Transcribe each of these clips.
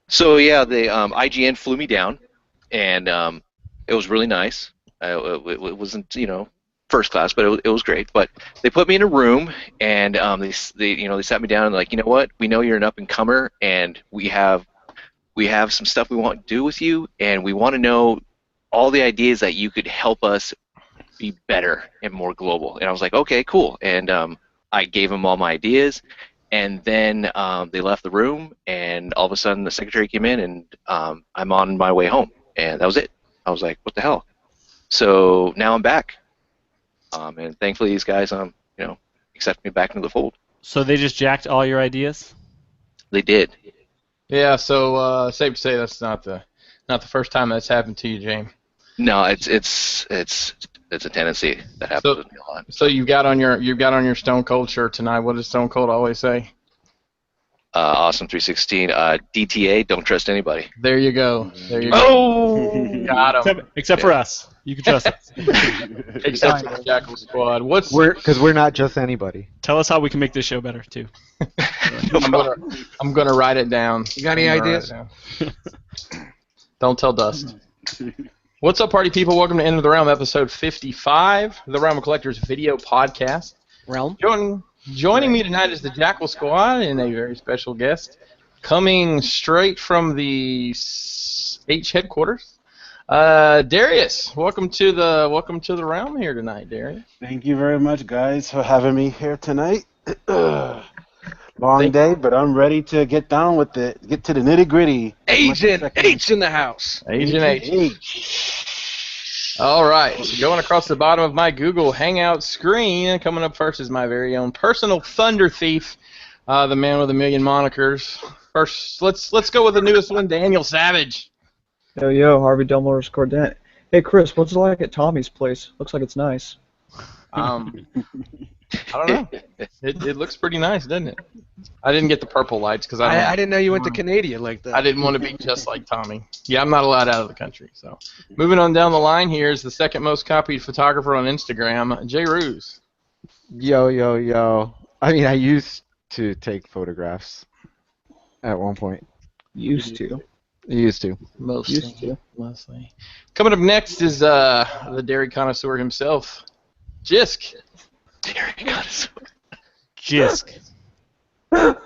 So yeah, the IGN flew me down, and it was really nice. It wasn't, first class, but it was great. But they put me in a room, and they sat me down and like, you know what? We know you're an up and comer, and we have some stuff we want to do with you, and we want to know all the ideas that you could help us be better and more global. And I was like, okay, cool. And I gave them all my ideas, and then they left the room, and all of a sudden the secretary came in, and I'm on my way home, and that was it. I was like, what the hell? So now I'm back, and thankfully these guys, accept me back into the fold. So they just jacked all your ideas? They did. Yeah, so safe to say that's not the first time that's happened to you, James. No, it's a tendency that happens with me a lot. So you've got on your Stone Cold shirt tonight. What does Stone Cold always say? Awesome 316. DTA, don't trust anybody. There you go. There you go. Oh! Got him. Except for us. You can trust us. Except for the Jackal Squad. Because we're not just anybody. Tell us how we can make this show better, too. I'm gonna write it down. You got any ideas? Don't tell Dust. What's up, party people? Welcome to Enter the Realm, episode 55, the Realm of Collectors video podcast. Realm? Joining me tonight is the Jackal Squad and a very special guest coming straight from the H headquarters. Darius, welcome to the Realm here tonight, Darius. Thank you very much, guys, for having me here tonight. Long day, but I'm ready to get down with it. Get to the nitty gritty. Agent H in the house. Agent H. All right, so going across the bottom of my Google Hangout screen, coming up first is my very own personal Thunder Thief, the man with a million monikers. First, let's go with the newest one, Daniel Savage. Yo, Harvey Delmore scored that. Hey, Chris, what's it like at Tommy's place? Looks like it's nice. I don't know. It looks pretty nice, doesn't it? I didn't get the purple lights because I didn't know you went to Canada like that. I didn't want to be just like Tommy. Yeah, I'm not allowed out of the country. So, moving on down the line here is the second most copied photographer on Instagram, Jay Ruse. Yo. I mean, I used to take photographs at one point. Used to. Mostly. Coming up next is the dairy connoisseur himself, Jisk. Dairy connoisseur. Jisk. Let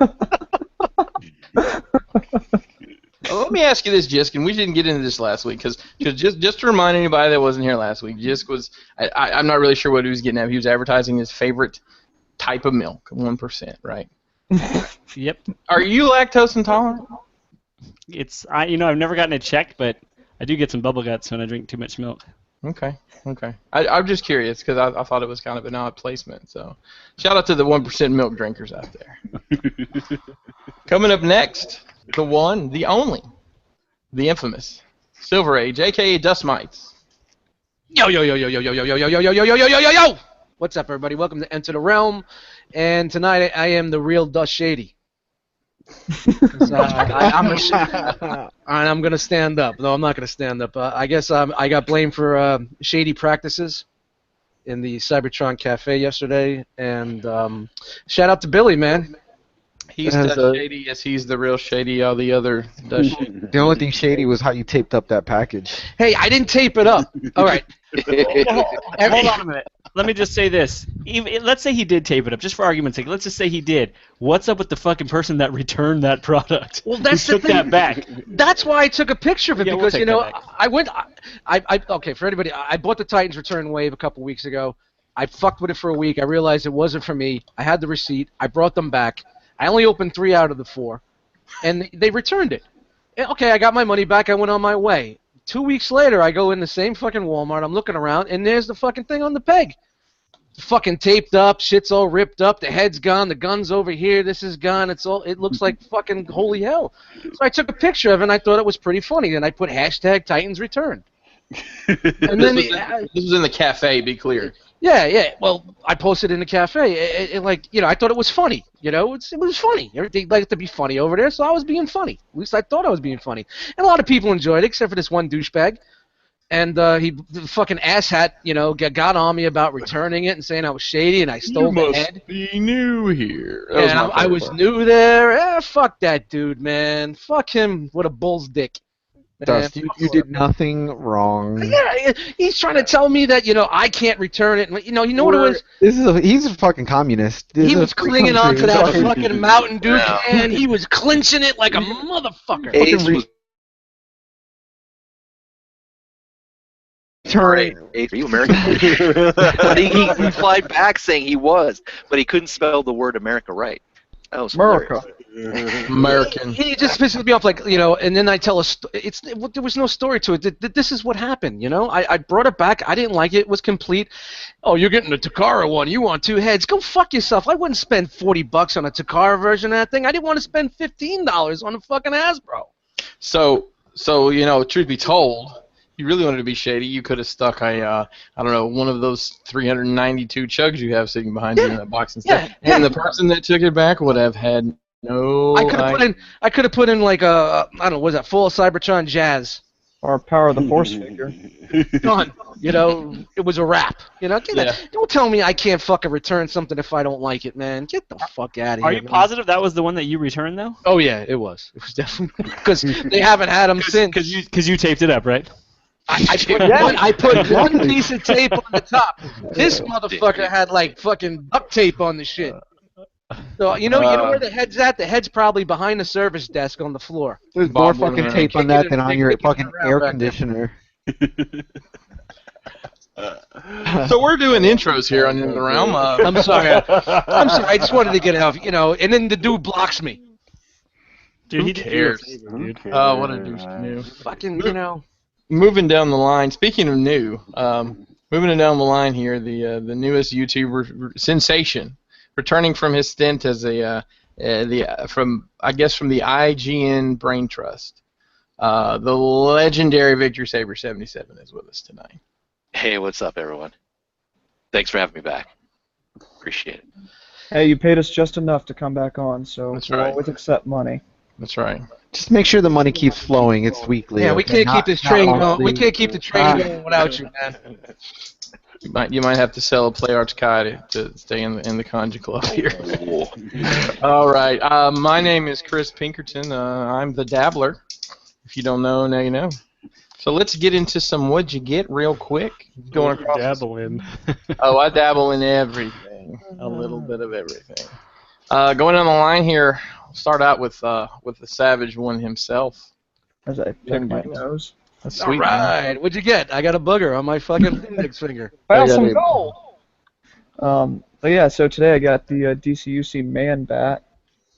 me ask you this, Jisk, and we didn't get into this last week, because just to remind anybody that wasn't here last week, Jisk was, I'm not really sure what he was getting at. He was advertising his favorite type of milk, 1%, right? Yep. Are you lactose intolerant? I've never gotten it checked, but I do get some bubble guts when I drink too much milk. Okay. I'm just curious, because I thought it was kind of an odd placement, so shout out to the 1% milk drinkers out there. Coming up next, the one, the only, the infamous Silver Age, aka Dust Mites. Yo! What's up, everybody? Welcome to Enter the Realm, and tonight I am the real Dust Shady. I'm gonna stand up. No, I'm not gonna stand up. I guess I got blamed for shady practices in the Cybertron cafe yesterday, and shout out to Billy, man. He's Dust Shady, yes, he's the real shady. All the other Dust Shady. The only thing shady was how you taped up that package. Hey, I didn't tape it up. All right. Hold on a minute. Let me just say this. Let's say he did tape it up, just for argument's sake. Let's just say he did. What's up with the fucking person that returned that product? Well, that's Who took that back. That's why I took a picture of it, Yeah, because we'll take that back. Okay, for anybody, I bought the Titans Return Wave a couple weeks ago. I fucked with it for a week. I realized it wasn't for me. I had the receipt. I brought them back. I only opened 3 out of the 4, and they returned it. Okay, I got my money back. I went on my way. 2 weeks later, I go in the same fucking Walmart. I'm looking around, and there's the fucking thing on the peg. Fucking taped up, shit's all ripped up, the head's gone, the gun's over here, this is gone, it looks like fucking holy hell. So I took a picture of it, and I thought it was pretty funny, and I put hashtag Titans Return. And then this was in the cafe, be clear. Yeah. Well, I posted in the cafe. I thought it was funny. It was funny. They like to be funny over there, so I was being funny. At least I thought I was being funny. And a lot of people enjoyed it, except for this one douchebag. And the fucking asshat, got on me about returning it and saying I was shady and I stole the head. Be new here. And I was new there. Fuck that dude, man. Fuck him with a bull's dick. Dust, you did nothing wrong. Yeah, he's trying to tell me that I can't return it. You know what it was? He's a fucking communist. He was clinging on to that fucking Mountain Dew can. He was clinching it like a motherfucker. Are you American? But he replied back saying he was, but he couldn't spell the word America right. That was America. American. He just pisses me off, and then I tell there was no story to it. This is what happened, I brought it back. I didn't like it. It was complete. Oh, you're getting a Takara one. You want 2 heads. Go fuck yourself. I wouldn't spend $40 on a Takara version of that thing. I didn't want to spend $15 on a fucking Hasbro. So truth be told, you really wanted to be shady, you could have stuck I don't know, one of those 392 chugs you have sitting behind you in that box instead. Yeah. And the person that took it back would have had no. I could have put in like a I don't know, what is that, full Cybertron Jazz. Or Power of the Force figure. Done. It was a wrap. Don't tell me I can't fucking return something if I don't like it, man. Get the fuck out of here. Are you positive that was the one that you returned though? Oh yeah, it was. It was definitely because they haven't had them since. Because you taped it up, right? I put one piece of tape on the top. This motherfucker had like fucking duct tape on the shit. So you know where the head's at? The head's probably behind the service desk on the floor. There's more fucking tape on that than on your fucking air conditioner. So we're doing intros here on In the Realm. I'm sorry. I just wanted to get it off. And then the dude blocks me. Dude, Who cares? Oh, what a douche canoe. Fucking, Moving down the line. Speaking of new, moving down the line here, the newest YouTuber sensation, returning from his stint as from the IGN Brain Trust, the legendary Victor Saber 77 is with us tonight. Hey, what's up, everyone? Thanks for having me back. Appreciate it. Hey, you paid us just enough to come back on, so we'll always accept money. That's right. Just make sure the money keeps flowing. It's weekly. Yeah, we can't keep this train going. We can't keep the train going without you, man. You might have to sell a Play Arts Kai to stay in the Conja Club here. All right. My name is Chris Pinkerton. I'm the Dabbler. If you don't know, now you know. So let's get into some what'd you get real quick. Going across. Dabble in. Oh, I dabble in everything. A little bit of everything. Going on the line here, I'll start out with the Savage one himself. As I pick my nose. That's sweet. All right. What'd you get? I got a booger on my fucking index finger. Found some gold! But yeah, so today I got the DCUC Man Bat.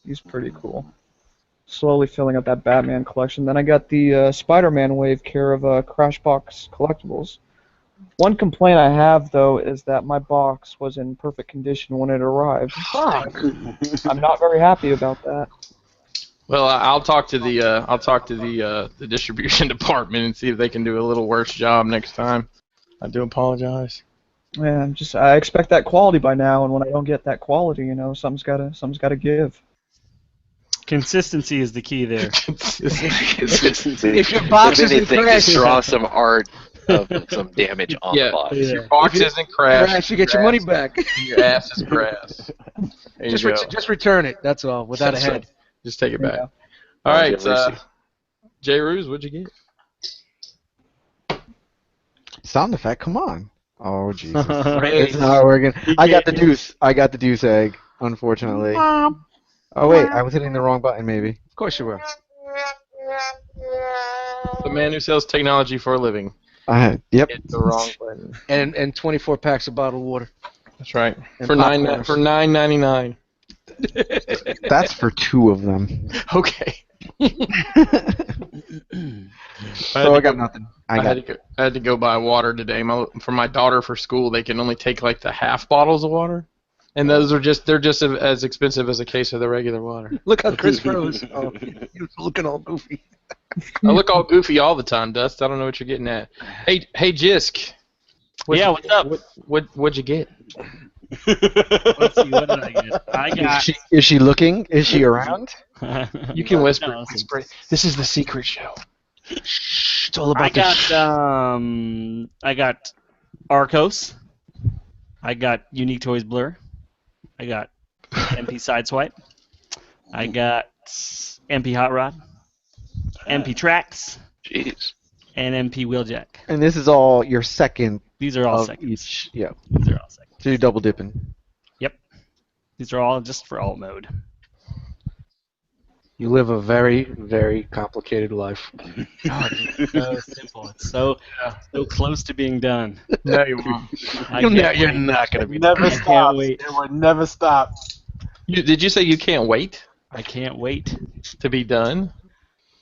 He's pretty cool. Slowly filling up that Batman collection. Then I got the Spider-Man wave care of Crashbox Collectibles. One complaint I have though is that my box was in perfect condition when it arrived. Fuck. I'm not very happy about that. Well, I'll talk to the distribution department and see if they can do a little worse job next time. I do apologize. Yeah, I expect that quality by now, and when I don't get that quality, something's gotta give. Consistency is the key there. If your box isn't crashed, draw some art of some damage on the box. If your box isn't crashed, you get your money back. Your ass is grass. Just return it. That's all. Without a head. Just take it back. Yeah. All right, J. Ruse, what'd you get? Sound effect, come on. Oh, Jesus. It's not working. I got the deuce egg, unfortunately. Oh, wait, I was hitting the wrong button, maybe. Of course you were. The man who sells technology for a living. Yep. Hit the wrong button. And 24 packs of bottled water. That's right. And For $9.99. That's for 2 of them. Okay. So I got nothing. I had to go buy water today. For my daughter for school, they can only take like the half bottles of water, and they're just as expensive as a case of the regular water. Look how Chris froze. Oh, he was looking all goofy. I look all goofy all the time, Dust. I don't know what you're getting at. Hey, Jisk. What's up? What'd you get? Let's see, what did I get? I got. Is she looking? Is she around? You can whisper. No. This is the secret show. Shh, it's all about I got R.O.C. I got Unique Toys Blur. I got MP Sideswipe. I got MP Hot Rod. MP Tracks. Jeez. And MP Wheeljack. And this is all your second These are all of seconds. each. Yeah. These are all seconds. So you're double dipping. Yep. These are all just for alt mode. You live a very, very complicated life. God, it's so simple. It's so close to being done. No, you won't. You're not going to be. Never can't stop. wait. It will never stop. Did you say you can't wait I can't wait. to be done?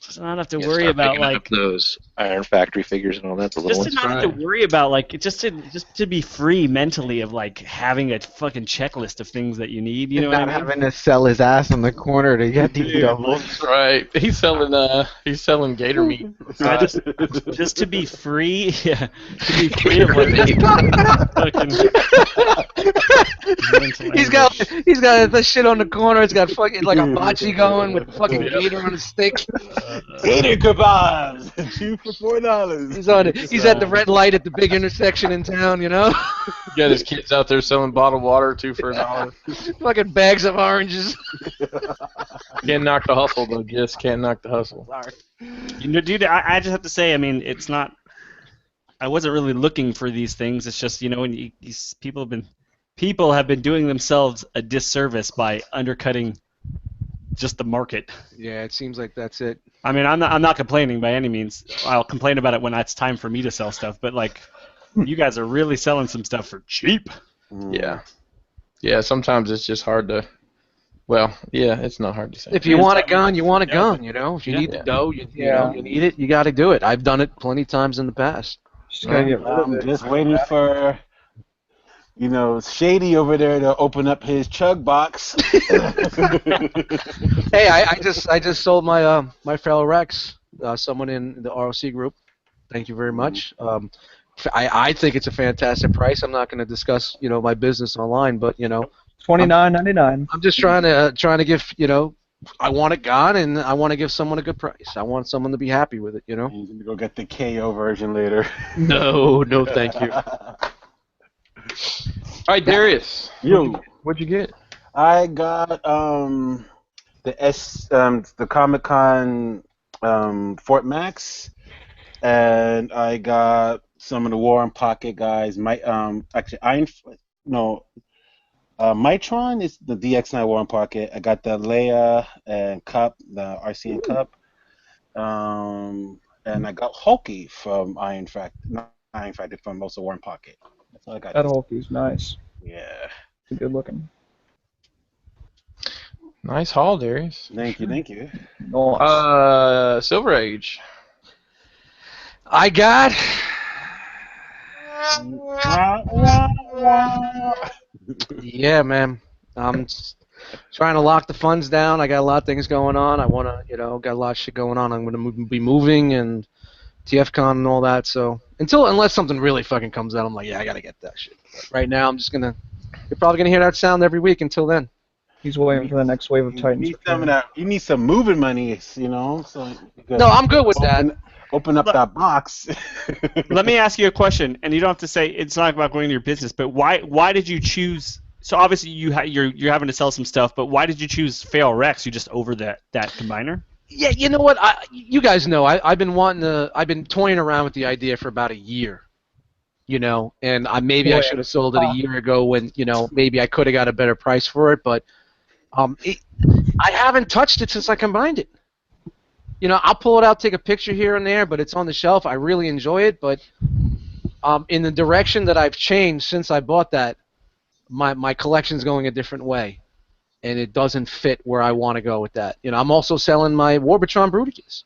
Just not have to Yeah, worry start about picking up like those Iron Factory figures and all that. The little just to ones. not have to worry about like just to be free mentally of like having a fucking checklist of things that you need. You know And what not I mean? having to sell his ass on the corner to get these doubles. That's right. He's selling gator meat. Just to be free, yeah, to be free of like fucking. He's got the shit on the corner. It's got fucking like a bocce going with fucking gator on a stick. Gator kebabs, 2 for $4. He's at the red light at the big intersection in town. You know, Got his kids out there selling bottled water, 2 for $1. fucking bags of oranges. Can't knock the hustle, though. Just can't knock the hustle. You know, dude, I just have to say, I mean, it's not. I wasn't really looking for these things. It's just, you know, when people have been doing themselves a disservice by undercutting just the market. Yeah, it seems like that's it. I mean, I'm not complaining by any means. I'll complain about it when it's time for me to sell stuff. But like, you guys are really selling some stuff for cheap. Yeah. Yeah, sometimes it's just hard to... Well, yeah, it's not hard to say. If you want a gun, you want a gun. You know, if you need the dough, you know, you need it. You got to do it. I've done it plenty of times in the past. Just gotta get rid of I'm it. just waiting for, Shady over there to open up his chug box. Hey, I just sold my my fellow Rex, someone in the R.O.C. group. Thank you very much. I think it's a fantastic price. I'm not going to discuss my business online, but $29.99. I'm just trying to give I want it gone, and I want to give someone a good price. I want someone to be happy with it. He's going to go get the KO version later. No, thank you. All right, Darius. Yo, What'd you get? I got the Comic-Con Fort Max, and I got some of the War and Pocket guys. Mitron is the DX9 War and Pocket. I got the Leia and Cup, the RC and Cup, and I got Hulky from Iron Factory from also War and Pocket. That's all I got. That Hulky's nice. Yeah. It's good looking. Nice haul, Darius. Thank you. Nice. Silver Age. I got. Yeah, man. I'm trying to lock the funds down. I got a lot of things going on. I want to, got a lot of shit going on. I'm going to be moving and TFCon and all that. So unless something really fucking comes out, I'm like, yeah, I got to get that shit. But right now, I'm just you're probably going to hear that sound every week until then. He's waiting for the next wave of Titans. You need some moving money, So No, I'm good with that. Open up that box. Let me ask you a question, and you don't have to say it's not about going to your business, but why did you choose? So obviously you're having to sell some stuff, but why did you choose Fail Rex? You just over that combiner? Yeah, you know what? You guys know I've been toying around with the idea for about a year. And maybe I should have sold it a year ago when maybe I could have got a better price for it, but I haven't touched it since I combined it. I'll pull it out, take a picture here and there, but it's on the shelf. I really enjoy it, but in the direction that I've changed since I bought that, my collection's going a different way, and it doesn't fit where I want to go with that. I'm also selling my Warbitron Bruticus.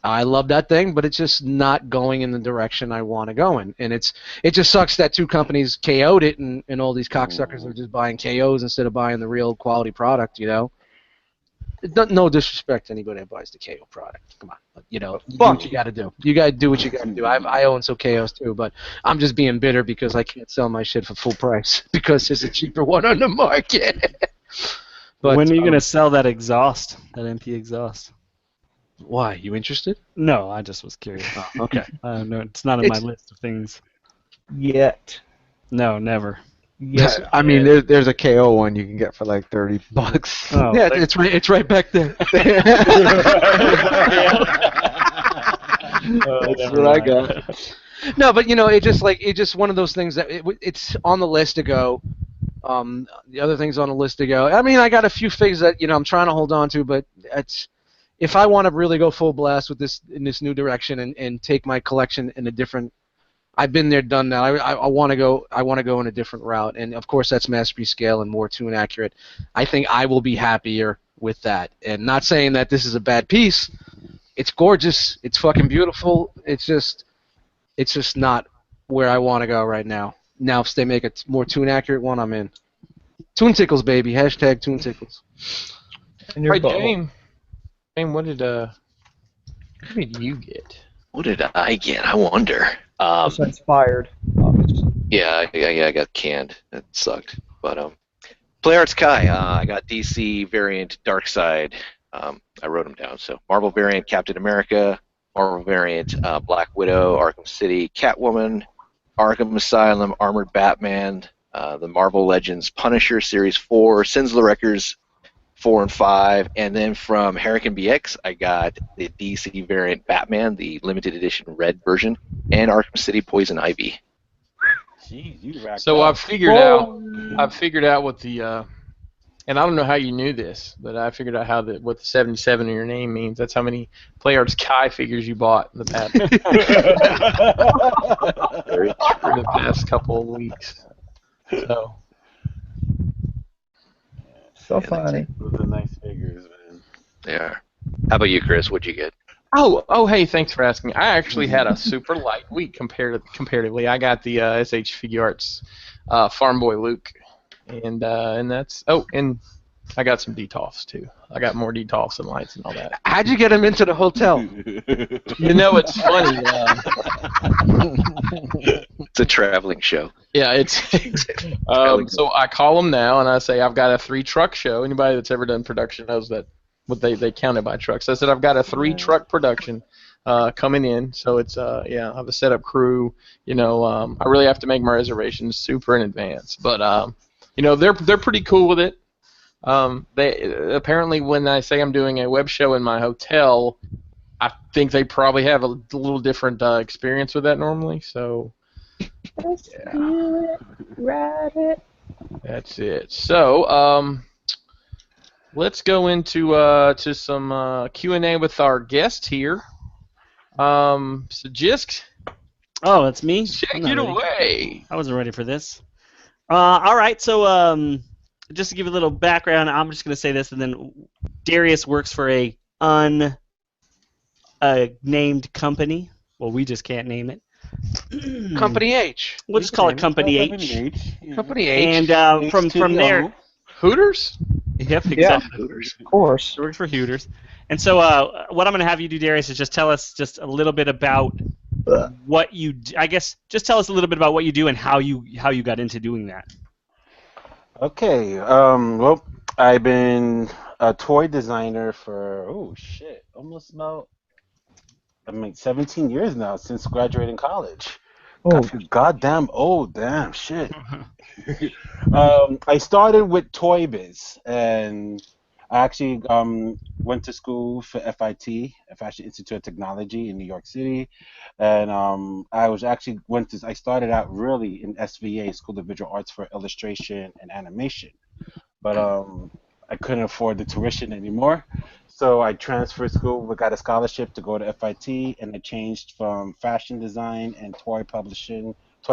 I love that thing, but it's just not going in the direction I want to go in, and it just sucks that two companies KO'd it, and all these cocksuckers are just buying KOs instead of buying the real quality product. No disrespect to anybody that buys the KO product. Come on, but, you do what you got to do. You got to do what you got to do. I own some KOs too, but I'm just being bitter because I can't sell my shit for full price because there's a cheaper one on the market. But when are you gonna sell that exhaust, that MP exhaust? Why? You interested? No, I just was curious. Oh, okay. No, it's not on my list of things. Yet. No, never. Yes. I mean, there's a KO one you can get for like $30. Oh, Yeah, it's right back there. That's what I got. No, but it's just one of those things that it's on the list to go. The other things on the list to go. I mean, I got a few things that I'm trying to hold on to, but if I want to really go full blast with this in this new direction and take my collection in a different. I've been there, done that. I want to go. I want to go in a different route, and of course that's mass scale and more tune accurate. I think I will be happier with that. And not saying that this is a bad piece. It's gorgeous. It's fucking beautiful. It's just not where I want to go right now. Now, if they make a more tune accurate one, I'm in. Tune tickles, baby. Hashtag tune tickles. And your Right, butthole. James, what did you get? What did I get? I wonder. Also inspired. Obviously. Yeah, I got canned. That sucked. But Play Arts Kai, I got DC variant Darkseid. I wrote them down. So Marvel variant Captain America, Marvel variant Black Widow, Arkham City, Catwoman, Arkham Asylum, Armored Batman, the Marvel Legends Punisher Series 4, Sins of the Wreckers 4 and 5, and then from Hurricane BX, I got the DC variant Batman, the limited edition red version, and Arkham City Poison Ivy. Jeez, you racked So up. I've figured out what the and I don't know how you knew this, but I figured out what the 77 in your name means. That's how many Play Arts Kai figures you bought in the past couple of weeks. So So funny. Those are nice figures, man. They are. How about you, Chris? What'd you get? Oh, hey, thanks for asking. I actually had a super light week comparatively. I got the SH Figure Arts Farm Boy Luke, and that's and I got some detolfs too. I got more detolfs and lights and all that. How'd you get him into the hotel? It's funny. It's a traveling show. Yeah, it's so I call them now and I say I've got a 3-truck show. Anybody that's ever done production knows that what they count it by trucks. I said I've got a 3-truck production coming in, so it's I have a setup crew. I really have to make my reservations super in advance, but they're pretty cool with it. They apparently when I say I'm doing a web show in my hotel, I think they probably have a little different experience with that normally. So that's it. So let's go into to some Q&A with our guest here. So Jisk, Oh, that's me? take I'm not it ready. away. I wasn't ready for this. All right, so just to give a little background, I'm just going to say this, and then Darius works for a unnamed company. Well, we just can't name it. Company H. We'll just call it Company H. Company H. And from there, Hooters? yep, Yeah. exactly. Of course. She works for Hooters. And so what I'm going to have you do, Darius, is just tell us just a little bit about what you I guess just tell us a little bit about what you do and how you got into doing that. Okay. Well, I've been a toy designer for almost about 17 years now since graduating college. Oh, Goddamn old, damn shit. I started with Toy Biz, and I actually went to school for FIT, Fashion Institute of Technology in New York City, and I started out really in SVA, School of Visual Arts for Illustration and Animation, but I couldn't afford the tuition anymore, so I transferred school. We got a scholarship to go to FIT, and I changed from fashion design and toy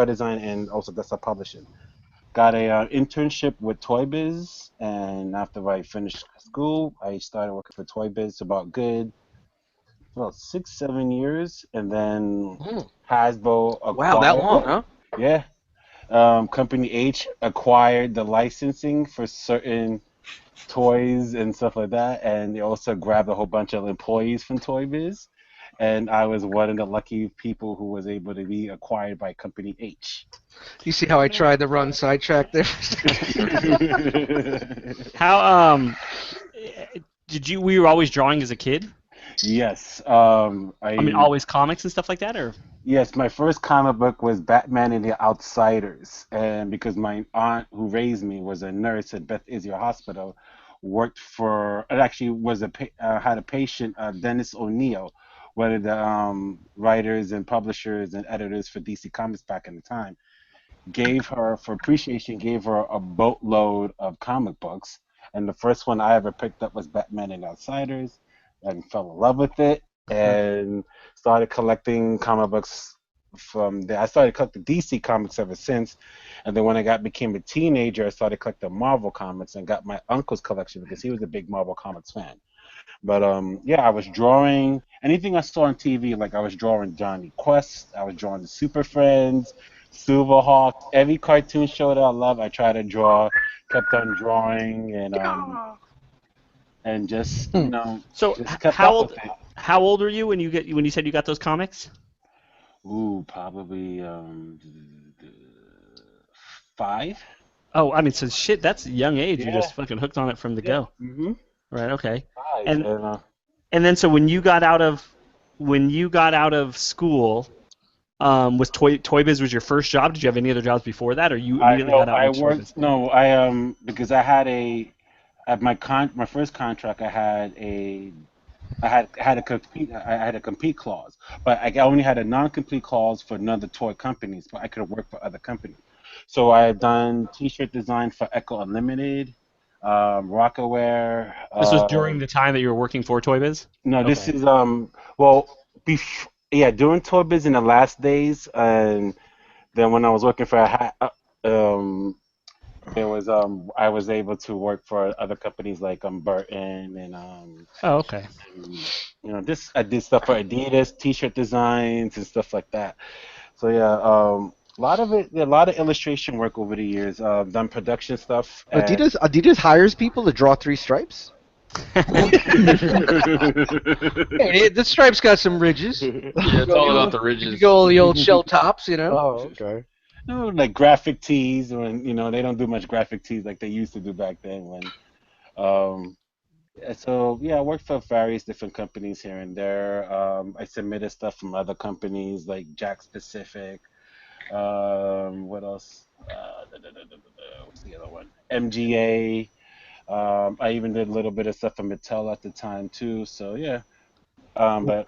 design, and also desktop publishing. Got a internship with Toy Biz, and after I finished school, I started working for Toy Biz about 6-7 years, and then Hasbro acquired. Wow, that long, huh? Yeah. Company H acquired the licensing for certain toys and stuff like that, and they also grabbed a whole bunch of employees from Toy Biz, and I was one of the lucky people who was able to be acquired by Company H. You see how I tried to run sidetrack there? How were you always drawing as a kid? Yes. I mean, always comics and stuff like that, or? Yes, my first comic book was Batman and the Outsiders, and because my aunt who raised me was a nurse at Beth Israel Hospital, worked for, it actually was had a patient, Dennis O'Neil, one of the writers and publishers and editors for DC Comics back in the time, gave her, for appreciation, gave her a boatload of comic books, and the first one I ever picked up was Batman and Outsiders, and fell in love with it, and started collecting comic books from there. I started collecting DC comics ever since, and then when became a teenager, I started collecting Marvel comics and got my uncle's collection because he was a big Marvel Comics fan. But yeah, I was drawing anything I saw on TV. Like I was drawing Johnny Quest, I was drawing the Super Friends, Silverhawk, every cartoon show that I love. I tried to draw, kept on drawing, and just So just kept how up old with it. how old are you when you said you got those comics? Ooh, probably 5. Oh, I mean, so shit, that's a young age. You're Yeah, just fucking hooked on it from the yeah. go. Right. Okay. 5. And And and then so when you got out of school, was Toy Biz was your first job? Did you have any other jobs before that, or you I immediately know got out I with Toy Biz? worked. No, I because I had at my first contract I had a compete clause, but I only had a non-compete clause for another toy companies, but I could have worked for other companies. So I had done T-shirt design for Echo Unlimited, Rockaware. This was during the time that you were working for Toy Biz? No, this Okay. is well, yeah, during Toy Biz in the last days, and then when I was working for there was I was able to work for other companies like Burton Oh, okay. and this I did stuff for Adidas, T-shirt designs and stuff like that. So yeah, a lot of illustration work over the years. Done production stuff and Adidas hires people to draw 3 stripes. Hey, the stripe's got some ridges. Yeah, it's all about the ridges. You go the old shell tops, Oh, okay. like graphic tees when they don't do much graphic tees like they used to do back then when um so yeah, I worked for various different companies here and there. I submitted stuff from other companies like Jack Pacific. What else? What's the other one? MGA. I even did a little bit of stuff for Mattel at the time too. So yeah. But What kind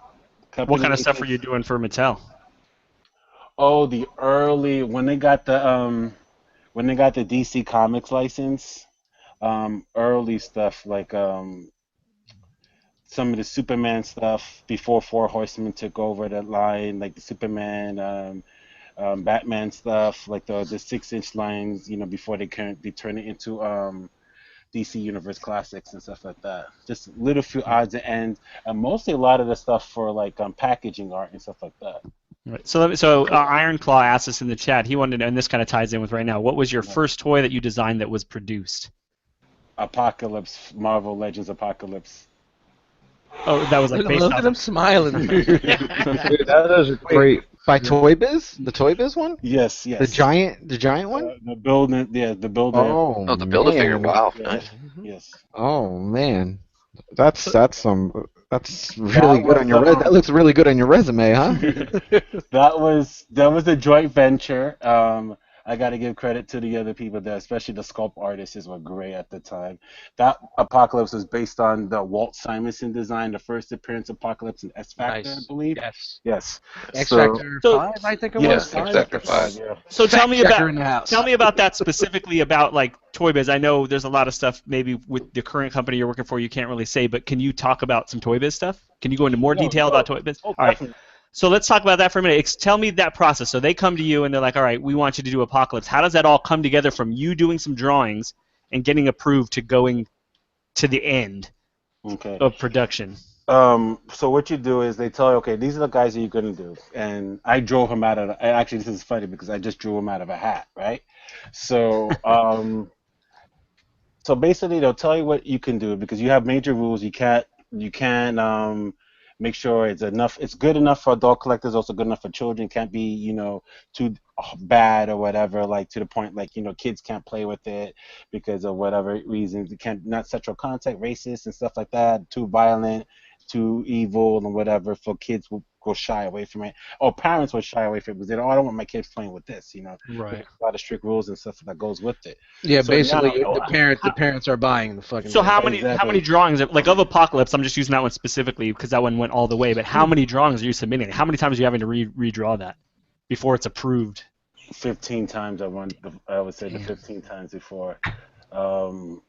of company. stuff were you doing for Mattel? Oh, the early when they got the DC Comics license. Early stuff like some of the Superman stuff before Four Horsemen took over that line, like the Superman, Batman stuff, like the 6-inch lines, before they turn it into DC Universe Classics and stuff like that. Just little few odds and ends, and mostly a lot of the stuff for like packaging art and stuff like that. Right. So Iron Claw asked us in the chat. He wanted to know, and this kind of ties in with right now. What was your first toy that you designed that was produced? Apocalypse, Marvel Legends Apocalypse. Oh, that was like based Look off at him smiling. Dude, that is great. By Toy Biz? The Toy Biz one? Yes, yes. The giant one? The builder, yeah, the builder. Oh, the Build-A-Figure. man. Wow, Yeah. nice. Yes. Oh man, that's really That good on your was, that looks really good on your resume, huh? that was a joint venture. I got to give credit to the other people there, especially the sculpt artists were great at the time. That Apocalypse was based on the Walt Simonson design, the first appearance of Apocalypse in S Factor, Nice. I believe. Yes. Yes. X So- Factor So- 5, I think it Yes, was. X Factor 5. Yeah. So tell me Fact checker about in the house. tell me about that specifically about like Toy Biz. I know there's a lot of stuff maybe with the current company you're working for you can't really say, but can you talk about some Toy Biz stuff? Can you go into more detail about Toy Biz? Oh, All right. definitely. So let's talk about that for a minute. Tell me that process. So they come to you and they're like, all right, we want you to do Apocalypse. How does that all come together from you doing some drawings and getting approved to going to the end Okay. of production? So what you do is they tell you, okay, these are the guys that you're gonna do, and I drove him out of. Actually, this is funny because I just drew him out of a hat, right? So, so basically, they'll tell you what you can do because you have major rules. You can't make sure it's good enough for adult collectors, also good enough for children. Can't be too bad or whatever, like to the point like kids can't play with it because of whatever reasons. It can't not sexual contact, racist and stuff like that. Too violent. too evil and whatever, for kids will shy away from it, or parents will shy away from it because they don't. I don't want my kids playing with this. Right. There's a lot of strict rules and stuff that goes with it. Yeah, So basically, now, the parents are buying the fucking. So game. how many Exactly. drawings like of Apocalypse? I'm just using that one specifically because that one went all the way. But how many drawings are you submitting? How many times are you having to redraw that before it's approved? 15 times I would say the 15 times before. Um,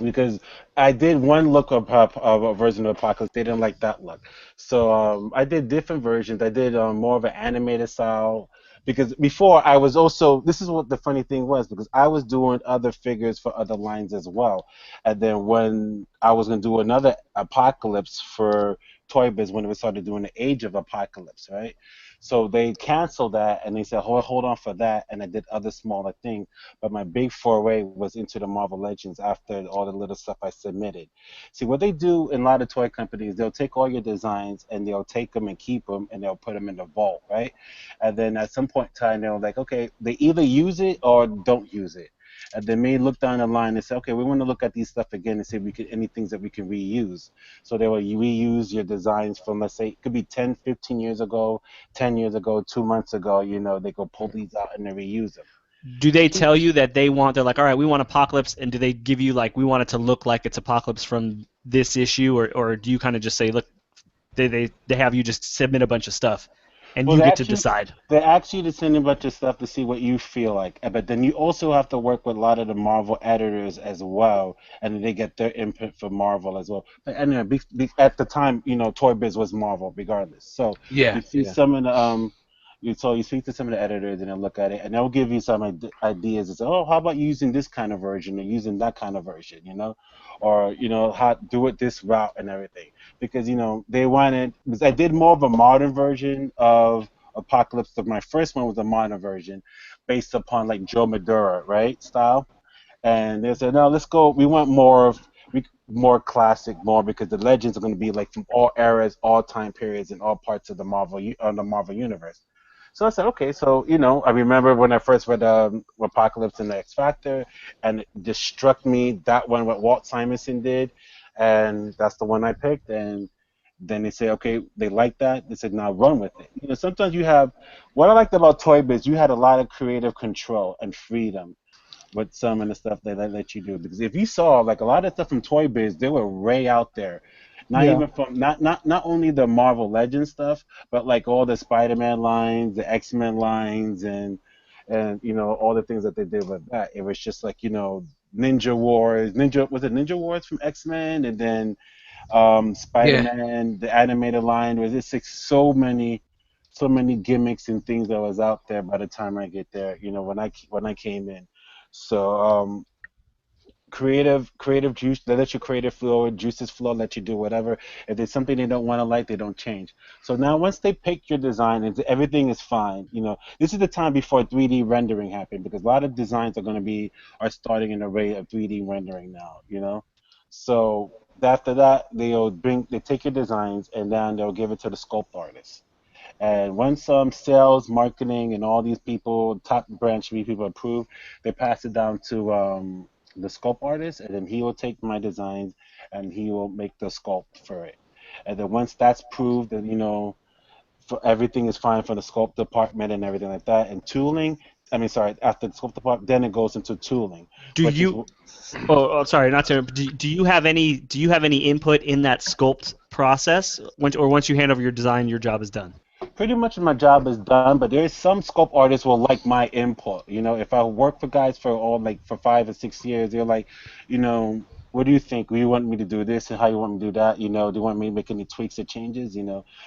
because I did one look of a version of Apocalypse. They didn't like that look. So I did different versions. I did more of an animated style. Because before I was also, this is what the funny thing was, because I was doing other figures for other lines as well. And then when I was going to do another Apocalypse for Toy Biz, when we started doing the Age of Apocalypse, right? So they canceled that and they said, hold on for that. And I did other smaller things. But my big foray was into the Marvel Legends after all the little stuff I submitted. See, what they do in a lot of toy companies, they'll take all your designs and they'll take them and keep them and they'll put them in the vault, right? And then at some point in time, they're like, okay, they either use it or don't use it. And they may look down the line and say, okay, we want to look at these stuff again and see if we can any things that we can reuse. So they will reuse your designs from, let's say, it could be 10, 15 years ago, 10 years ago, 2 months ago. They go pull these out and they reuse them. Do they tell you that they're like, all right, we want Apocalypse, and do they give you like, we want it to look like it's Apocalypse from this issue, or do you kind of just say, look, they have you just submit a bunch of stuff, and you get to decide? They ask you to send a bunch of stuff to see what you feel like, but then you also have to work with a lot of the Marvel editors as well, and they get their input for Marvel as well. But anyway, at the time, Toy Biz was Marvel regardless. So Yeah, you see some of the you speak to some of the editors and they'll look at it and they'll give you some ideas and say, oh, how about using this kind of version or using that kind of version, or how do it this route and everything, because they wanted, because I did more of a modern version of Apocalypse. So my first one was a modern version based upon like Joe Madura, right, style, and they said, no, let's go, we want more classic, more because the legends are going to be like from all eras, all time periods, and all parts of the Marvel universe. So I said, okay. So I remember when I first read Apocalypse and the X Factor, and it just struck me that one what Walt Simonson did, and that's the one I picked. And then they say, okay, they like that. They said, now run with it. Sometimes you have, what I liked about Toy Biz, you had a lot of creative control and freedom with some of the stuff that they let you do. Because if you saw like a lot of stuff from Toy Biz, they were way out there. Not even from not only the Marvel Legends stuff, but like all the Spider-Man lines, the X-Men lines, and all the things that they did with that. It was just like Ninja Wars, Ninja Wars from X-Men, and then Spider-Man, the animated line. Was just like so many gimmicks and things that was out there by the time I get there. When I came in, so creative juice, they let your creative flow, juices flow, let you do whatever. If there's something they don't want to like, they don't change. So now once they pick your design and everything is fine, this is the time before 3D rendering happened, because a lot of designs are starting an array of 3D rendering now. So after that, they take your designs and then they'll give it to the sculpt artist. And once sales, marketing, and all these people, top branch people approve, they pass it down to the sculpt artist, and then he will take my designs and he will make the sculpt for it. And then once that's proved, that for everything is fine for the sculpt department and everything like that, and tooling. After the sculpt department, then it goes into tooling. Sorry, not to. Do you have any input in that sculpt process? Once you hand over your design, your job is done? Pretty much my job is done, but there is some sculpt artists will like my input. If I work for guys for 5 or 6 years, they're like, what do you think? Do you want me to do this, and how you want me to do that? Do you want me to make any tweaks or changes?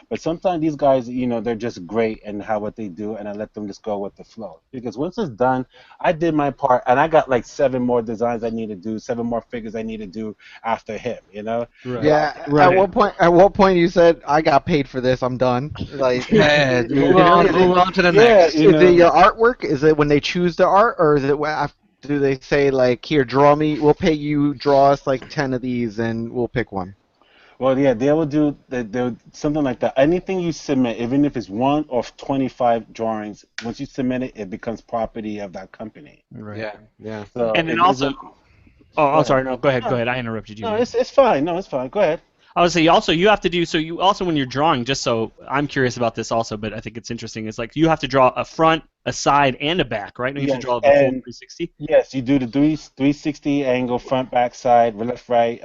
But sometimes these guys, they're just great in what they do, and I let them just go with the flow. Because once it's done, I did my part, and I got like 7 more designs I need to do, 7 more figures I need to do after him. Right. Yeah. Right. At what point you said, I got paid for this, I'm done? Like, move on to the next. Is it your artwork? Is it when they choose the art, or is it do they say like, here, draw me? We'll pay you, draw us like 10 of these, and we'll pick one. Well, yeah, they will do something like that. Anything you submit, even if it's 1 of 25 drawings, once you submit it, it becomes property of that company. Right. Yeah. So and then also, sorry, no, go ahead. I interrupted you. No, it's fine. No, it's fine. Go ahead. I would say also you have to do so. You also when you're drawing, just so I'm curious about this also, but I think it's interesting. Is like you have to draw a front, a side, and a back, right? No, you have to Yes, draw the full and 360. yes, you do the 360 angle, front, back, side, left, right.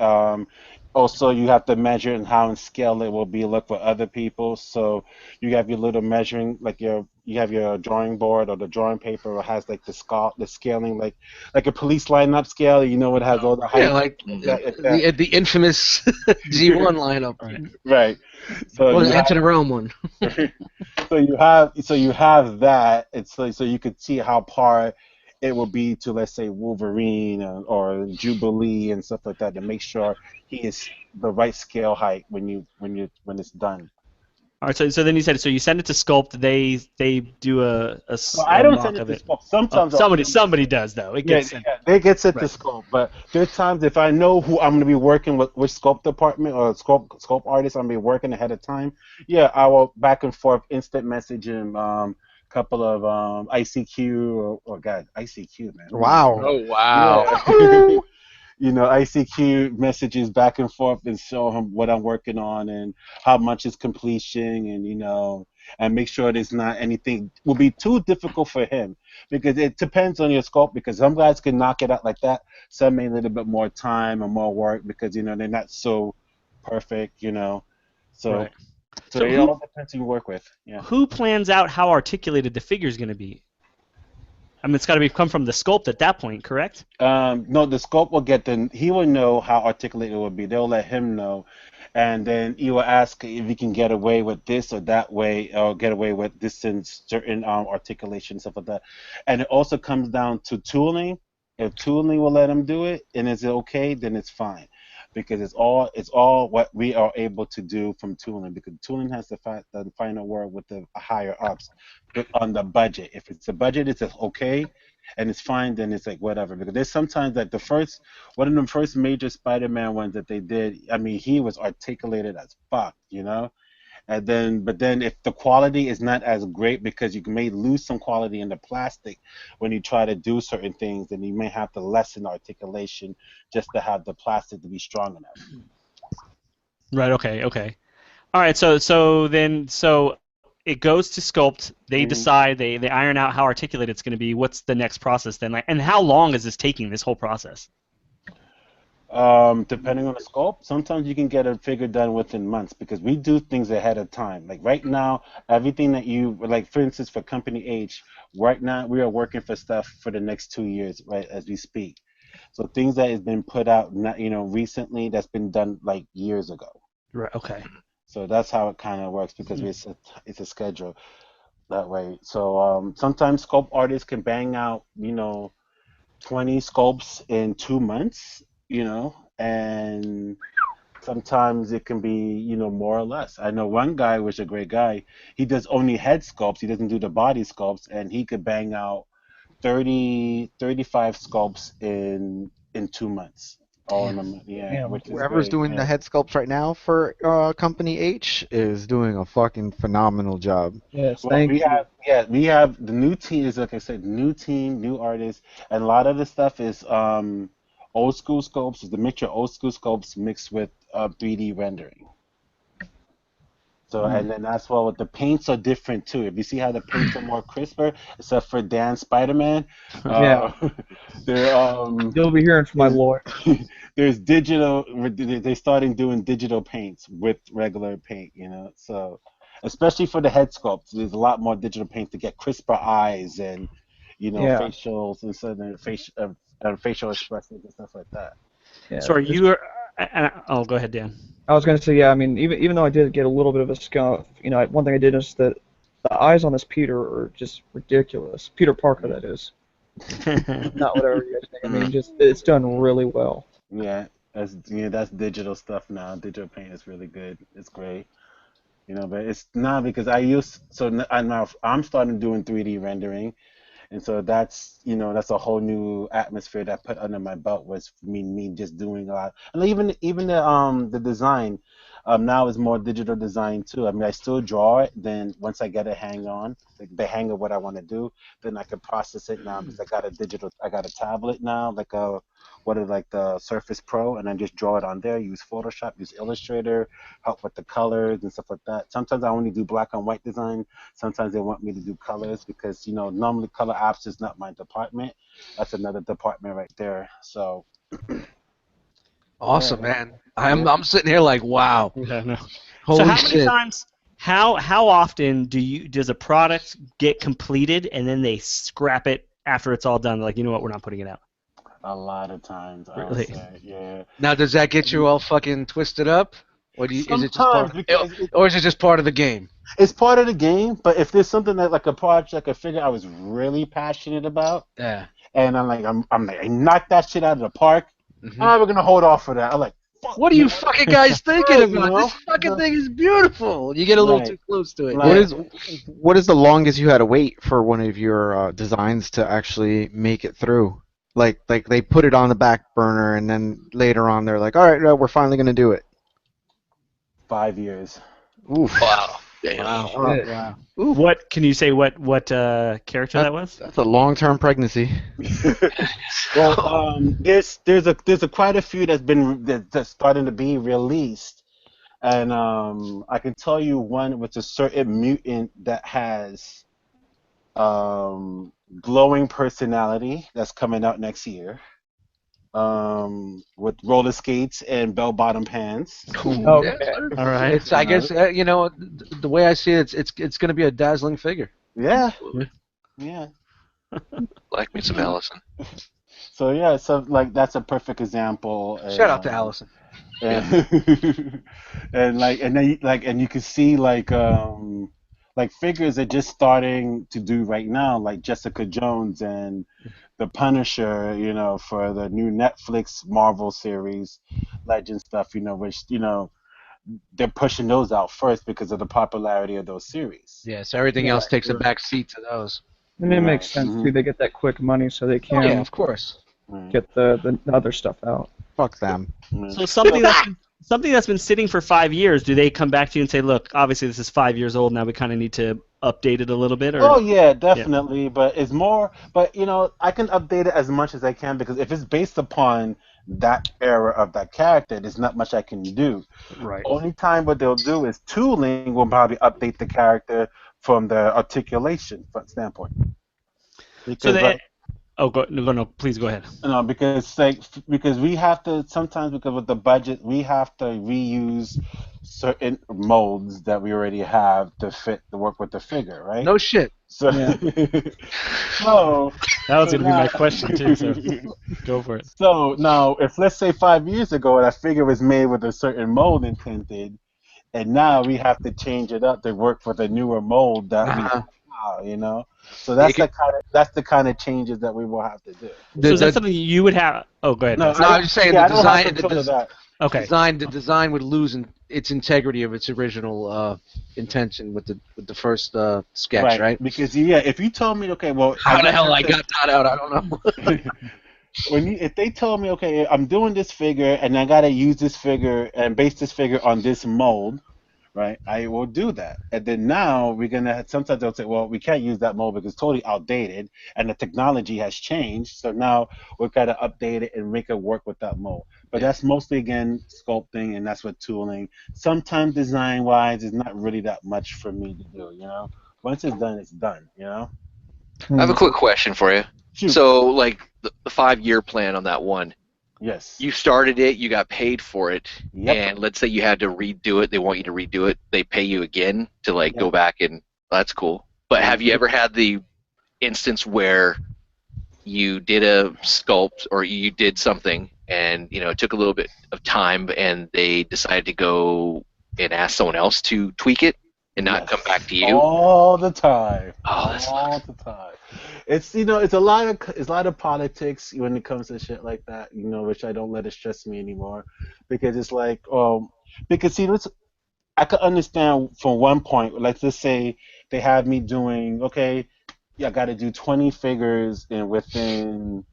Also, you have to measure and how in scale it will be look for other people. So you have your little measuring, like you have your drawing board or the drawing paper or has like the scaling, like a police lineup scale. You know, it has all the Yeah, height. like Mhm. the infamous G1 lineup. Right. Right. So Well, you the Enter the Realm one. so you have that. It's like so you could see how far it will be to, let's say, Wolverine or Jubilee and stuff like that to make sure he is the right scale height when it's done. All right. So then you said so you send it to Sculpt. They do Well, I a don't send mock it of to it. scope. Oh, Sometimes somebody does though. It yeah, gets sent. yeah, they get set to Right. scope, but there are times if I know who I'm going to be working with, which scope department or scope artist I'm going to be working ahead of time, yeah, I will back and forth instant message him, couple of ICQ or God, ICQ, man, who uses Wow. that? Oh wow. Yeah. ICQ messages back and forth and show him what I'm working on and how much is completion and and make sure there's not anything will be too difficult for him because it depends on your scope because some guys can knock it out like that, some may need a little bit more time or more work because they're not so perfect. So Right. so So it all depends who you work with. Yeah. who plans out how articulated the figure is going to be? I mean, it's got to come from the sculpt at that point, correct? No, the scope will he will know how articulate it will be. They'll let him know. And then he will ask if he can get away with this or that way, or get away with this in certain articulation, stuff like that. And it also comes down to tooling. If tooling will let him do it, and is it okay, then it's fine. Because it's all what we are able to do from tooling. Because tooling has the final word with the higher ups on the budget. If it's a budget, it's okay and it's fine, then it's like whatever. Because there's sometimes like one of the first major Spider-Man ones that they did. I mean, he was articulated as fuck. But then if the quality is not as great because you may lose some quality in the plastic when you try to do certain things, then you may have to lessen the articulation just to have the plastic to be strong enough. Right. Okay. Okay. All right. So it goes to Sculpt. They Mhm. decide. They iron out how articulate it's going to be. What's the next process then? Like, and how long is this taking? This whole process? Depending on the scope, sometimes you can get a figure done within months because we do things ahead of time. Like right now, everything that like for instance, for Company H, right now we are working for stuff for the next 2 years, right, as we speak. So things that has been put out, not, recently, that's been done like years ago. Right. Okay. So that's how it kind of works because it's a schedule that way. So sometimes sculpt artists can bang out, 20 sculpts in 2 months, and sometimes it can be, more or less. I know one guy was a great guy. He does only head sculpts. He doesn't do the body sculpts, and he could bang out 35 sculpts in 2 months. All in a month, yeah, Damn. which is Whoever's great. doing the Yeah. head sculpts right now for Company H is doing a fucking phenomenal job. Yes, Well, thank you. we have the new team is like I said, new team, new artists, and a lot of the stuff is old school sculpts, is the mixture of old school sculpts mixed with 3D rendering. So and then that's why the paints are different too. If you see how the paints are more crisper, except for Dan Spider-Man, Yeah, uh, they're you'll be hearing from my there's, lawyer. there's digital. They're starting doing digital paints with regular paint. So especially for the head sculpt, there's a lot more digital paint to get crisper eyes and Yeah, facials and certain facial expressions and stuff like that. yeah. So are you? Oh, go ahead, Dan. I was gonna say, yeah. I mean, even though I did get a little bit of a scuff, one thing I did is that the eyes on this Peter are just ridiculous. Peter Parker, that is. Not whatever you guys think. I mean, just it's done really well. Yeah, that's digital stuff now. Digital paint is really good. It's great. But it's not because I'm starting doing 3D rendering, and so that's a whole new atmosphere that I put under my belt was me just doing a lot, and even the design. Now it's more digital design too. I mean, I still draw it. Then once I get a hang on, the hang of what I want to do, then I can process it now because I got a tablet now, like like the Surface Pro, and I just draw it on there. Use Photoshop, use Illustrator, help with the colors and stuff like that. Sometimes I only do black and white design. Sometimes they want me to do colors because normally color apps is not my department. That's another department right there. So. Awesome, Yeah. man. I'm sitting here like, wow. Yeah, no. Holy So how many shit. times? How often does a product get completed and then they scrap it after it's all done? Like, you know what, we're not putting it out. A lot of times, I Really? would say, yeah. Now, does that get you all fucking twisted up? Or is it just Sometimes because or is it just part of the game? it's part of the game, but if there's something that like a project, like a figure I was really passionate about, Yeah. and I'm like, I knocked that shit out of the park. Mhm. We're gonna hold off for that. I'm like, fuck. What are you fucking guys thinking Right, about? you know? This fucking thing is beautiful. You get a little Right. too close to it. Right. What is the longest you had to wait for one of your designs to actually make it through? Like they put it on the back burner and then later on they're like, all right, we're finally gonna do it. 5 years. Oof. Wow. Damn. Wow. What can you say? What character that was? That's a long-term pregnancy. Well, there's a quite a few that's starting to be released, and I can tell you one with a certain mutant that has glowing personality that's coming out next year. With roller skates and bell-bottom pants. Okay. All right. It's I guess the way I see it, it's going to be a dazzling figure. Yeah. Yeah. Like me some Allison. So yeah, so like that's a perfect example. Shout out to Allison. And, and you can see like figures are just starting to do right now, like Jessica Jones and the Punisher, for the new Netflix Marvel series, Legend stuff, which they're pushing those out first because of the popularity of those series. Yeah, so everything else takes a back seat to those. And it makes sense too. They get that quick money, so they Oh, can yeah, of course. get the other stuff out. Fuck them. So something that's been sitting for 5 years, do they come back to you and say, look, obviously this is 5 years old now, we kind of need to update it a little bit? Or? Oh yeah, definitely. Yeah. But it's more. But I can update it as much as I can because if it's based upon that era of that character, there's not much I can do. Right. Only time what they'll do is tooling will probably update the character from the articulation standpoint. Because, no, please go ahead. No, because we have to sometimes because with the budget we have to reuse certain molds that we already have to work with the figure, right? No shit. So, so that was gonna be my question too. So go for it. So now, if let's say 5 years ago that figure was made with a certain mold intended, and now we have to change it up to work for the newer mold that we have now, So that's the kind of changes that we will have to do. So is that something you would have? Oh, go ahead. No, I'm just saying the design would lose its integrity of its original intention with the first sketch, right? Because if you told me, okay, well, how the hell I got that out, I don't know. If they told me, okay, I'm doing this figure and I gotta use this figure and base this figure on this mold, right? I will do that. And then now we're gonna sometimes they'll say, well, we can't use that mold because it's totally outdated and the technology has changed. So now we've got to update it and make it work with that mold. But that's mostly again sculpting and that's what tooling. Sometimes design wise it's not really that much for me to do, Once it's done, it's done, I have a quick question for you. Shoot. So like the 5-year plan on that one. Yes. You started it, you got paid for it, Yep. and let's say you had to redo it, they want you to redo it, they pay you again to go back and that's cool. But have you ever had the instance where you did a sculpt or you did something and it took a little bit of time and they decided to go and ask someone else to tweak it and not come back to you? All the time. Oh, that's all the time. It's it's a lot of politics when it comes to shit like that, which I don't let it stress me anymore, because it's like because I could understand from one point, like let's say they have me doing I got to do 20 figures within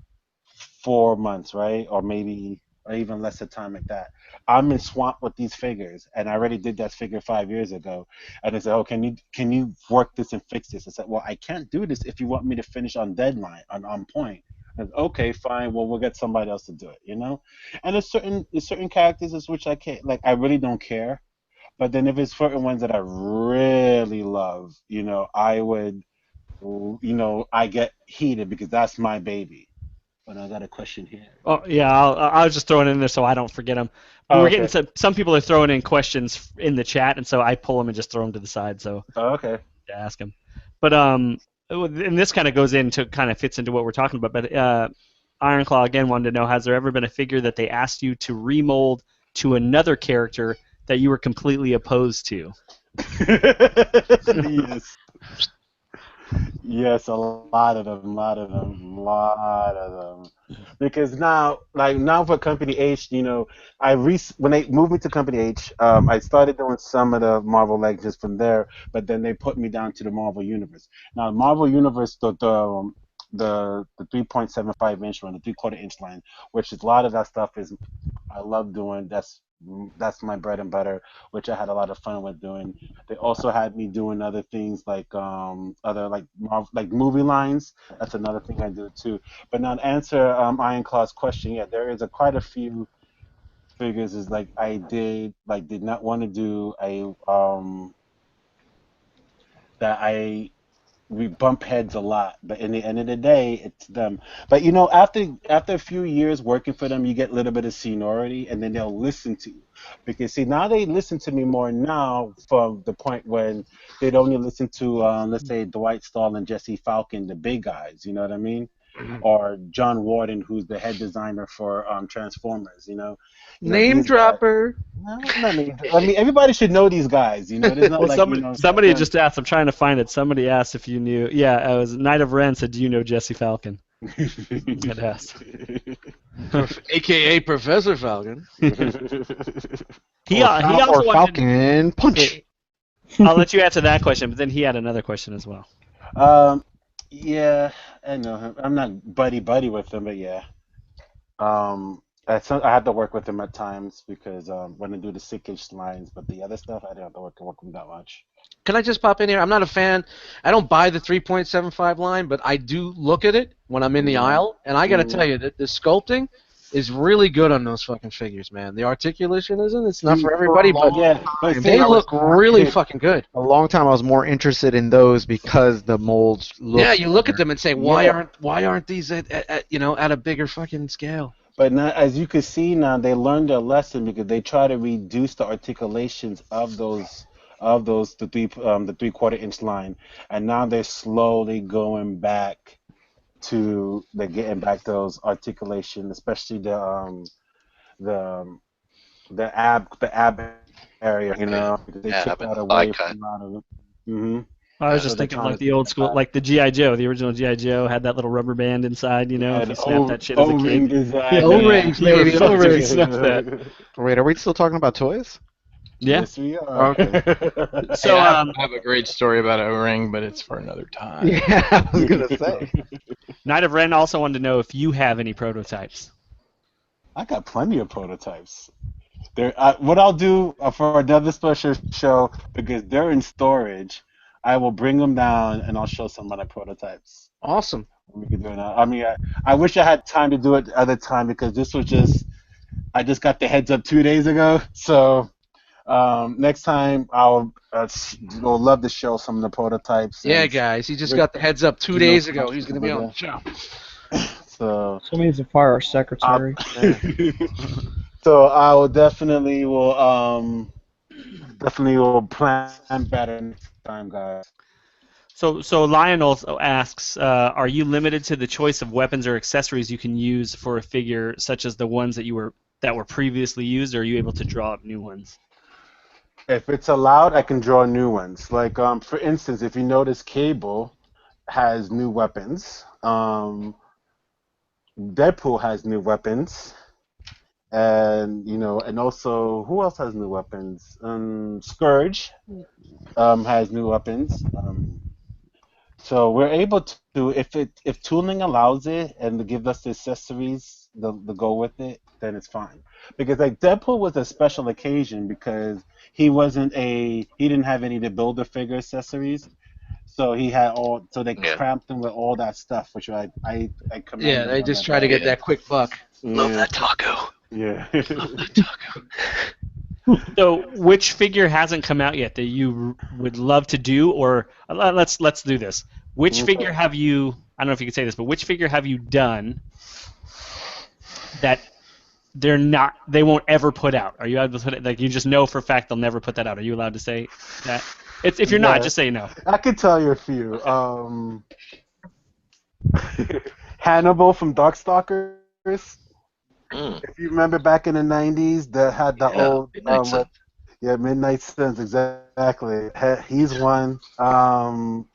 4 months, right, or maybe or even lesser time like that. I'm in swamp with these figures, and I already did that figure 5 years ago. And they said, "Oh, can you work this and fix this?" I said, "Well, I can't do this if you want me to finish on deadline, on point." I said, "Okay, fine. Well, we'll get somebody else to do it, you know." And there's certain characters is which I can't like. I really don't care. But then if it's certain ones that I really love, I would, I get heated because that's my baby. But I got a question here. Oh yeah, I'll just throw it in there so I don't forget them. But Oh, we're okay. getting some people are throwing in questions in the chat, and so I pull them and just throw them to the side so Oh, okay. to ask them. But and this kind of goes into kind of fits into what we're talking about. But Ironclaw again wanted to know: has there ever been a figure that they asked you to remold to another character that you were completely opposed to? Yes. Yes, a lot of them, lot of them. Because now for Company H, when they moved me to Company H, I started doing some of the Marvel Legends from there, but then they put me down to the Marvel Universe. Now, Marvel Universe, the 3.75-inch one, the 3/4 inch line, which is a lot of that stuff is I love doing. That's my bread and butter, which I had a lot of fun with doing. They also had me doing other things like other like movie lines. That's another thing I do too. But now to answer Ironclaw's question, yeah, there is quite a few figures is like I did not want to do a that we bump heads a lot, but in the end of the day, it's them. But after a few years working for them, you get a little bit of seniority, and then they'll listen to you. Because see, now they listen to me more now from the point when they'd only listen to, let's say, Dwight Stahl and Jesse Falcon, the big guys. You know what I mean? Or John Warden, who's the head designer for Transformers. Name these guys. dropper. No, not me. I mean, everybody should know these guys. There's not Well, like somebody just asked. I'm trying to find it. Somebody asked if you knew. Yeah, it was Knight of Ren said, "Do you know Jesse Falcon?" It asked. AKA Professor Falcon. He also Or wanted. Falcon Punch. I'll let you answer that question, but then he had another question as well. Yeah, I know him. I'm not buddy with him, but yeah. I had to work with him at times because when I do the 6-inch lines, but the other stuff I didn't have to work with him that much. Can I just pop in here? I'm not a fan. I don't buy the 3.75 line, but I do look at it when I'm in the aisle, and I got to tell you that the sculpting is really good on those fucking figures, man. The articulation isn't. It's not for everybody, but they look really fucking good. A long time I was more interested in those because the molds look. Yeah, you look at them and say, why aren't these at a bigger fucking scale? But now, as you can see now, they learned their lesson because they try to reduce the articulations of the 3/4 inch line, and now they're slowly going back to getting back those articulation, especially the ab area, because they took that away from a lot of them. I was just thinking like the old school, like the G.I. Joe, the original G.I. Joe had that little rubber band inside, if you snap that shit as a kid. O-rings, baby, O-rings. Wait, are we still talking about toys? Yeah. Yes, we are. Okay. So I have a great story about O-ring, but it's for another time. Yeah, I was gonna say. Knight of Ren also wanted to know if you have any prototypes. I got plenty of prototypes. What I'll do for another special show, because they're in storage, I will bring them down and I'll show some of my prototypes. Awesome. We can do it now. I mean, I wish I had time to do it the other time because I just got the heads up 2 days ago. So next time I'll love to show some of the prototypes. Yeah, guys, he just got the heads up 2 days ago. He's going to be on the show. So Somebody needs to fire our secretary. So I will definitely plan better next time, guys. So Lionel asks, are you limited to the choice of weapons or accessories you can use for a figure, such as the ones that were previously used, or are you able to draw up new ones? If it's allowed, I can draw new ones. Like for instance, if you notice, Cable has new weapons. Deadpool has new weapons. And and also, who else has new weapons? Scourge has new weapons. So we're able to, if tooling allows it and to give us the accessories, the go with it, then it's fine. Because like Deadpool was a special occasion because he didn't have any of the builder figure accessories, so he had all. So they Yeah. cramped him with all that stuff, which I commend. Yeah, them they on just that try to part. get that quick buck. Love Yeah. that taco. Yeah. Love that taco. So, which figure hasn't come out yet that you would love to do, or let's do this. Which Okay. figure have you? I don't know if you can say this, but which figure have you done that they won't ever put out? Are you allowed to put it? Like you just know for a fact they'll never put that out. Are you allowed to say that? If you're not, Yeah. just say no. I could tell you a few. Hannibal from Darkstalkers. Mm. If you remember back in the 90s, that had the Yeah, old Midnight Sun. Midnight Suns, exactly. He's one. I'm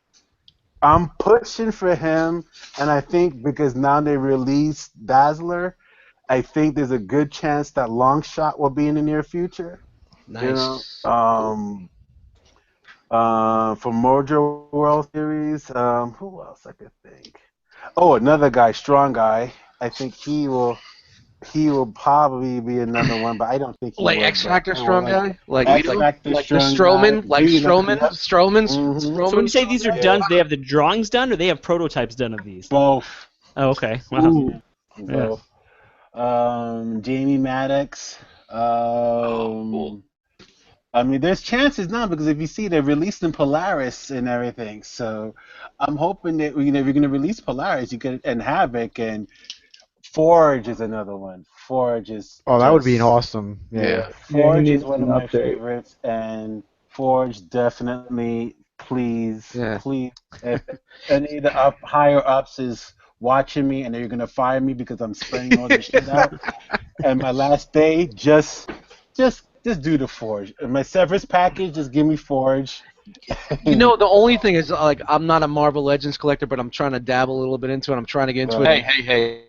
pushing for him, and I think because now they released Dazzler, I think there's a good chance that Longshot will be in the near future. Nice. You know, for Mojo World Series, who else I could think? Oh, another guy, Strong Guy. I think he will probably be another one, but I don't think he Like will, X but- Factor strong guy? Like X like Factor the strong Strowman? guy. Like Vito, Strowman? yep. Strowman's? Mhm. Strowman's So when you say these are Yeah. done, do they have the drawings done, or they have prototypes done of these? Both. Oh, okay. Wow. Ooh. Both. Jamie Maddox. cool. I mean, there's chances now because if you see they're releasing Polaris and everything, so I'm hoping that if you're going to release Polaris, you can and Havoc and Forge is another one. Forge is. Oh, that would be an just- awesome. Yeah. Forge he is needs one of an my update. favorites, and Forge definitely, please, Yeah. please, if any of the higher ups is watching me and they're gonna fire me because I'm spreading all this shit out, and my last day, just do the Forge. My Severus package, just give me Forge. You know, the only thing is, like, I'm not a Marvel Legends collector, but I'm trying to dabble a little bit into it. I'm trying to get into it. Hey,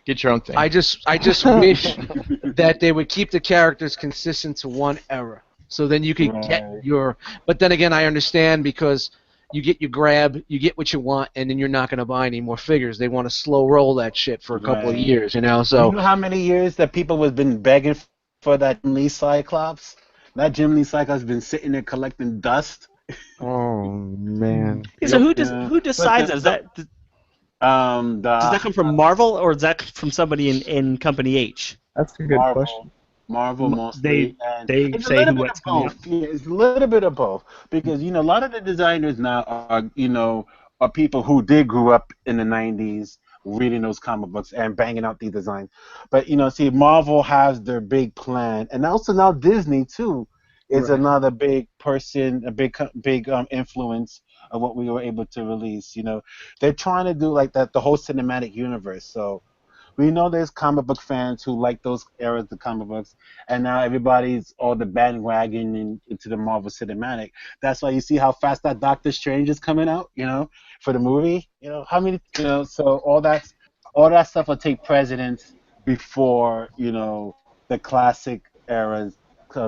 get your own thing. I just wish that they would keep the characters consistent to one era, so then you could get Right. your. But then again, I understand because you get your grab, you get what you want, and then you're not going to buy any more figures. They want to slow roll that shit for a couple of Right. years, you know. You So know how many years that people have been begging for that Jim Lee Cyclops? That Jim Lee Cyclops has been sitting there collecting dust. Oh man. So who Yeah. who decides But that? Does that come from Marvel, or is that from somebody in Company H? That's a good Marvel. question. Marvel mostly. and they it's say a little who bit what's of coming both. Yeah, it's a little bit of both because a lot of the designers now are people who did grew up in the '90s reading those comic books and banging out these designs. But see, Marvel has their big plan, and also now Disney too is Right. another big person, a big influence of what we were able to release. They're trying to do like that, the whole cinematic universe. So. We know there's comic book fans who like those eras of comic books, and now everybody's all the bandwagon into the Marvel Cinematic. That's why you see how fast that Doctor Strange is coming out, for the movie. How many, so all that stuff will take precedence before, the classic eras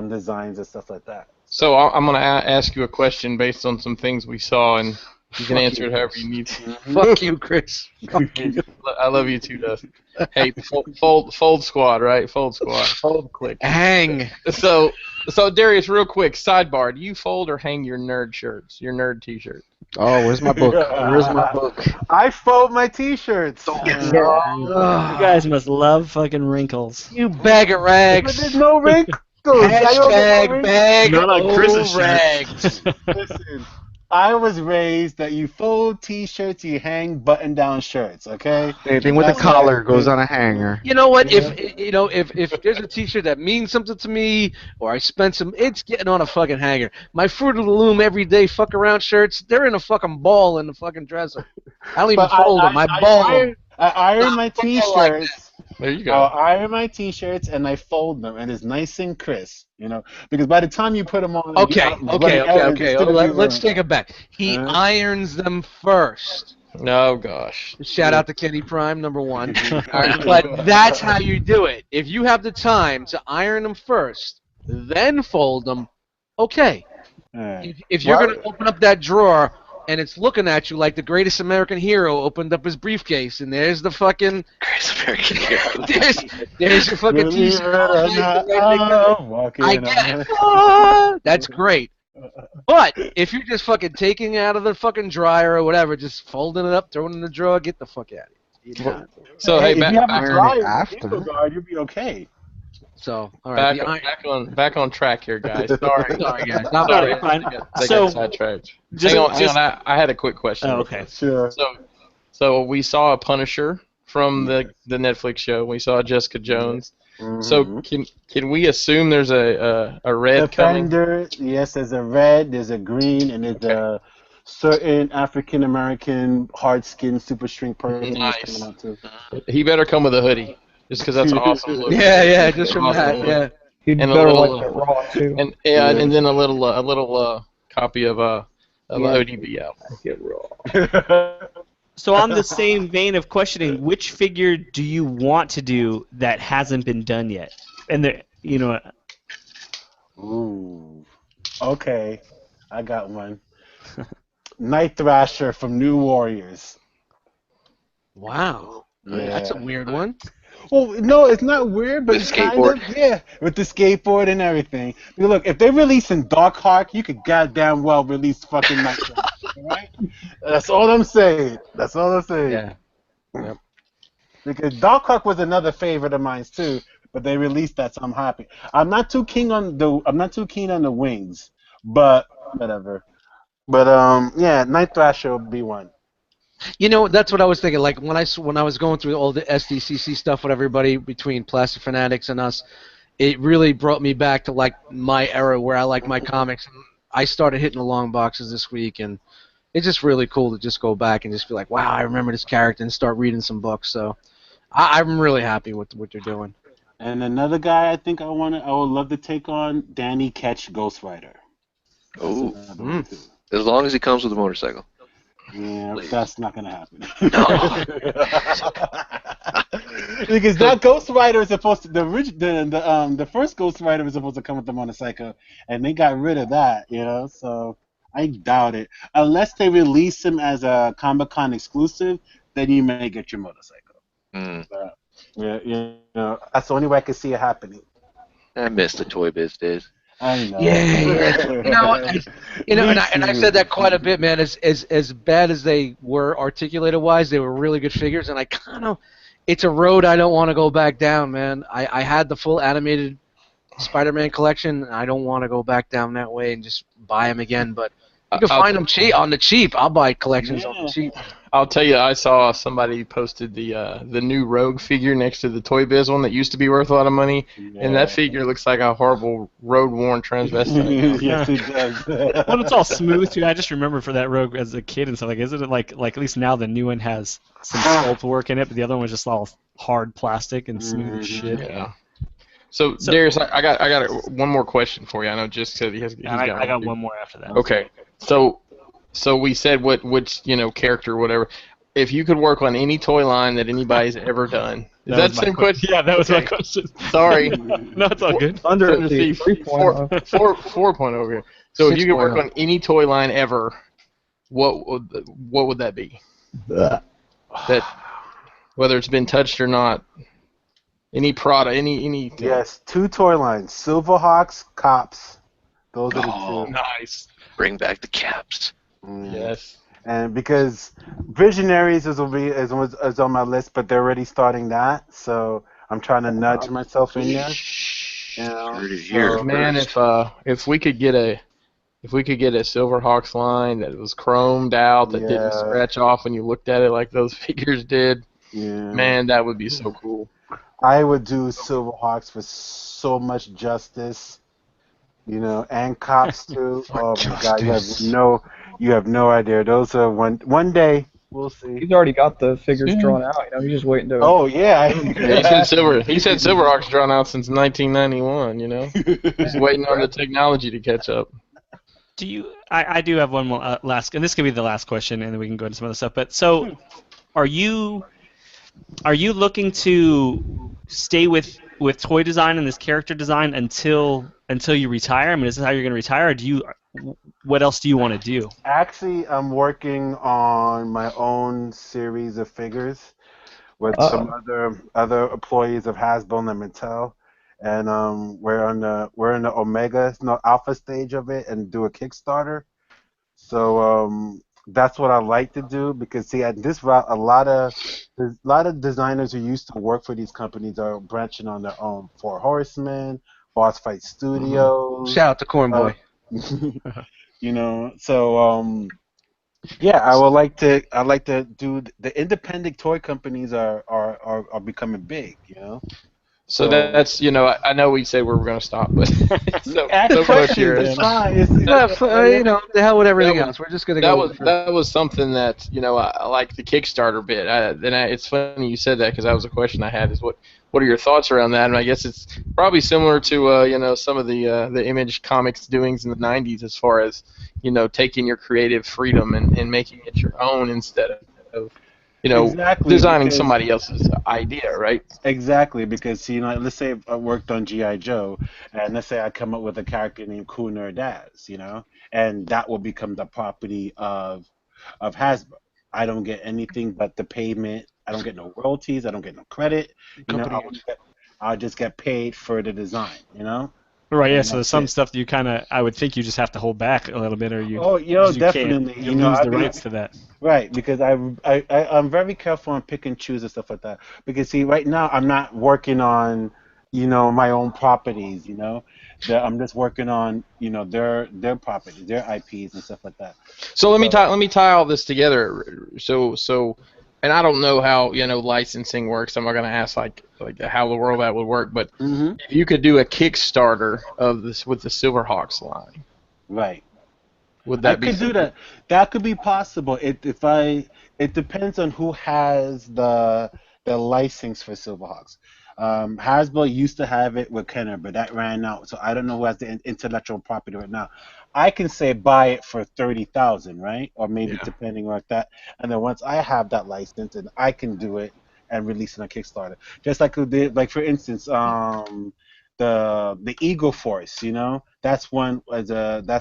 designs and stuff like that. So I'm gonna ask you a question based on some things we saw, and you can Fuck answer you, it however Chris. you need to. Fuck you, Chris. Fuck you. I love you too, Dustin. Hey, fold squad, right? Fold squad. Fold click. Hang. So Darius, real quick, sidebar: do you fold or hang your nerd shirts, your nerd T-shirts? Oh, where's my book? Where's my book? I fold my T-shirts. You guys must love fucking wrinkles. You bag of But rags. there's no wrinkles. I don't get no Hashtag wrinkles. bag Not on of Chris's shirt. rags. Listen, I was raised that you fold T-shirts, you hang button-down shirts. Okay. Anything with a That's collar right. goes on a hanger. You know what? If there's a T-shirt that means something to me, or I spent some, it's getting on a fucking hanger. My Fruit of the Loom everyday fuck around shirts, they're in a fucking ball in the fucking dresser. I don't even But fold them. I ball them. I iron my T-shirts. There you I'll go. iron my T-shirts and I fold them, and it's nice and crisp. Because by the time you put them on, Okay. Let's take it back. He Uh-huh. irons them first. Oh gosh. Shout out to Kenny Prime, number one. But that's how you do it. If you have the time to iron them first, then fold them, okay. If you're going to open up that drawer and it's looking at you like the greatest American hero opened up his briefcase, and there's the fucking Greatest American hero. there's your fucking Believe it TC. or not, I'm walking I get on it. Ah, that's great. But if you're just fucking taking it out of the fucking dryer or whatever, just folding it up, throwing it in the drawer, get the fuck out of here. So hey, if back, you have a iron it dryer after. vehicle guard, you'll be okay. So, all right. back on track here, guys. Sorry, Sorry, guys. Not Sorry, bad. fine. They So, got sidetracked. just- Hang on. I had a quick question. Oh, okay. Sure. So we saw a Punisher from the Netflix show. We saw Jessica Jones. So can we assume there's a red coming? Defender, yes, there's a red, there's a green, and there's a certain African American hard skinned super strength person that's Nice. coming out too. He better come with a hoodie, just because that's an awesome look. Yeah, just from Awesome that. look. Yeah. He'd And a better little, like that raw too. And and then a little copy of ODB out. Get raw. So on the same vein of questioning, which figure do you want to do that hasn't been done yet? And there, you know, Ooh. Okay, I got one. Night Thrasher from New Warriors. Wow. That's a weird one. Well, no, it's not weird, but With it's the kind skateboard. of, yeah, with the skateboard and everything. Because look, if they're releasing Darkhawk, you could goddamn well release fucking Night Thrasher, right? That's all I'm saying. That's all I'm saying. Yeah. Yep. Because Darkhawk was another favorite of mine too, but they released that, so I'm happy. I'm not too keen on the wings, but whatever. But yeah, Night Thrasher would be one. You know, that's what I was thinking. Like when I was going through all the SDCC stuff with everybody between Plastic Fanatics and us, it really brought me back to like my era where I like my comics. And I started hitting the long boxes this week, and it's just really cool to just go back and just be like, wow, I remember this character, and start reading some books. So I'm really happy with what they're doing. And another guy I think I would love to take on, Danny Ketch, Ghost Rider. Oh, Another one, too. as long as he comes with a motorcycle. Yeah, Please. that's not gonna happen. No. Because that Ghost Rider is supposed to the first Ghost Rider was supposed to come with the motorcycle, and they got rid of that, you know. So I doubt it, unless they release him as a Comic-Con exclusive. Then you may get your motorcycle. Mm. Yeah, you know, that's the only way I can see it happening. I miss the Toy Biz days. I know. Yeah. And I've said that quite a bit, man. As bad as they were articulated wise, they were really good figures, and it's a road I don't want to go back down, man. I had the full animated Spider-Man collection, and I don't want to go back down that way and just buy them again. But you can find them cheap on the cheap. I'll buy collections on the cheap. I'll tell you, I saw somebody posted the new Rogue figure next to the Toy Biz one that used to be worth a lot of money, and that figure looks like a horrible road-worn transvestite. Yes, it does. well, it's all smooth too. I just remember for that Rogue as a kid and stuff. Like, isn't it like at least now the new one has some sculpt work in it, but the other one was just all hard plastic and smooth as shit. Yeah. So Darius, I got one more question for you. I know just because he's I got one more after that. Okay. So we said which character or whatever. If you could work on any toy line that anybody's ever done, is that the same question? Yeah, that was my question. Sorry. No, it's all good. Under So the see, 3.0. 4.0 over. So if you could work 6.0. on any toy line ever, what would that be? That whether it's been touched or not, any product, any. Yes, 2 toy lines: Silverhawks, Cops. Those are the Oh, two. Nice. Bring back the caps. Yes. And because Visionaries is on my list, but they're already starting that, so I'm trying to nudge myself in there. You know, Heard it here so- Man, first. if we could get a Silverhawks line that was chromed out, that didn't Yeah. scratch off when you looked at it like those figures did, Yeah. man, that would be so cool. I would do Silverhawks for so much justice, and Cops too. Oh my God, you have no idea. Those are one day we'll see. He's already got the figures drawn out. He's just waiting to. Oh yeah. He said Silverhawks drawn out since 1991. He's waiting on the technology to catch up. Do you? I do have one more last, and this could be the last question, and then we can go into some other stuff. But so, are you looking to stay with toy design and this character design until you retire? I mean, is this how you're going to retire? Or what else do you want to do? Actually, I'm working on my own series of figures with some other employees of Hasbro and Mattel, and we're in the Omega, no Alpha stage of it, and do a Kickstarter. So that's what I like to do because see at this route a lot of designers who used to work for these companies are branching on their own. Four Horsemen, Boss Fight Studios. Shout out to Cornboy. So yeah, I like to do the independent toy companies are becoming big, So that's I know we said we were going to stop, but so Ask so much questions. here. It's fine. The hell with everything That else. We're just gonna go. that was something that I like the Kickstarter bit. It's funny you said that because that was a question I had. Is what are your thoughts around that? And I guess it's probably similar to some of the Image Comics doings in the '90s as far as taking your creative freedom and making it your own instead of Exactly, designing because- somebody else's idea, right? Exactly, because let's say I worked on GI Joe, and let's say I come up with a character named Cool Nerd Daz, and that will become the property of Hasbro. I don't get anything but the payment. I don't get no royalties. I don't get no credit. I'll just get paid for the design. Right, yeah, And so there's that's some it. stuff you kind of, I would think you just have to hold back a little bit, or you, Oh, you can't- definitely. you lose I've the been- rights to that. Right, because I'm very careful on pick and choose and stuff like that. Because see, right now I'm not working on my own properties. I'm just working on their properties, their IPs and stuff like that. So let me tie all this together. So, and I don't know how licensing works. I'm not going to ask like how the world that would work. But if you could do a Kickstarter of this with the Silverhawks line, Right. would I that be? could do that. That could be possible. It depends on who has the license for Silverhawks. Hasbro used to have it with Kenner, but that ran out. So I don't know who has the intellectual property right now. I can say buy it for 30,000, right? Or maybe depending like that. And then once I have that license, and I can do it and release it on Kickstarter. Just like who did, like for instance, the Eagle Force, that's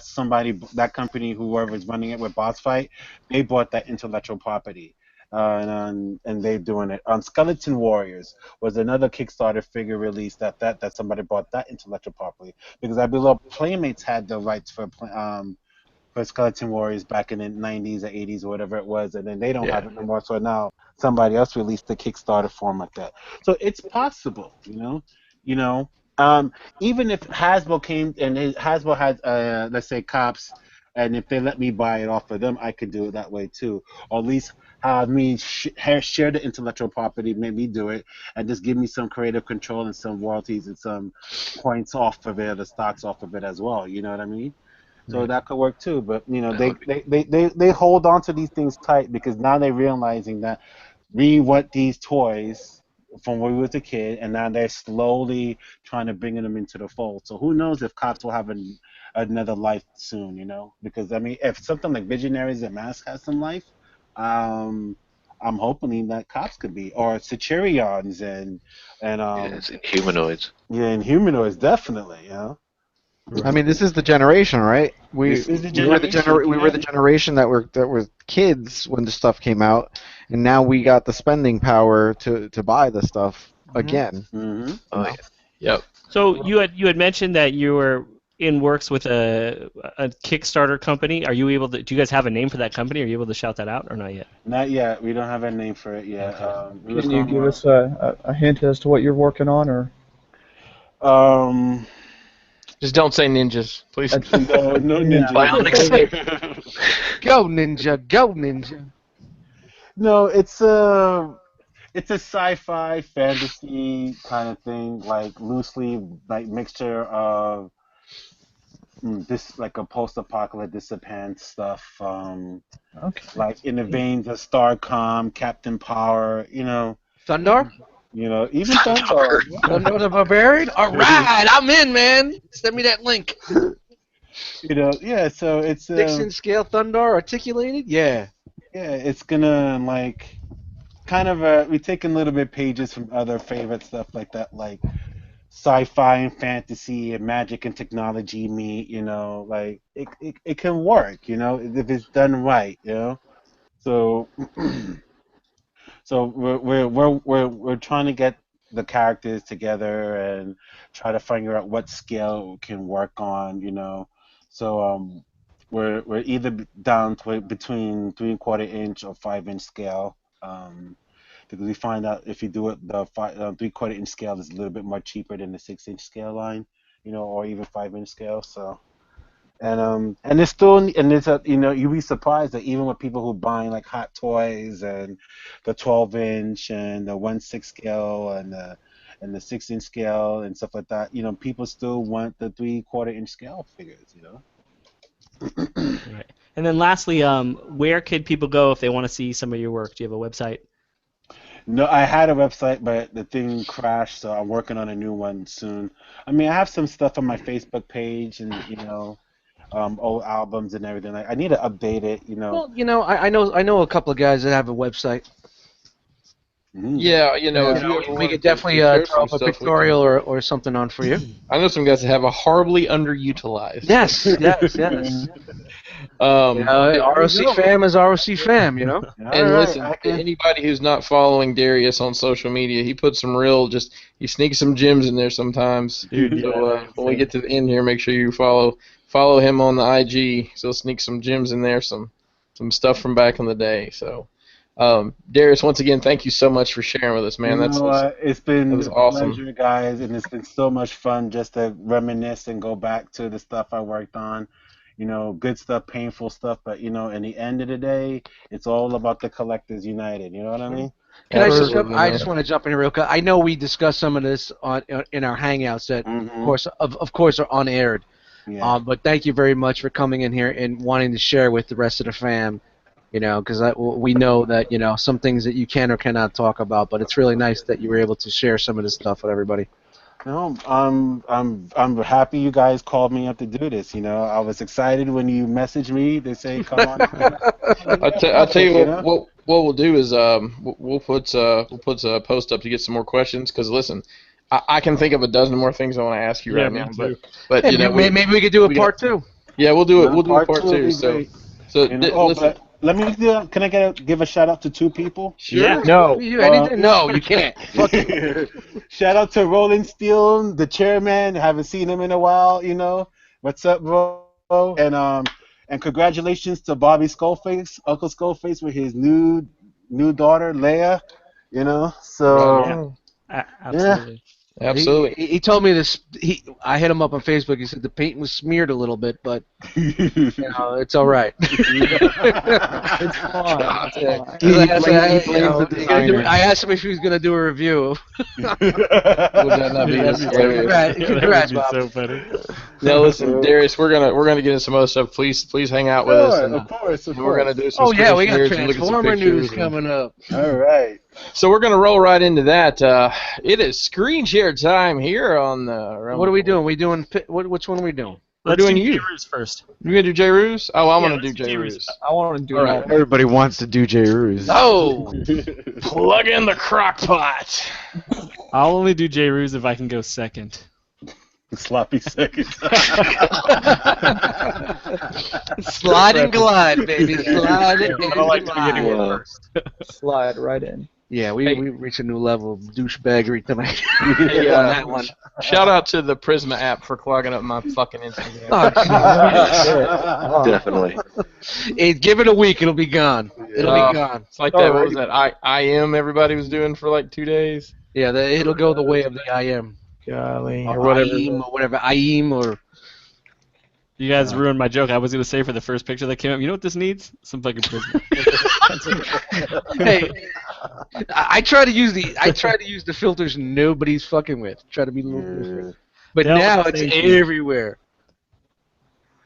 somebody, that company, whoever's running it with Boss Fight, they bought that intellectual property, and they're doing it. Skeleton Warriors was another Kickstarter figure release that somebody bought that intellectual property because I believe Playmates had the rights for Skeleton Warriors back in the 90s or 80s or whatever it was, and then they don't have it no more. So now somebody else released the Kickstarter form like that. So it's possible, even if Hasbro came and Hasbro had, let's say, Cops, and if they let me buy it off of them, I could do it that way too. Or at least have me share the intellectual property, make me do it, and just give me some creative control and some royalties and some points off of it, the stocks off of it as well. You know what I mean? So that could work too. But they hold on to these things tight because now they're realizing that we want these toys from when we was a kid, and now they're slowly trying to bring them into the fold. So who knows if Cops will have another life soon, Because I mean, if something like Visionaries and Mask has some life, I'm hoping that Cops could be, or Centurions and Yes, and humanoids. yeah, and Humanoids definitely, I mean, this is the generation, right? This is the We were the generation, we were the generation that were kids when the stuff came out, and now we got the spending power to buy the stuff again. Mm-hmm. Oh, yeah. Yep. So you had mentioned that you were in works with a Kickstarter company. Are you able to? Do you guys have a name for that company? Are you able to shout that out or not yet? Not yet. We don't have a name for it yet. Can you give us a hint as to what you're working on, or? Just don't say ninjas, please. No ninja. Go ninja, go ninja. No, it's a sci-fi fantasy kind of thing, like loosely like mixture of this like a post-apocalyptic dystopian stuff, Okay. like in the veins of Starcom, Captain Power, Thundar? Even Thundar. Thundar the Barbarian? Alright, I'm in, man. Send me that link. Yeah. So it's Dixon scale Thundar articulated? Yeah. yeah, it's gonna like kind of we're taking a little bit pages from other favorite stuff like that, like sci-fi and fantasy and magic and technology meet, you know, like it can work, you know, if it's done right, you know. So so we're trying to get the characters together and try to figure out what scale we can work on, you know. So we're either down to between 3/4 inch or 5 inch scale. Because we find out if you do it the 3/4 inch scale is a little bit more cheaper than the 6 inch scale line, you know, or even 5 inch scale. So and it's still and it's a, you know, you'd be surprised that even with people who buying like Hot Toys and the 12 inch and the 1/6 scale and the 6 inch scale and stuff like that, you know, people still want the 3/4 inch scale figures, you know. Right. And then lastly, where could people go if they want to see some of your work? Do you have a website? No, I had a website, but the thing crashed, so I'm working on a new one soon. I mean, I have some stuff on my Facebook page and, you know, old albums and everything. Like, I need to update it, you know. Well, you know, I know a couple of guys that have a website. Yeah, you know, if You you know, ever we wanted could to definitely share throw some up a stuff, we can- pictorial or something on for you. I know some guys that have a horribly underutilized. Yes, yes, yes. Um, ROC fam is ROC fam, you know. And All right, listen, I to can. anybody who's not following Darius on social media, he puts some real, he sneaks some gems in there sometimes. Dude, So yeah, when we get to the end here, make sure you follow him on the IG. So he'll sneak some gems in there, some stuff from back in the day. So Darius, once again, thank you so much for sharing with us, man. You know what? It's been that was a awesome. pleasure, guys, and it's been so much fun just to reminisce and go back to the stuff I worked on. You know, good stuff, painful stuff, but you know, in the end of the day, it's all about the collectors united. You know what I mean? Can I just Absolutely, I man. just want to jump in here real quick. I know we discussed some of this in our hangouts that Mhm. of course are unaired. Yeah. But thank you very much for coming in here and wanting to share with the rest of the fam. You know, because we know that, you know, some things that you can or cannot talk about, but it's really nice that you were able to share some of this stuff with everybody. No, I'm happy you guys called me up to do this. You know, I was excited when you messaged me. They say, "Come on." I'll tell you You know? what we'll do is we'll put a post up to get some more questions, because listen, I can think of a dozen more things I want to ask you Yeah, right me now, too. but Hey, you know maybe we could do a we part two. yeah, we'll do it. We'll do a Part part two would two. be So great. so You know? Oh, listen. but let me can I give a shout out to two people? Yeah. No. You anything? No, you can't. Fuck you. Shout out to Roland Steele, the chairman. Haven't seen him in a while. You know, what's up, bro? And congratulations to Bobby Skullface, Uncle Skullface, with his new daughter Leia. You know, so Absolutely. Absolutely. He told me this. I hit him up on Facebook. He said the paint was smeared a little bit, but you know, it's all right. It's fine. It's fine. I asked him if he was going to do a review. Would that not be That'd be hilarious? Congrats, that would be Bob. so funny. Now listen, Darius, we're gonna get into some other stuff. Please hang out with us, and of course. we're gonna do some Oh yeah, we screen got shares and look at some Transformer news pictures and- coming up. All right. So we're gonna roll right into that. It is screen share time here on the. What are we doing? Which one are we doing? Let's doing do you. Ruse first. You gonna do J. Ruse? Oh, I want to do let's do J. Ruse. Ruse. I want to do All it right. all. Everybody wants to do J. Ruse. Oh, Plug in the crock pot. I'll only do J. Ruse if I can go second. Sloppy seconds. slide and glide, baby. Slide and I don't like to be glide. anywhere first. Slide right in. Yeah, we reached a new level of douchebaggery tonight. Hey, on that one. Shout out to the Prisma app for clogging up my fucking Instagram. Oh, Definitely. hey, give it a week, it'll be gone. It'll be gone. It's like that. What was that? I am everybody was doing for like 2 days. Yeah, it'll go the way of the IM. Golly, Or or whatever. IEM or whatever. IEM or... You guys ruined my joke. I was gonna say for the first picture that came up. You know what this needs? Some fucking Prisma. Hey, I try to use the filters nobody's fucking with. Try to be a little different. But Yeah, now well, it's thank you. everywhere.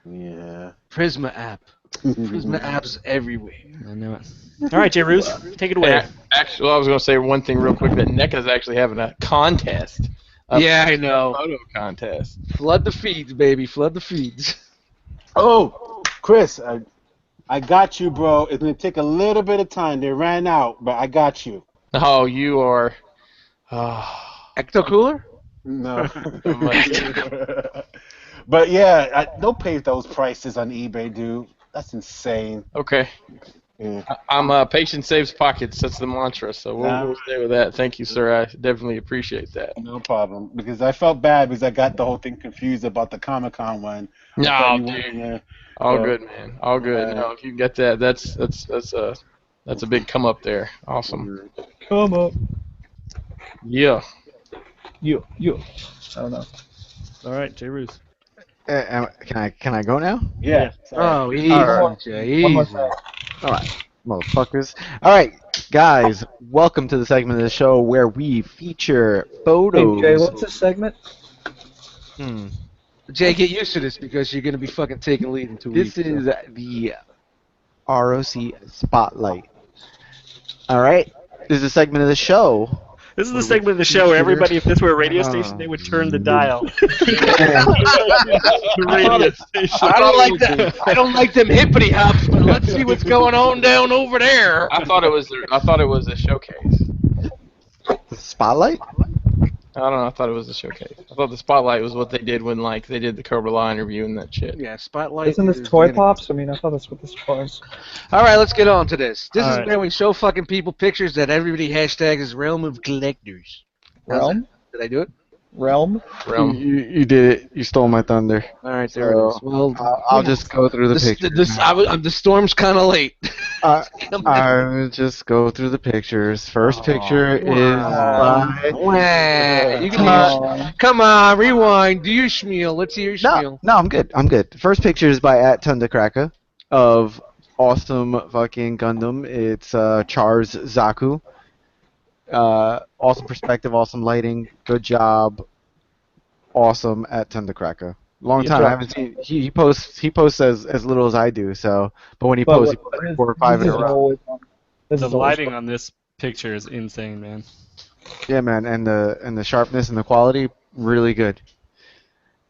Yeah. Prisma app. Prisma apps everywhere. I know it. All right, J. Ruse, take it away. Actually, I was going to say one thing real quick. That NECA's actually having a contest. Yeah, I know. Photo contest. Flood the feeds, baby. Flood the feeds. Oh, Chris, I got you, bro. It's gonna take a little bit of time. They ran out, but I got you. Oh, you are. Ecto Cooler? No. But yeah, don't pay those prices on eBay, dude. That's insane. Okay. Yeah. I'm patient saves pockets. That's the mantra. So we'll stay with that. Thank you, sir. I definitely appreciate that. No problem. Because I felt bad because I got the whole thing confused about the Comic-Con one. I thought No, you weren't dude. in there. All So, good, man. All good. No, if you can get that, that's a big come up there. Awesome. Come up. Yeah. You. I don't know. All right, J. Roos. Can I go now? yeah. Oh, easy, Alright. Jay, One more easy. thing. All right, motherfuckers. All right, guys, welcome to the segment of the show where we feature Hey, photos. Jay, what's this segment? Hmm. Jay, get used to this because you're gonna be fucking taking lead in 2 weeks. This is the R.O.C. Spotlight. All right, this is a segment of the show. This is the segment of the show where everybody, if this were a radio station, they would turn the dial. The radio station. I don't like them hippity hops, but let's see what's going on down over there. I thought it was a showcase. The Spotlight? I don't know. I thought it was a showcase. I thought the spotlight was what they did when they did the Cobra Law interview and that shit. Yeah, spotlight. Isn't this is Toy getting- Pops? I mean, I thought that's what this was. All right, let's get on to this. This All is right. where we show fucking people pictures that everybody hashtags as Realm of Collectors. Realm? Did I do it? Realm? Realm. You did it. You stole my thunder. All right, there So, it is. Well, I'll just go through the pictures. the storm's kind of late. I'll just go through the pictures. First picture is by... Wah. You Come can on. come on, rewind. Do your schmeal. Let's hear your spiel. No, I'm good. I'm good. First picture is by @Tundacracka of awesome fucking Gundam. It's Char's Zaku. Awesome perspective, awesome lighting. Good job. Awesome @Tundacracka. Long time. I haven't seen. He posts as little as I do. So, but when he posts, he posts like 4 or 5 in a row. The lighting on this picture is insane, man. Yeah, man, and the sharpness and the quality, really good.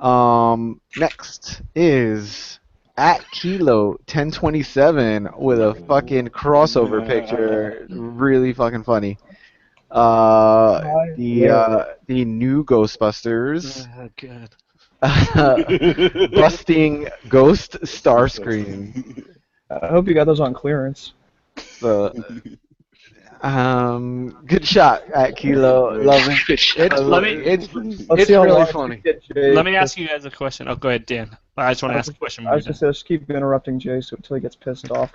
Next is @Kilo 1027 with a fucking crossover picture, really fucking funny. The new Ghostbusters, God. busting Ghost Starscream. I hope you got those on clearance. So, good shot @Kilo. Love it. Let's It's see how really long funny. you get, Jay. Let me ask you guys a question. Oh, go ahead, Dan. I just want to ask a question. I was just gonna keep interrupting Jay until he gets pissed off.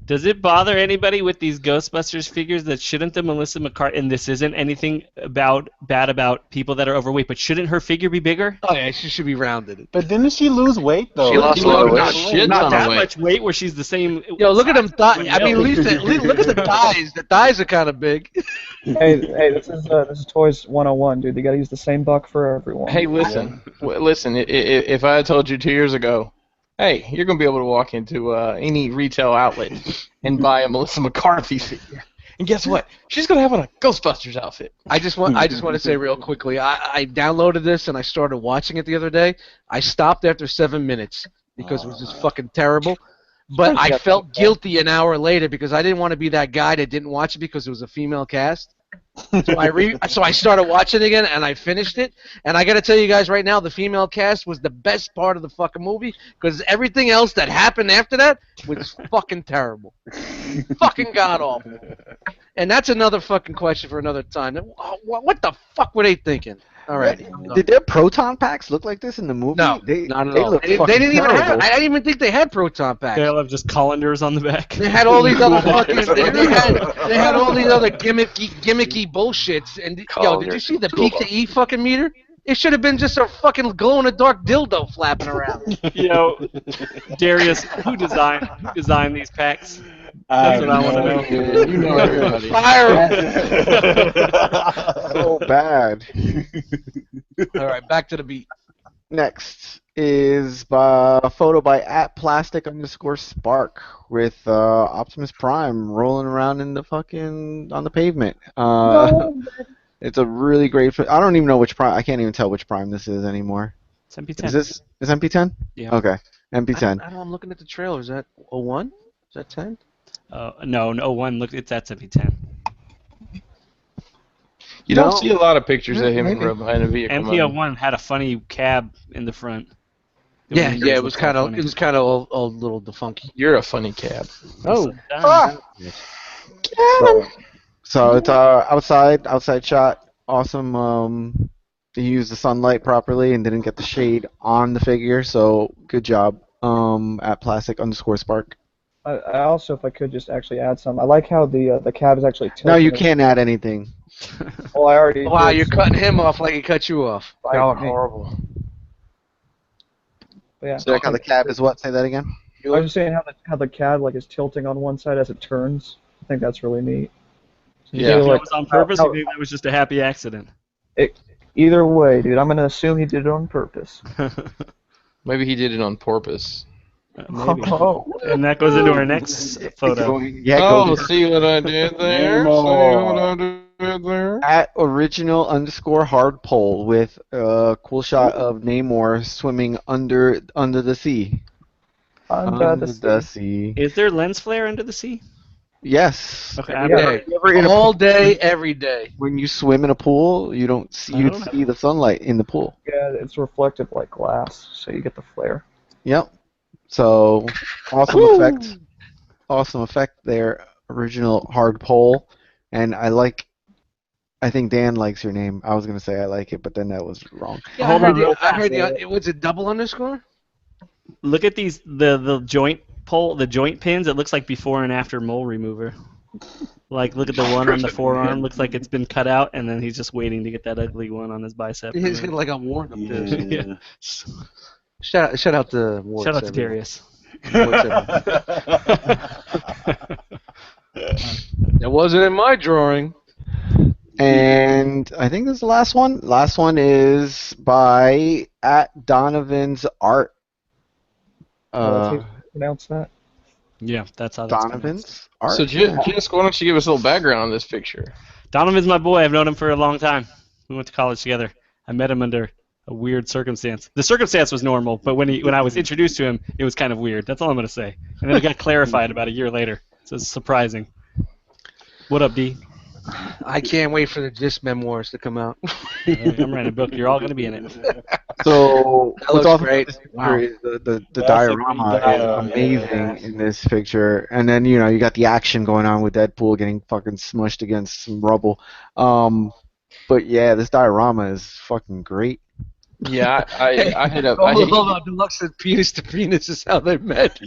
Does it bother anybody with these Ghostbusters figures that shouldn't the Melissa McCarthy, and this isn't anything bad about people that are overweight, but shouldn't her figure be bigger? Oh yeah, she should be rounded. But didn't she lose weight though? She lost a lot of weight. Not that much weight where she's the same. Yo, look at them thighs. I mean, No. Lisa, look at the thighs. The thighs are kind of big. hey, this is Toys 101, dude. They gotta use the same buck for everyone. Hey, listen. Listen. If I had told you 2 years ago, hey, you're gonna be able to walk into any retail outlet and buy a Melissa McCarthy figure, and guess what? She's gonna have on a Ghostbusters outfit. I just want to say real quickly. I downloaded this and I started watching it the other day. I stopped after 7 minutes because it was just fucking terrible. But I felt guilty an hour later because I didn't want to be that guy that didn't watch it because it was a female cast. So I started watching it again and I finished it. And I got to tell you guys right now, the female cast was the best part of the fucking movie because everything else that happened after that was fucking terrible, fucking god awful. And that's another fucking question for another time. What the fuck were they thinking? All right. Did their proton packs look like this in the movie? No, they, not at they all. look They fucking didn't even have. terrible. I didn't even think they had proton packs. They'll have just colanders on the back. They had all these other fucking. They had all these other gimmicky bullshits. And yo, did you see the peak to E fucking meter? It should have been just a fucking glow-in-the-dark dildo flapping around. Darius, who designed these packs? That's what I want to know. You know everybody. Fire! So bad. All right, back to the beat. Next is a photo by @plastic_spark with Optimus Prime rolling around in the on the pavement. It's a really great. I don't even know which Prime. I can't even tell which Prime this is anymore. It's MP10. Is MP10? Yeah. Okay, MP10. I don't know. I'm looking at the trailer. Is that 01? Is that 10? No, 01. Look, that's MP10. You No. don't see a lot of pictures of him Maybe. behind a vehicle. MPO1 had a funny cab in the front. The Yeah, windows it looked was kinda kind of funny. it was kind of a little defunky. You're a funny cab. Oh, So it's outside shot. Awesome. He used the sunlight properly and didn't get the shade on the figure. So good job. At plastic_spark. I also, if I could just actually add some, I like how the cab is actually tilted. No, you can't add anything. Well, I already wow! did, You're so cutting him off like he cut you off. I- Y'all are horrible. but yeah. So like how the cab is what? Say that again. I was just saying how the cab like is tilting on one side as it turns. I think that's really neat. So you Yeah. do, That like, was on purpose, how- or maybe that was just a happy accident? either way, dude, I'm gonna assume he did it on purpose. Maybe he did it on porpoise. Maybe. Oh. And that goes into our next photo. Yeah, Oh, go see what I did there? See what I did there? at original_hard pole with a cool shot of Namor swimming under the sea. Under the sea. Is there lens flare under the sea? Yes. Okay, Every I'm- day. You ever in a All pool- day, every day. When you swim in a pool, you don't see you Oh. see the sunlight in the pool. Yeah, it's reflective like glass, so you get the flare. Yep. So awesome effect. Awesome effect there. Original hard pole. And I think Dan likes your name. I was gonna say I like it, but then that was wrong. Yeah, Hold on real I heard the. Was it double underscore? Look at these the joint pins. It looks like before and after mole remover. Like look at the one on the forearm. Looks like it's been cut out, and then he's just waiting to get that ugly one on his bicep. He's got like a warm up this. Yeah. Shout out to Ward. Shout out to Darius. That wasn't in my drawing. And I think this is the last one. Last one is by at Donovan's Art. That's how you pronounce that? Yeah, that's how that's pronounced. Donovan's Art. So, Jess, why don't you give us a little background on this picture? Donovan's my boy. I've known him for a long time. We went to college together. I met him under a weird circumstance. The circumstance was normal, but when I was introduced to him, it was kind of weird. That's all I'm going to say. And then it got clarified about a year later. So it's surprising. What up, D? I can't wait for the Disc memoirs to come out. I'm writing a book. You're all going to be in it. So That what's looks awesome great. about this picture Wow. is the That's a diorama great is diorama, amazing yeah. in this picture, and then you got the action going on with Deadpool getting fucking smushed against some rubble. But yeah, this diorama is fucking great. Yeah, I hit up. Hold on, Deluxe said penis to penis is how they met.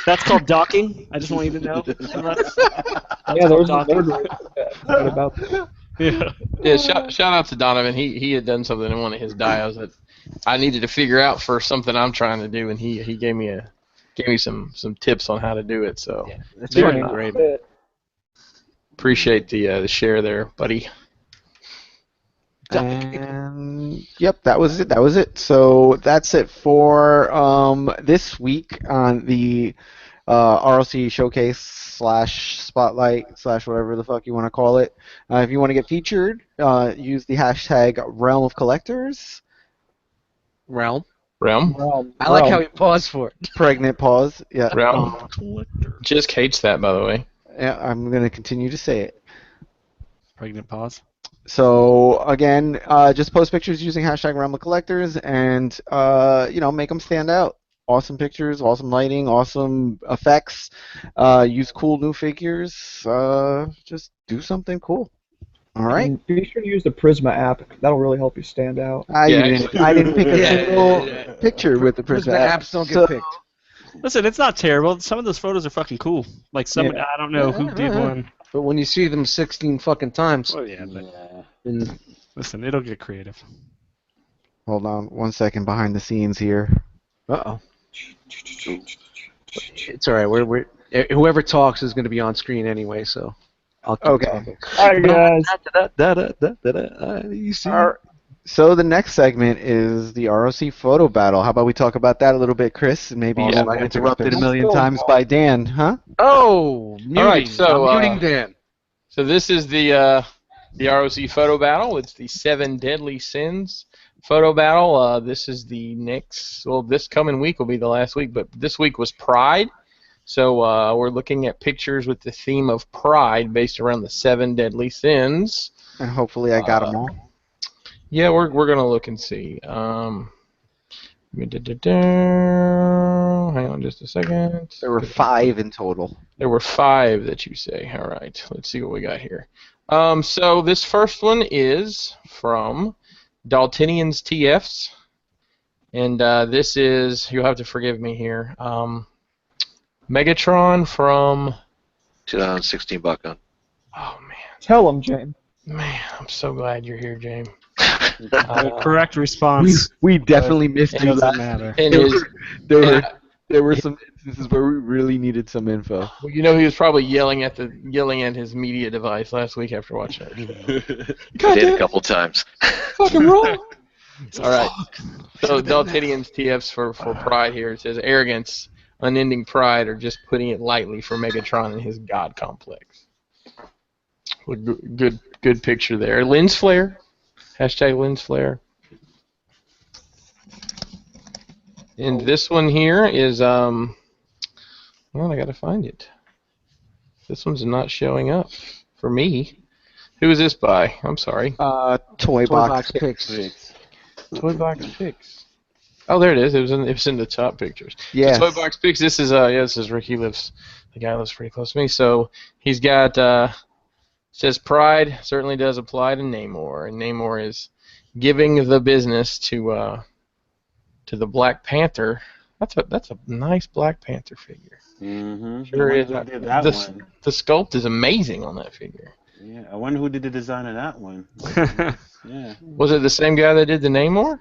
That's called docking. I just want you to know. Yeah, there was a Doctor. word right about that. Yeah. Yeah, shout out to Donovan. He had done something in one of his dios that I needed to figure out for something I'm trying to do, and he gave me some tips on how to do it. So That's Very fucking nice. great, man. appreciate the share there, buddy. And yep, that was it. So that's it for this week on the R.O.C. showcase / spotlight / whatever the fuck you want to call it. If you want to get featured, use the hashtag Realm of Collectors. Realm. Realm. I like how he paused for it. Pregnant pause. Yeah. Realm. Jisk hates that, by the way. Yeah, I'm gonna continue to say it. Pregnant pause. So again, just post pictures using hashtag Realm of Collectors, and make them stand out. Awesome pictures, awesome lighting, awesome effects. Use cool new figures. Just do something cool. All right. And be sure to use the Prisma app. That'll really help you stand out. I didn't pick a Yeah, single yeah. picture with the Prisma Prisma app. apps don't get So- picked. Listen, it's not terrible. Some of those photos are fucking cool. Like Yeah. I don't know who did one. But when you see them 16 fucking times, Oh yeah, but then listen, it'll get creative. Hold on 1 second behind the scenes here. uh-oh. It's all right. We're whoever talks is going to be on screen anyway, so I'll keep Okay. talking. Hi guys. You see? So the next segment is the R.O.C. photo battle. How about we talk about that a little bit, Chris? And maybe Awesome. I interrupted a Let's million go. times by Dan, huh? Oh, muting. All right, so, I'm muting Dan. So this is the R.O.C. photo battle. It's the 7 Deadly Sins photo battle. This is the next. Well, this coming week will be the last week, but this week was Pride. So we're looking at pictures with the theme of Pride based around the 7 Deadly Sins. And hopefully I got them all. Yeah, we're gonna look and see. Hang on just a second. There were 5 in total. There were 5 that you say. All right, let's see what we got here. So this first one is from Daltinian's TFs, and this is, you'll have to forgive me here, Megatron from 2016 Buckgun. Oh man, Tell him, James. I'm so glad you're here, James. Correct response. We definitely missed you. Doesn't matter. And There were some instances where we really needed some info. well, you know, he was probably yelling at his media device last week after watching it. I did a couple times. Fucking wrong. All right. So Daltinian's TFs for pride here. It says arrogance, unending pride, or just putting it lightly for Megatron and his god complex. Well, good picture there. Lens flare. Hashtag lens flare. And this one here is well, I gotta find it. This one's not showing up for me. Who is this by? I'm sorry. Toy box Picks. Toy Box Picks. Oh, there it is. It was in the top pictures. Yes. So Toy Box Picks. This is this is Rick. The guy lives pretty close to me. So he's got says pride certainly does apply to Namor, and Namor is giving the business to the Black Panther. That's a nice Black Panther figure. Mm-hmm. Sure is. Who did that The one? sculpt is amazing on that figure. Yeah, I wonder who did the design of that one. Yeah. Was it the same guy that did the Namor?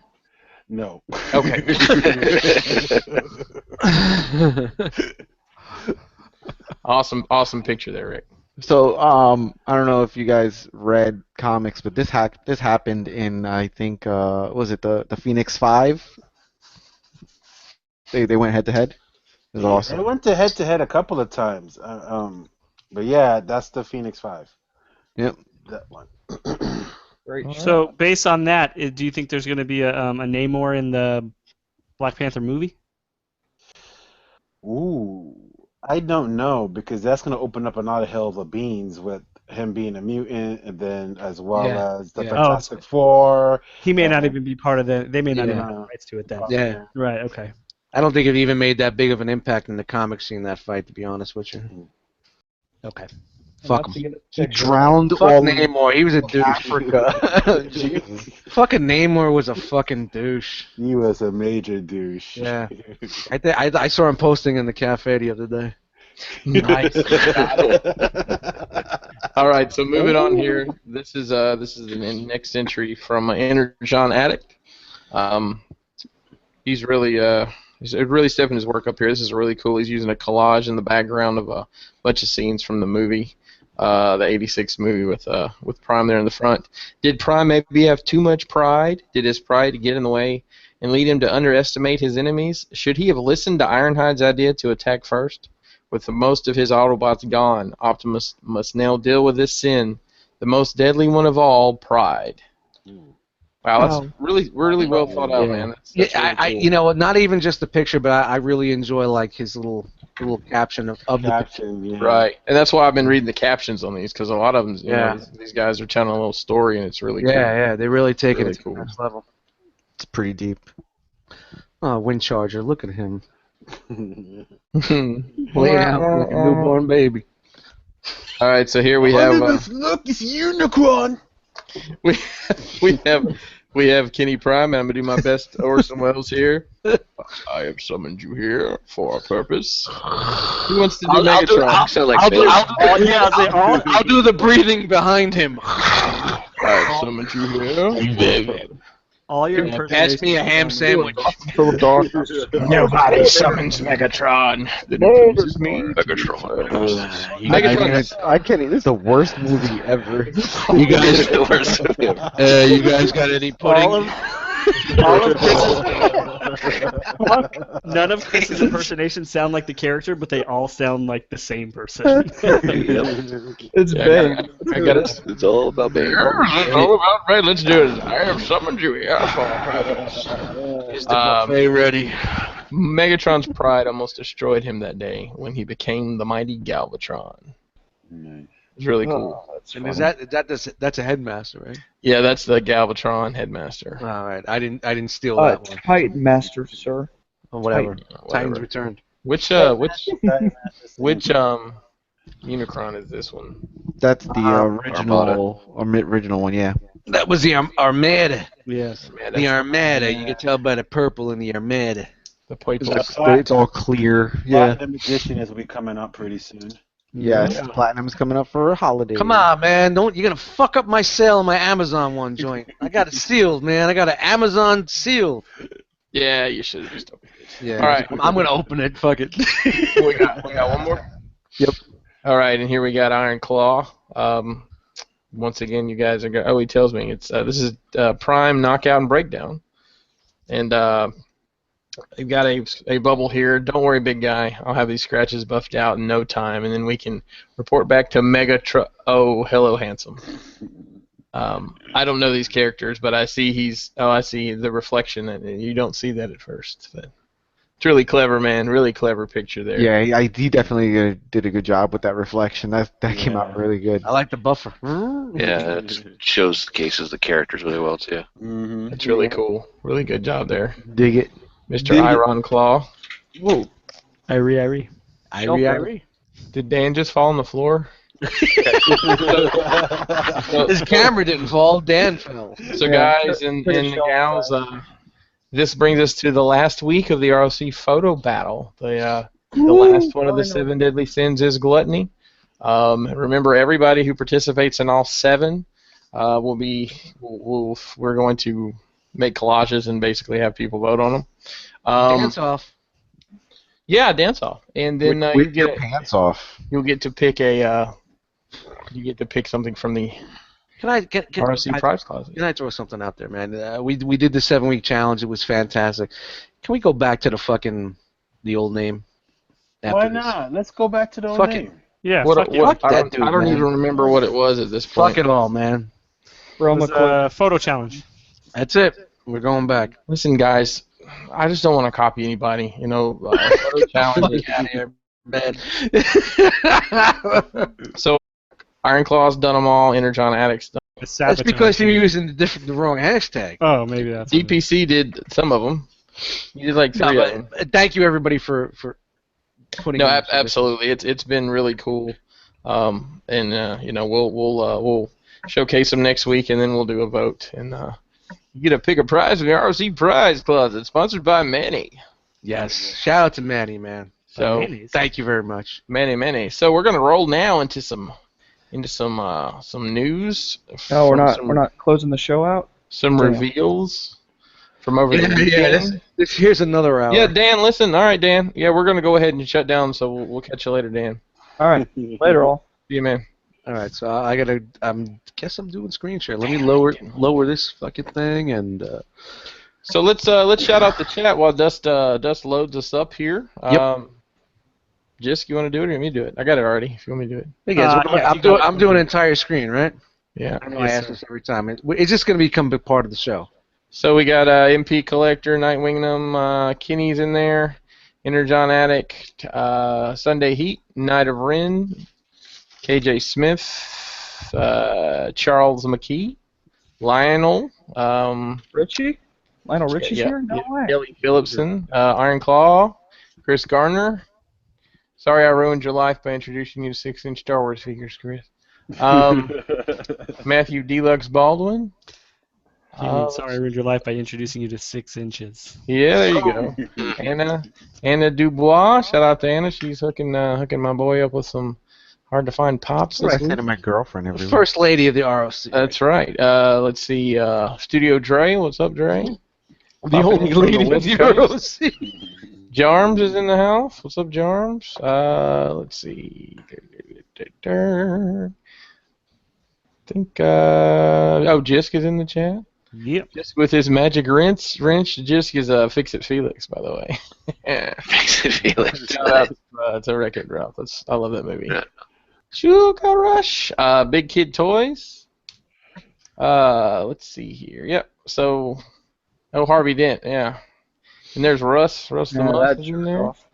No. Okay. Awesome picture there, Rick. So I don't know if you guys read comics, but this happened in, I think, was it the Phoenix 5? They went head to head. It was awesome. They went to head a couple of times. But yeah, that's the Phoenix 5. Yep. That one. Great. So based on that, do you think there's going to be a Namor in the Black Panther movie? Ooh, I don't know, because that's going to open up another hell of a beans with him being a mutant, and then as well as the Fantastic Four. He may not even be part of the. They may not even Yeah. have rights to it then. Yeah. Right. Okay. I don't think it even made that big of an impact in the comics scene, that fight, to be honest with you. Okay. Fuck him. He drowned Fuck all Namor. He was a douche. Africa. Jeez. Fucking Namor was a fucking douche. He was a major douche. Yeah. I saw him posting in the cafe the other day. Nice. All right, so moving on here. This is the next entry from Energon Addict. He's really stepping his work up here. This is really cool. He's using a collage in the background of a bunch of scenes from the movie, the '86 movie with Prime there in the front. Did Prime maybe have too much pride? Did his pride get in the way and lead him to underestimate his enemies? Should he have listened to Ironhide's idea to attack first? With the most of his Autobots gone, Optimus must now deal with this sin, the most deadly one of all, pride. Wow, that's really well thought out, man. That's really cool. Not even just the picture, but I really enjoy like his little caption of the Caption, yeah. Right, and that's why I've been reading the captions on these, because a lot of them, you know, these guys are telling a little story, and it's really cool. Yeah, they really take Really it to cool. the next level. It's pretty deep. Oh, Wind Charger, look at him. Laying out like a newborn baby. All right, so here we have Look, it's unicorn. we have Kenny Prime, and I'm gonna do my best Orson Welles here. I have summoned you here for a purpose. Who wants to do Megatron? I'll do the breathing behind him. I have summoned you here. All your impersonations. Pass me a ham sandwich. Nobody summons Megatron. This is me, Megatron. I can't. This is the worst movie ever. You guys got any pudding? None of Chris's impersonations sound like the character, but they all sound like the same person. It's Bane. I got it. It's all about Bane. It's all about Bane. Let's do it. I have summoned you here for a purpose. Is the buffet ready? Megatron's pride almost destroyed him that day when he became the mighty Galvatron. Nice. It's really cool. Oh, that's And funny. that's a headmaster, right? Yeah, that's the Galvatron headmaster. All right. I didn't steal Uh, that one. Titan Master, sir. Or whatever. Whatever. Titans returned. Which Unicron is this one? That's the original one, yeah. That was the Armada. Yes. Man, The that's Armada. You can tell by the purple in the Armada. the purple. It's all clear. Yeah. Platinum edition is be coming up pretty soon. Yes, Platinum's coming up for a holiday. Come on, man! You're gonna fuck up my sale on my Amazon one joint. I got it sealed, man. I got an Amazon seal. Yeah, you should have just opened it. Yeah. All right. I'm gonna open it. Fuck it. we got one more. Yep. All right, and here we got Iron Claw. Once again, you guys are. Oh, he tells me it's this is Prime Knockout and Breakdown, and I've got a bubble here. Don't worry, big guy. I'll have these scratches buffed out in no time, and then we can report back to Oh, hello, handsome. I don't know these characters, but I see I see the reflection, and you don't see that at first. But it's really clever, man. Really clever picture there. Yeah, he definitely did a good job with that reflection. That came out really good. I like the buffer. Yeah, it shows the cases of the characters really well too. Mm-hmm. It's really cool. Really good job there, Dig it. Mr. Iron Claw. Whoa. Irie. Irie. Did Dan just fall on the floor? His camera didn't fall. Dan fell. So Yeah, guys and pretty sure gals, this brings us to the last week of the R.O.C. photo battle. The last one of the 7 deadly sins is gluttony. Remember, everybody who participates in all 7 we're going to make collages and basically have people vote on them. Dance off. Yeah, dance off, and then With your pants off. you'll get to pick something from the Can I R.O.C. prize closet. Can I throw something out there, man? We did the 7-week challenge. It was fantastic. Can we go back to the old name? Why this? not? Let's go back to the old Fuck name. it. Yeah. What, fuck it. what, Fuck I that don't, dude, I don't man. even remember what it was at this point. Fuck it all, man. It was a photo challenge. That's it. We're going back. Listen, guys, I just don't want to copy anybody. Photo challenges. Fuck out of here, man. So, Iron Claw's done them all. Energon Addict's done. It's That's Cybertron. because you're using the wrong hashtag. Oh, maybe that's what it is. DPC did some of them. You did like 3 No, of them. but thank you everybody for putting. No, in absolutely. It's been really cool. We'll showcase them next week, and then we'll do a vote, and you get to pick a prize in the R.O.C. prize closet, sponsored by Manny. Yes. Shout out to Manny, man. So Thank you very much. Manny. So we're gonna roll now into some news. No, we're from not closing the show out. some Damn. reveals from over the weekend. Yeah. Here's another hour. Yeah, Dan, listen. All right, Dan. Yeah, we're gonna go ahead and shut down. So we'll catch you later, Dan. All right, later all. See you, man. All right. So I gotta. Guess I'm doing screen share. Let me lower this fucking thing and. So let's shout out the chat while Dust loads us up here. Yep. Jisk, you want to do it or me do it? I got it already. If you want me to do it. Hey guys, yeah, I'm doing an entire screen, right? Yeah. I know I ask this every time. It's just gonna become a part of the show. So we got MP Collector, Nightwingnum, Kenny's in there, Energon Addict, Sunday Heat, Night of Ren, KJ Smith, Charles McKee, Lionel, Richie? Lionel Richie's yeah, here? No way. Kelly Phillipson, Iron Claw, Chris Garner. Sorry I ruined your life by introducing you to 6-inch Star Wars figures, Chris. Matthew Deluxe Baldwin. Sorry, I ruined your life by introducing you to 6 inches. Yeah, there you go. Anna Dubois. Shout out to Anna. She's hooking my boy up with some hard to find pops That's what I this say week. to my girlfriend every week. First lady of the ROC. That's right. Let's see. Studio Dre. What's up, Dre? the only lady of West the Coast. ROC. Jarms is in the house. What's up, Jarms? Let's see. I think. Jisk is in the chat. Yep. Jisk with his magic wrench. Jisk is Fix It Felix, by the way. Makes it feel like Shout out to Wreck-It Ralph. I love that movie. Yeah. Sugar Rush. Big Kid Toys. Let's see here. Yep. So, Harvey Dent. Yeah. And there's Russ. Russ the Yeah, Muss that is in there. off.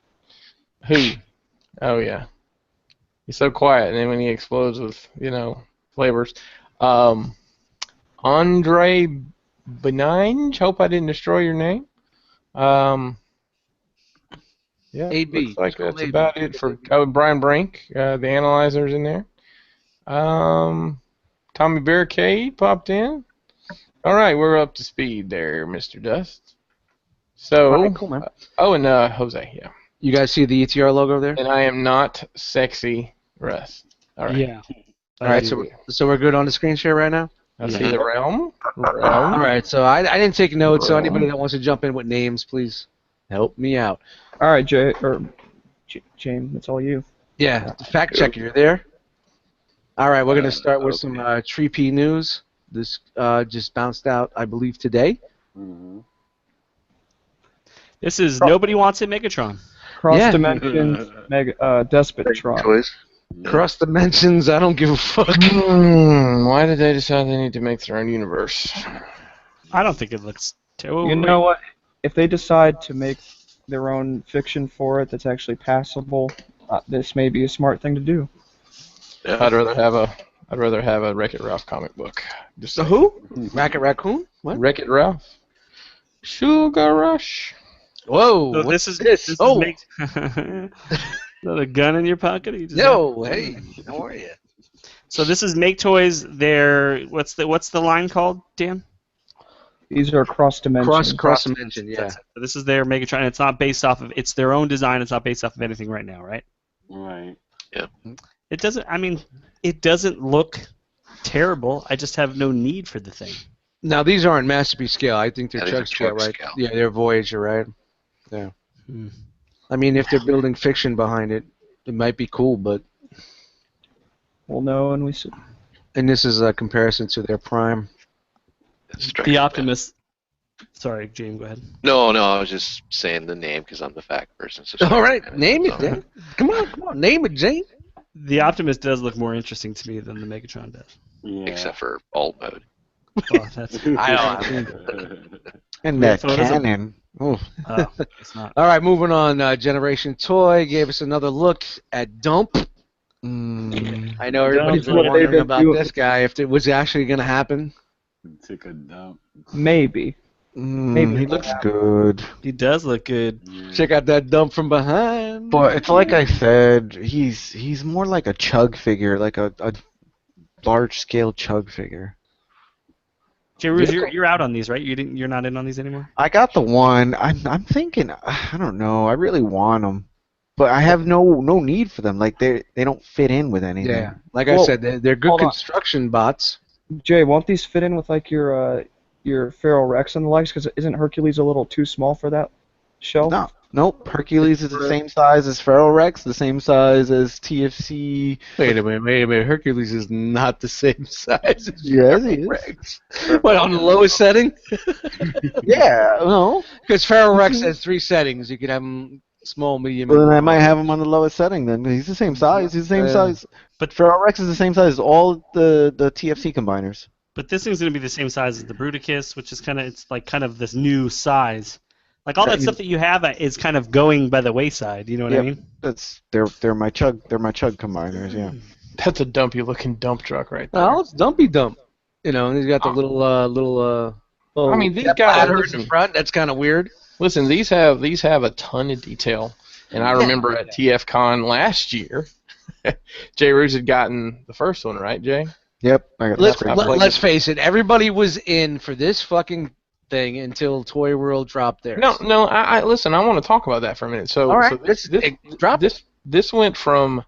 Who? Oh yeah. He's so quiet, and then when he explodes with, flavors. Andre Benign, hope I didn't destroy your name. Yeah, AB. looks like that's AB. about it for Brian Brink, the analyzer's in there. Tommy Barricade popped in. All right, we're up to speed there, Mr. Dust. So, All right, cool, man. And Jose, yeah. You guys see the ETR logo there? And I am not sexy, Russ. All right. Yeah. All right, so we're good on the screen share right now? I see the realm. All right, so I didn't take notes, so anybody that wants to jump in with names, please help me out. All right, James, it's all you. Yeah, fact checker, you're there? All right, we're going to start with some Tree P news. This just bounced out, I believe, today. Mm-hmm. This is Nobody Wants It Megatron. Cross Dimensions Despotron. Choice. Cross dimensions, I don't give a fuck. Why did they decide they need to make their own universe? I don't think it looks terrible. You know what? If they decide to make their own fiction for it that's actually passable, this may be a smart thing to do. Yeah. I'd rather have a Wreck-It Ralph comic book. Just So who? Racket Raccoon? What? Wreck-It Ralph. Sugar Rush. Whoa, So what's this this? is Oh, another gun in your pocket? Or you just no, hey, how are you? So this is Make Toys. Their what's the line called, Dan? These are cross dimensions. Cross dimension, yeah. That's it. So this is their Megatron. It's not based off of. It's their own design. It's not based off of anything right now, right? Right. It doesn't. I mean, it doesn't look terrible. I just have no need for the thing. Now these aren't masterpiece scale. I think they're Yeah, these are chug scale, chug right? scale. Yeah, they're Voyager, right? Yeah. Hmm. I mean, if they're building fiction behind it, it might be cool, but. We'll know when we see. And this is a comparison to their Prime. The Optimus. Sorry, James. Go ahead. No, I was just saying the name because I'm the fact person. So All right, name it, Dan. Come on, name it, Jane. The Optimus does look more interesting to me than the Megatron does. Yeah. Except for alt mode. Well, that's. And Yeah, that so it is a- cannon. Oof. Oh, it's not. All right, moving on. Generation Toy gave us another look at Dump. I know everybody's Dump. been What they've wondering been about doing. this guy, if it was actually going to happen. Took a dump. Maybe. He looks good. He does look good. Yeah. Check out that dump from behind. But it's like I said, he's more like a chug figure, like a large scale chug figure. Jay Ruse, you're out on these, right? You're not in on these anymore. I got the one. I'm thinking. I don't know. I really want them, but I have no need for them. Like they don't fit in with anything. Yeah, like I Well, said, they're good hold on. construction bots. Jay, won't these fit in with like your Feral Rex and the likes? Because isn't Hercules a little too small for that shelf? No. Nope. Hercules is the same size as Feral Rex, the same size as TFC. Wait a minute. Hercules is not the same size as Yes, he is. Rex. What, on the lowest setting? Yeah. No. Because Feral Rex has 3 settings. You could have them small, medium, Well, and then I might have him on the lowest setting. Then he's the same size. He's the same size. But- Feral Rex is the same size as all the TFC combiners. But this thing's gonna be the same size as the Bruticus, which is kind of this new size. Like all that stuff that you have is kind of going by the wayside. You know what I Yep. mean? They're my chug combiners. Yeah. That's a dumpy looking dump truck right there. Oh, it's Dumpy Dump. You know, and he's got the little I mean, these that guys. ladder in the front. That's kind of weird. Listen, these have a ton of detail, and I remember at TFCon last year, Jay Ruse had gotten the first one, right, Jay? Yep. I got Let's face it. Everybody was in for this fucking thing until Toy World dropped theirs. No. I listen. I want to talk about that for a minute. So, All right, so this went from,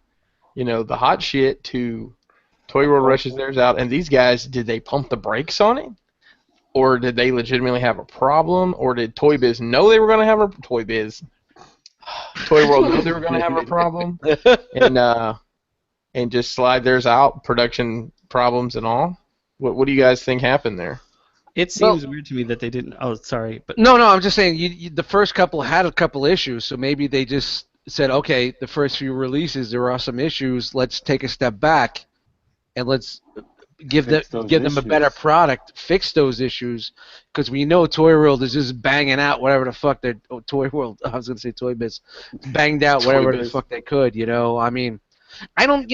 the hot shit to Toy World rushes theirs out, and these guys, did they pump the brakes on it, or did they legitimately have a problem, or did Toy Biz know they were going to have a Toy World know they were going to have a problem, and just slide theirs out, production problems and all? What do you guys think happened there? It seems weird to me that they didn't. Oh, sorry, but No, I'm just saying the first couple had a couple issues, so maybe they just said, okay, the first few releases there are some issues. Let's take a step back, and let's give them a better product, fix those issues, because we know Toy World is just banging out whatever the fuck Toy World. I was gonna say Toy Biz, banged out whatever the fuck they could. I mean, I don't,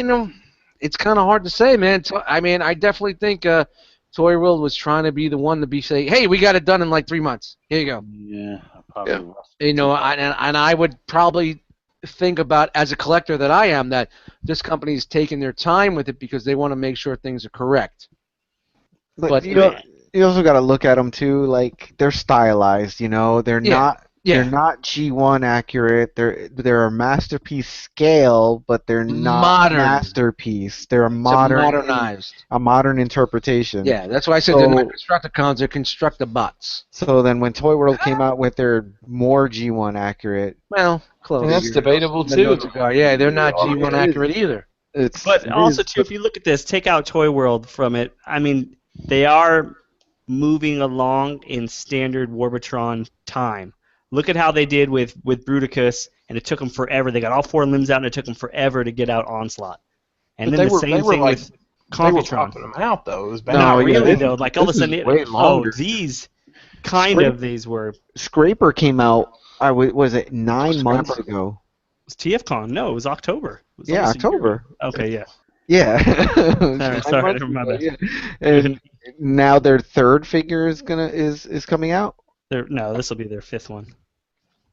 it's kind of hard to say, man. I mean, I definitely think Toy World was trying to be the one to be say, hey, we got it done in like 3 months. Here you go. Yeah, probably. And I would probably think about, as a collector that I am, that this company's taking their time with it because they want to make sure things are correct. But you also got to look at them too. Like they're stylized, They're not. Yeah. They're not G1 accurate. They're a masterpiece scale, but they're not Modern. masterpiece. They're a modern interpretation. Yeah, that's why I said they're not Constructicons, they're Constructabots. So then when Toy World came out with their more G1 accurate, well, close. And that's debatable too. Yeah, they're not G1 accurate either. But also too, if you look at this, take out Toy World from it. I mean, they are moving along in standard Warbotron time. Look at how they did with Bruticus, and it took them forever. They got all 4 limbs out, and it took them forever to get out Onslaught. And But then the same thing with They were Computron. popping them out though. It was bad. Not really this- though. Like all of a this is sudden, way longer. these kind of these were. Scraper came out. Was it 9 months ago? It was TFCon? No, it was October. It was Yeah, almost a year ago. October. Okay, yeah. Yeah. Sorry, never mind. Yeah. And now their third figure is coming out. No, this will be their 5th one.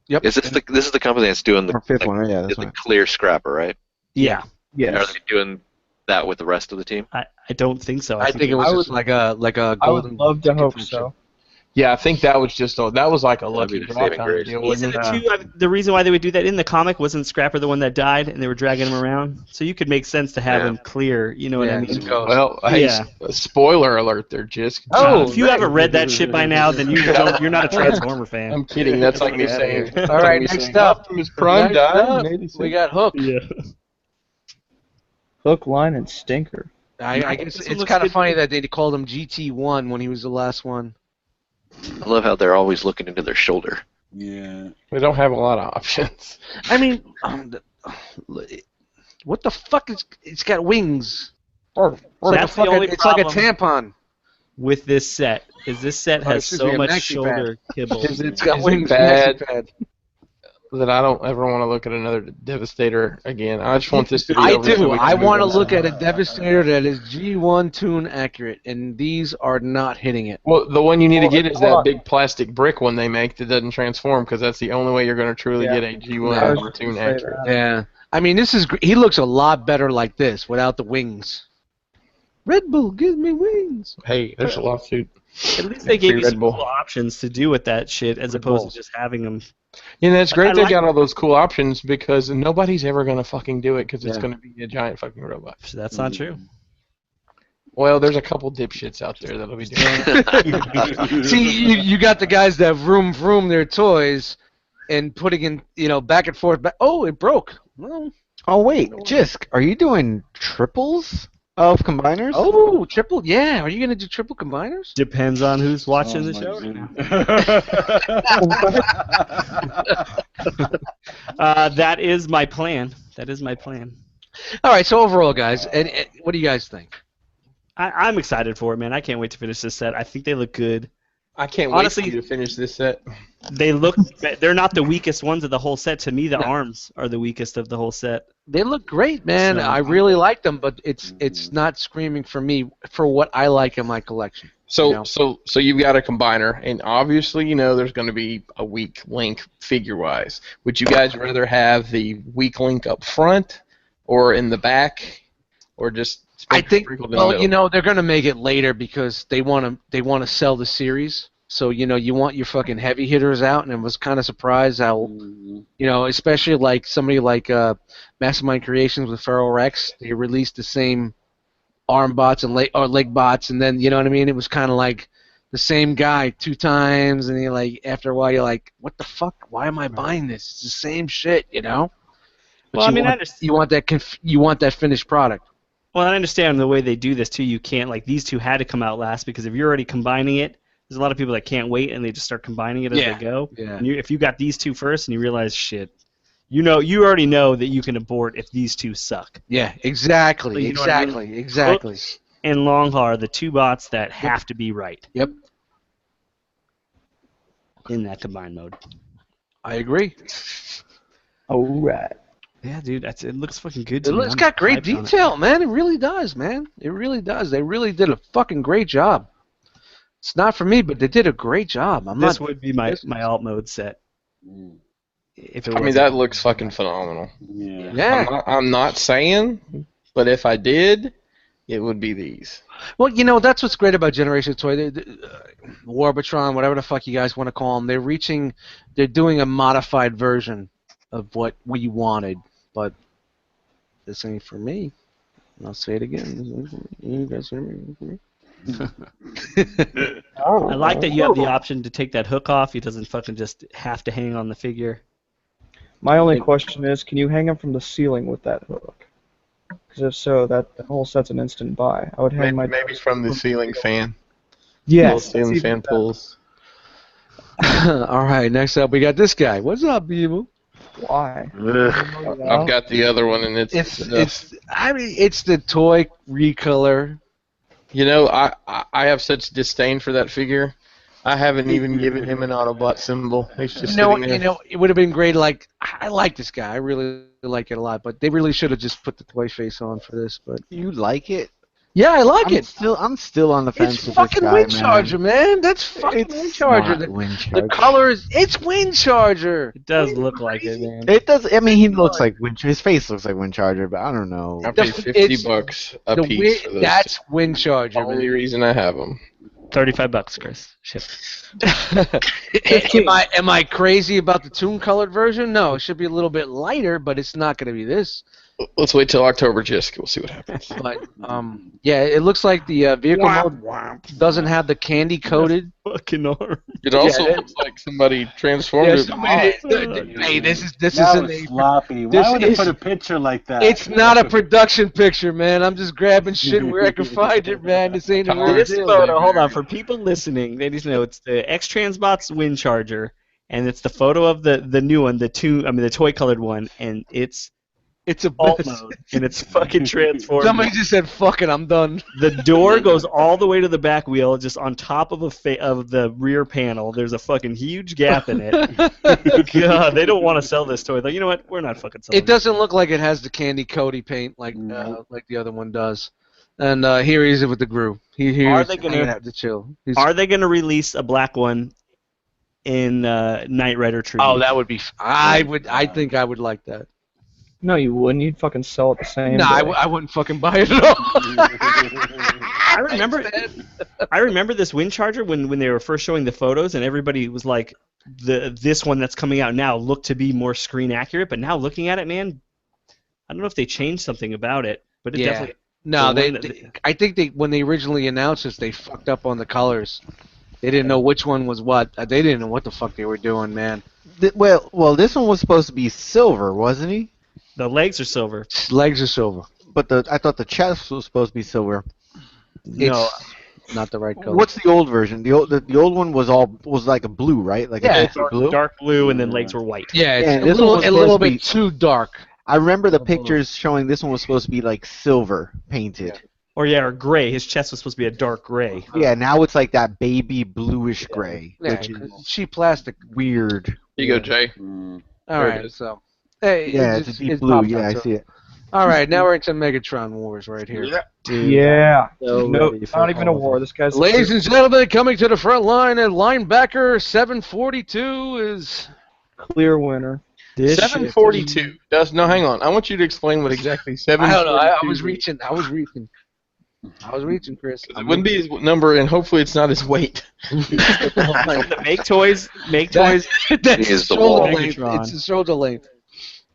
Yep. Is this is the company that's doing the Or fifth one, yeah, that's the right. clear scrapper, right? Yeah. Are Yes. they doing that with the rest of the team? I don't think so. I think it was just like a I would golden. love to hope convention. so. Yeah, I think that was like a lucky be the draw saving kind of grace. deal, Isn't wasn't it it? too? The reason why they would do that in the comic wasn't Scrapper the one that died, and they were dragging him around. So you could make sense to have Yeah. him clear. You know what I mean? just go. Well, hey, Yeah. spoiler alert there, Jisk. If you haven't read that shit by now, then you're not a Transformer fan. I'm kidding. That's like me Yeah. saying. All right, me next saying, up. Optimus Prime Next died up, in 86. we got Hook. Yeah. Hook, line, and stinker. I guess This one it's looks kind of good. funny that they called him GT1 when he was the last one. I love how they're always looking into their shoulder. Yeah. We don't have a lot of options. I mean, what the fuck is? It's got wings. That's the only It's like a problem. tampon. With this set, this set has excuse so me, a much maxi shoulder kibble. It's got Is it wings. bad? maxi pad. That I don't ever want to look at another Devastator again. I just want this to be I over so do. we can I move want to on. look at a Devastator that is G1 tune accurate, and these are not hitting it. Well, the one you need to get is hold that on. big plastic brick one they make that doesn't transform, because that's the only way you're going to truly Yeah. get a G1 I was cartoon gonna say accurate. that. Yeah. I mean, he looks a lot better like this without the wings. Red Bull, give me wings. Hey, there's a lawsuit. At least they gave you Red some Bull. cool options to do with that shit, as opposed to just having them. And it's great I they like- got all those cool options, because nobody's ever going to fucking do it, because it's Yeah. going to be a giant fucking robot. That's not true. Well, there's a couple dipshits out there that'll be doing it. See, you got the guys that vroom their toys and putting in, back and forth. Oh, it broke. Well, Oh wait, Jisk, are you doing triples of combiners? oh, triple. Yeah, are you gonna do triple combiners? Depends on who's watching the Oh, show. my That is my plan. That is my plan. All right. So overall, guys, and what do you guys think? I'm excited for it, man. I can't wait to finish this set. I think they look good. I can't Honestly- wait for you to finish this set. They're not the weakest ones of the whole set. To me, the No. arms are the weakest of the whole set. They look great, man. So- I really like them, but it's not screaming for me for what I like in my collection. So, You know? so you've got a combiner, and obviously, there's going to be a weak link figure-wise. Would you guys rather have the weak link up front, or in the back, or just? I think, sprinkled in the middle? well, they're gonna make it later because they want to sell the series. So you want your fucking heavy hitters out, and I was kind of surprised how especially like somebody like Mastermind Creations with Feral Rex, they released the same arm bots and leg bots, and then you know what I mean. It was kind of like the same guy 2 times, and you're like, after a while, you're like, what the fuck? Why am I buying this? It's the same shit, But Well, I mean, I understand. you want that finished product. Well, I understand the way they do this too. You can't these two had to come out last because if you're already combining it, there's a lot of people that can't wait and they just start combining it as Yeah. they go. Yeah. And if you got these two first and you realize shit, you already know that you can abort if these two suck. Yeah, exactly, You know what I mean? exactly. Hooks and Longhaar are the two bots that have to be right Yep, in that combined mode. I agree. All right. Yeah, dude, it looks fucking good to me. It's I'm got great hyped on it. detail, man. It really does, man. It really does. They really did a fucking great job. It's not for me, but they did a great job. This would be my alt mode set. If it I mean, wasn't. that looks fucking phenomenal. Yeah. Yeah. I'm not saying, but if I did, it would be these. Well, you know, that's what's great about Generation Toy. Warbatron, whatever the fuck you guys want to call them, they're doing a modified version of what we wanted, but this ain't for me. And I'll say it again. You guys hear me? I like that you have the option to take that hook off. He doesn't fucking just have to hang on the figure. My only question is, can you hang him from the ceiling with that hook? Because if so, the whole set's an instant buy. I would hang Maybe from the ceiling fan. Yes, Ceiling that's fan even better. pulls. All right, next up we got this guy. What's up, Beaver? Why? I've got the other one, and it's It's the toy recolor. You know, I have such disdain for that figure. I haven't even given him an Autobot symbol. He's just sitting there. It would have been great. Like, I like this guy. I really like it a lot. But they really should have just put the toy face on for this. But You like it? yeah, I like it. I'm still on the fence It's with fucking this guy, Wind man. Charger, man. That's fucking It's Wind Charger. not Wind The Charger. color it's Wind Charger. It does look like it, man. It does. I mean, he looks like Wind. His face looks like Wind Charger, but I don't know. I paid It's- $50 a The piece for Wind, this. that's Wind Charger. the only reason I have them. $35, Chris. Ship. Am I crazy about the tune colored version? No, it should be a little bit lighter, but it's not going to be this. Let's wait till October, Jisk. We'll see what happens. But yeah, it looks like the vehicle mode doesn't have the candy coated. Fucking arm. It also Yeah, looks like somebody transformed Yeah, it. hey, this That isn't was a. sloppy. this Why would they is- put a picture like that? It's not a production picture, man. I'm just grabbing shit where I can find it, man. This ain't a real This deal. photo, hold on, for people listening, they need to know it's the X-Transbots Wind Charger, and it's the photo of the new one, the toy colored one, and it's It's a alt mode, and it's fucking transformed. Somebody just said, "Fuck it, I'm done." The door goes all the way to the back wheel, just on top of of the rear panel. There's a fucking huge gap in it. God, they don't want to sell this toy. Though, you know what? We're not fucking selling It doesn't look like it has the candy Cody paint like the other one does. And here he is with the groove. Are they gonna have to chill? Are they going to release a black one in Knight Rider tribute? Oh, that would be. I think I would like that. No, you wouldn't. You'd fucking sell it the same. No, day. I wouldn't fucking buy it at all. I remember this Wind Charger when they were first showing the photos, and everybody was like, this one that's coming out now looked to be more screen accurate, but now looking at it, man, I don't know if they changed something about it, but it definitely. No, the one I think when they originally announced this, they fucked up on the colors. They didn't know which one was what. They didn't know what the fuck they were doing, man. Well, this one was supposed to be silver, wasn't he? The legs are silver. Legs are silver. But I thought the chest was supposed to be silver. No, not the right color. What's the old version? The old one was like a blue, right? Like Yeah, a blue. Dark blue, and then legs were white. Yeah, it's Yeah, a this one little, was a little supposed to be- bit too dark. I remember the pictures showing this one was supposed to be like silver painted. Or gray. His chest was supposed to be a dark gray. Yeah, now it's like that baby bluish gray, Yeah, which is cheap plastic. weird. Here you go, Jay. All Very right, good. so. Hey, Yeah, it's a deep blue. popped Yeah, out, I so- see it. All right, now we're into Megatron Wars right here. Yeah. So No, ready for not even a all of war. it. This guy's. Ladies and gentlemen, coming to the front line at linebacker 742 is. clear winner. This shit- 742. No, hang on. I want you to explain what exactly I 742 don't know. I was reaching. I was reaching, Chris. It wouldn't be his number, and hopefully it's not his weight. make toys. That's Is the shoulder wall. length. Megatron. It's a shoulder length.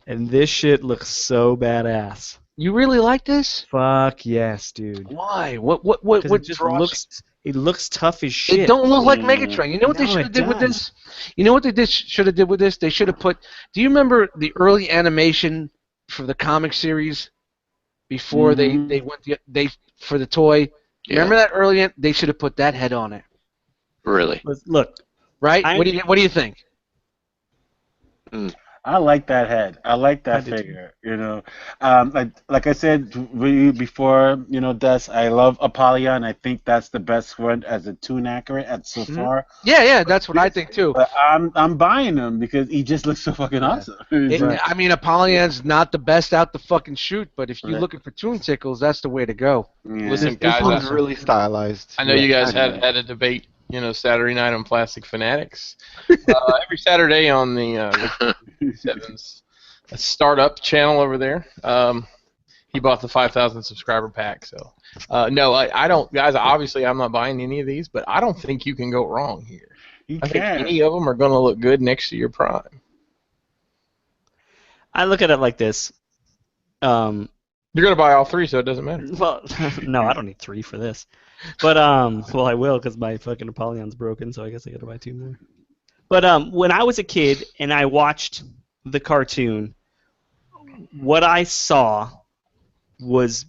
And this shit looks so badass. You really like this? Fuck yes, dude. Why? What 'Cause what it just draws- it looks tough as shit. It don't look like Megatron. You know what they No, should it have did with does. this? You know what they should have did with this? They should have put. Do you remember the early animation for the comic series before they went for the toy? Yeah. Remember that early? They should have put that head on it, Really? Look, right? I- What do you think? I like that head. I like I that did too. figure. You know, like I said before, you know, Des, I love Apollyon. I think that's the best one as a tune accurate at so Mhm. far. Yeah, that's what I think too. But I'm buying him because he just looks so fucking awesome. Right. I mean, Apollion's not the best out the fucking shoot, but if you're Right. looking for tune tickles, that's the way to go. Yeah. Listen, This guys, one's really stylized. I know Yeah, you guys I had know. had a debate, Saturday night on Plastic Fanatics. Every Saturday on the Seven's startup channel over there. He bought the 5,000 subscriber pack. So, no, I don't, guys. Obviously, I'm not buying any of these, but I don't think you can go wrong here. You I think can. any of them are going to look good next to your Prime. I look at it like this. You're going to buy all three, so it doesn't matter. Well, no, I don't need 3 for this. But well, I will because my fucking Apollyon's broken, so I guess I got to buy 2 more. But when I was a kid and I watched the cartoon, what I saw was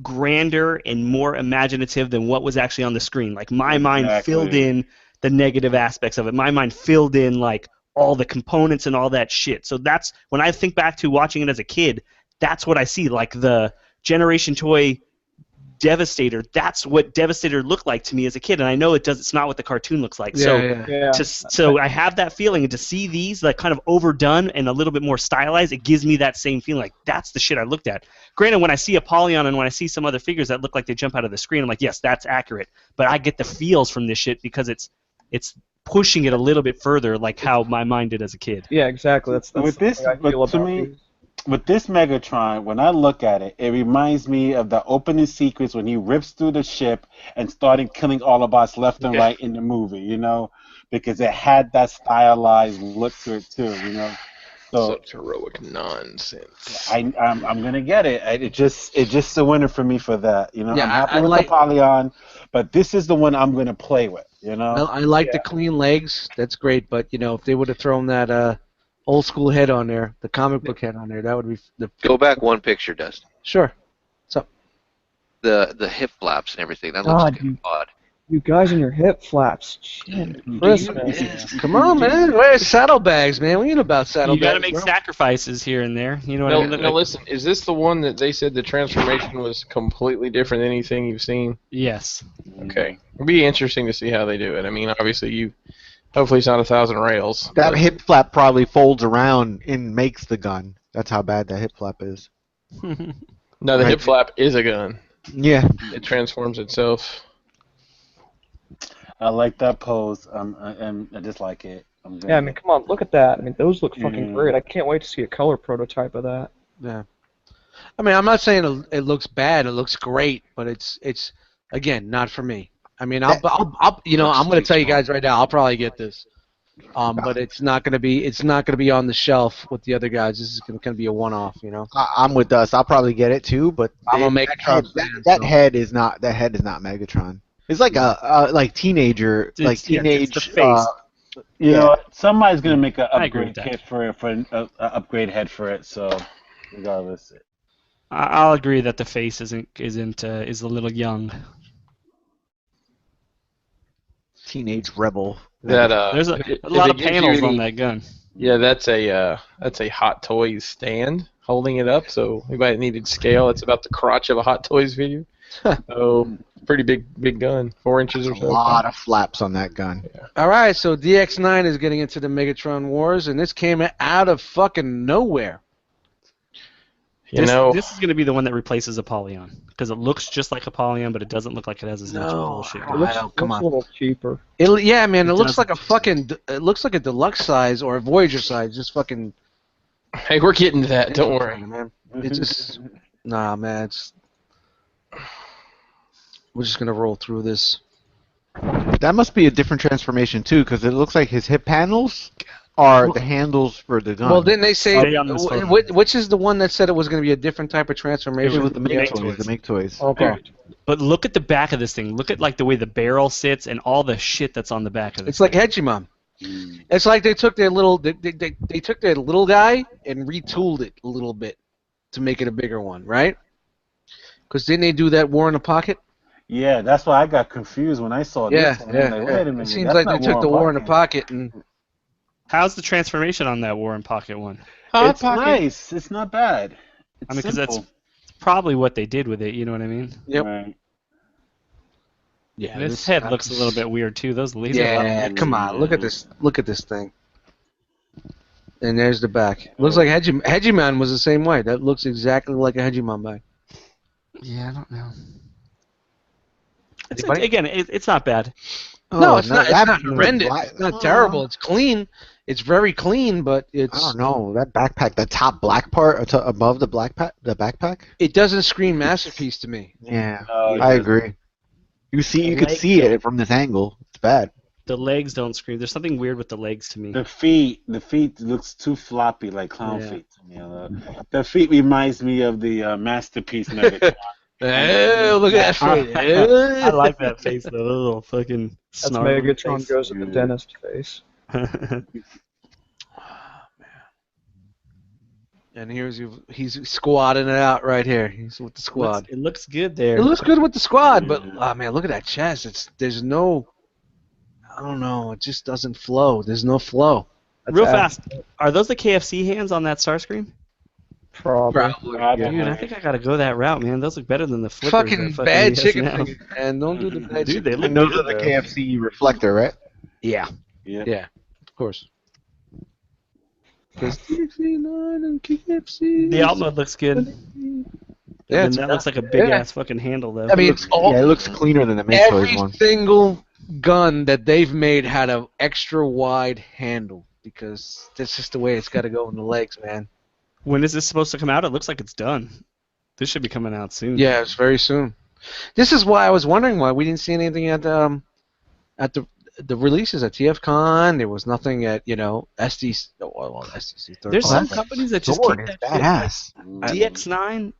grander and more imaginative than what was actually on the screen. Like my mind Exactly. filled in the negative aspects of it. My mind filled in like all the components and all that shit. So that's when I think back to watching it as a kid, that's what I see. Like the Generation Toy Devastator, that's what Devastator looked like to me as a kid, and I know it's not what the cartoon looks like. Yeah. So I have that feeling, and to see these like kind of overdone and a little bit more stylized, it gives me that same feeling. Like that's the shit I looked at. Granted, when I see Apollyon and when I see some other figures that look like they jump out of the screen, I'm like, yes, that's accurate. But I get the feels from this shit because it's pushing it a little bit further, like how my mind did as a kid. Yeah, exactly. That's With the this, way I feel but to about me, these. with this Megatron, when I look at it, it reminds me of the opening sequence when he rips through the ship and started killing Autobots left and right in the movie, because it had that stylized look to it too, So Such heroic nonsense. I'm gonna get it. It's just a winner for me for that. Yeah, I'm happy I with like- Apollyon, but this is the one I'm gonna play with. I like the clean legs. That's great, but if they would have thrown that old school head on there, the comic book head on there, that would be Go back one picture, Dustin. sure. The hip flaps and everything. That God, looks kind you- of odd. You guys and your hip flaps. Shit, Christmas. Come on, man. Where's saddlebags, man? We ain't about saddlebags. You got to make bro. sacrifices here and there. You know what I No, mean? Look no, like- listen. Is this the one that they said the transformation was completely different than anything you've seen? Yes. Okay. It'll be interesting to see how they do it. I mean, obviously, hopefully it's not 1,000 rails. That but- hip flap probably folds around and makes the gun. That's how bad that hip flap is. No, the Right. hip flap is a gun. Yeah. It transforms itself. I like that pose. And I just like it. Yeah, I mean, come on, look at that. I mean, those look fucking Mm. great. I can't wait to see a color prototype of that. Yeah. I mean, I'm not saying it looks bad. It looks great, but it's again not for me. I mean, I'm going to tell you guys right now. I'll probably get this, but it's not going to be on the shelf with the other guys. This is going to be a one-off. I'm with us. I'll probably get it too, but I'm a that Megatron head- fan, that so. head is not Megatron. It's like a teenager, It's- like yeah, teenage. it's the face. Somebody's gonna make an I agree with upgrade that. kit for an upgrade head for it. So regardless, I'll agree that the face is a little young. Teenage rebel. That There's if a lot it of gives you panels any- on that gun. Yeah, that's a Hot Toys stand holding it up. So anybody that needed scale, it's about the crotch of a Hot Toys figure. So pretty big gun, 4 inches or A so. lot of flaps on that gun. All right, so DX9 is getting into the Megatron Wars, and this came out of fucking nowhere. This is going to be the one that replaces Apollyon because it looks just like Apollyon, but it doesn't look like it has as much No. bullshit. Oh, It looks, come looks on. a little cheaper. Yeah, man, it It looks like doesn't. it looks like a deluxe size or a Voyager size. Just fucking. Hey, we're getting to that. Don't worry. man. It's just nah, man. We're just gonna roll through this. That must be a different transformation too, because it looks like his hip panels are the handles for the gun. Well, didn't they say Stay on this photo. which is the one that said it was gonna be a different type of transformation? it was the make Make toys. toys. The make toys. Okay. But look at the back of this thing. Look at like the way the barrel sits and all the shit that's on the back of this. It's like Hedgemon. It's like they took their little they took their little guy and retooled it a little bit to make it a bigger one, right? Because didn't they do that War in the Pocket? yeah, that's why I got confused when I saw Yeah, this. One. yeah. I'm like, wait a minute, It seems that's like not they took the War in the Pocket. Pocket and How's the transformation on that Warren Pocket one? Hot It's Pocket. nice. It's not bad. It's I mean, because that's simple. probably what they did with it. You know what I mean? Yep. Right. Yeah, And his head looks a little bit weird too. Those laser. Yeah, buttons. come on, look at this. Look at this thing. And there's the back. Looks like Hegemon was the same way. That looks exactly like a Hegemon bag. Yeah, I don't know. Anybody? Again, it's not bad. No, it's not. It's that- not horrendous. It's not terrible. It's clean. It's very clean, but I it's. don't know, that backpack, the top black part above the backpack. It doesn't scream masterpiece to me. Yeah, No, it I doesn't. agree. You could Like- see it from this angle. It's bad. The legs don't scream. There's something weird with the legs to me. The feet looks too floppy, like clown Yeah. feet to me. The feet reminds me of the masterpiece Megatron. Hey, look at that face. I like that face though. The little fucking That's snarling Megatron face. goes with the dentist face. And he's squatting it out right here. He's with the squad. It looks good there. It looks good with the squad, but oh man, look at that chest. There's no. I don't know. It just doesn't flow. There's no flow. Real fast. Are those the KFC hands on that Starscream? Probably. Dude, I think I gotta go that route, man. Those look better than the flippers. Fucking that bad he has chicken now. fingers, man. Don't do the bad Dude, they chicken. look And those good, are the though. KFC reflector, right? Yeah, Yeah. yeah, of course. Because KFC9 and KFC. The alt mode looks good. Yeah, And that looks like a big ass fucking handle though. I mean, Yeah, it looks cleaner than the Mint Toys every one. single gun that they've made had an extra wide handle because that's just the way it's got to go in the legs, man. When is this supposed to come out? It looks like it's done. This should be coming out soon. Yeah, it's very soon. This is why I was wondering why we didn't see anything at the releases at TFCon. There was nothing at SDC. Well, SDC. There's some that companies that just Sword keep is that shit. badass. DX9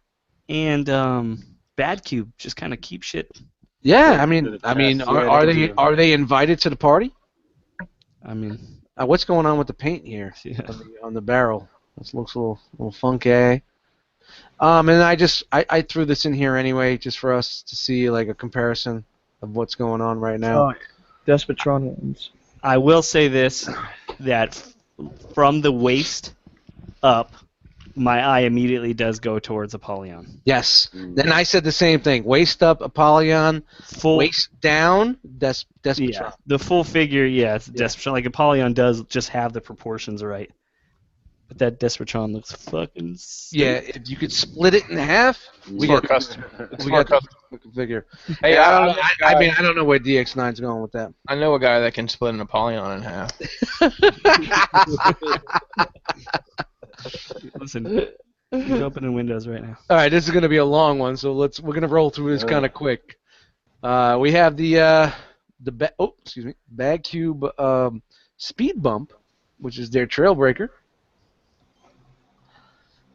and Bad Cube just kind of keep shit. Yeah, Yeah, I mean, to the test. are Yeah, they to- are they invited to the party? I mean, What's going on with the paint here yeah. on the barrel? This looks a little funky. And I threw this in here anyway, just for us to see like a comparison of what's going on right now. Oh, Despotron ones. I will say this, that from the waist up, my eye immediately does go towards Apollyon. Yes. Then I said the same thing. Waist up, Apollyon. Full, Waist down, Despotron. yeah, the full figure, yeah, it's Despotron. Like Apollyon does just have the proportions right. But that Despotron looks fucking sick. Yeah, if you could split it in half, It's more custom. It's we more got custom. the figure. Hey, I don't know. I, I don't know where DX9's going with that. I know a guy that can split an Apollyon in half. Listen, he's opening windows right now. All right, this is going to be a long one, so we're going to roll through this kind of quick. We have the Bag Cube Speed Bump, which is their Trailbreaker.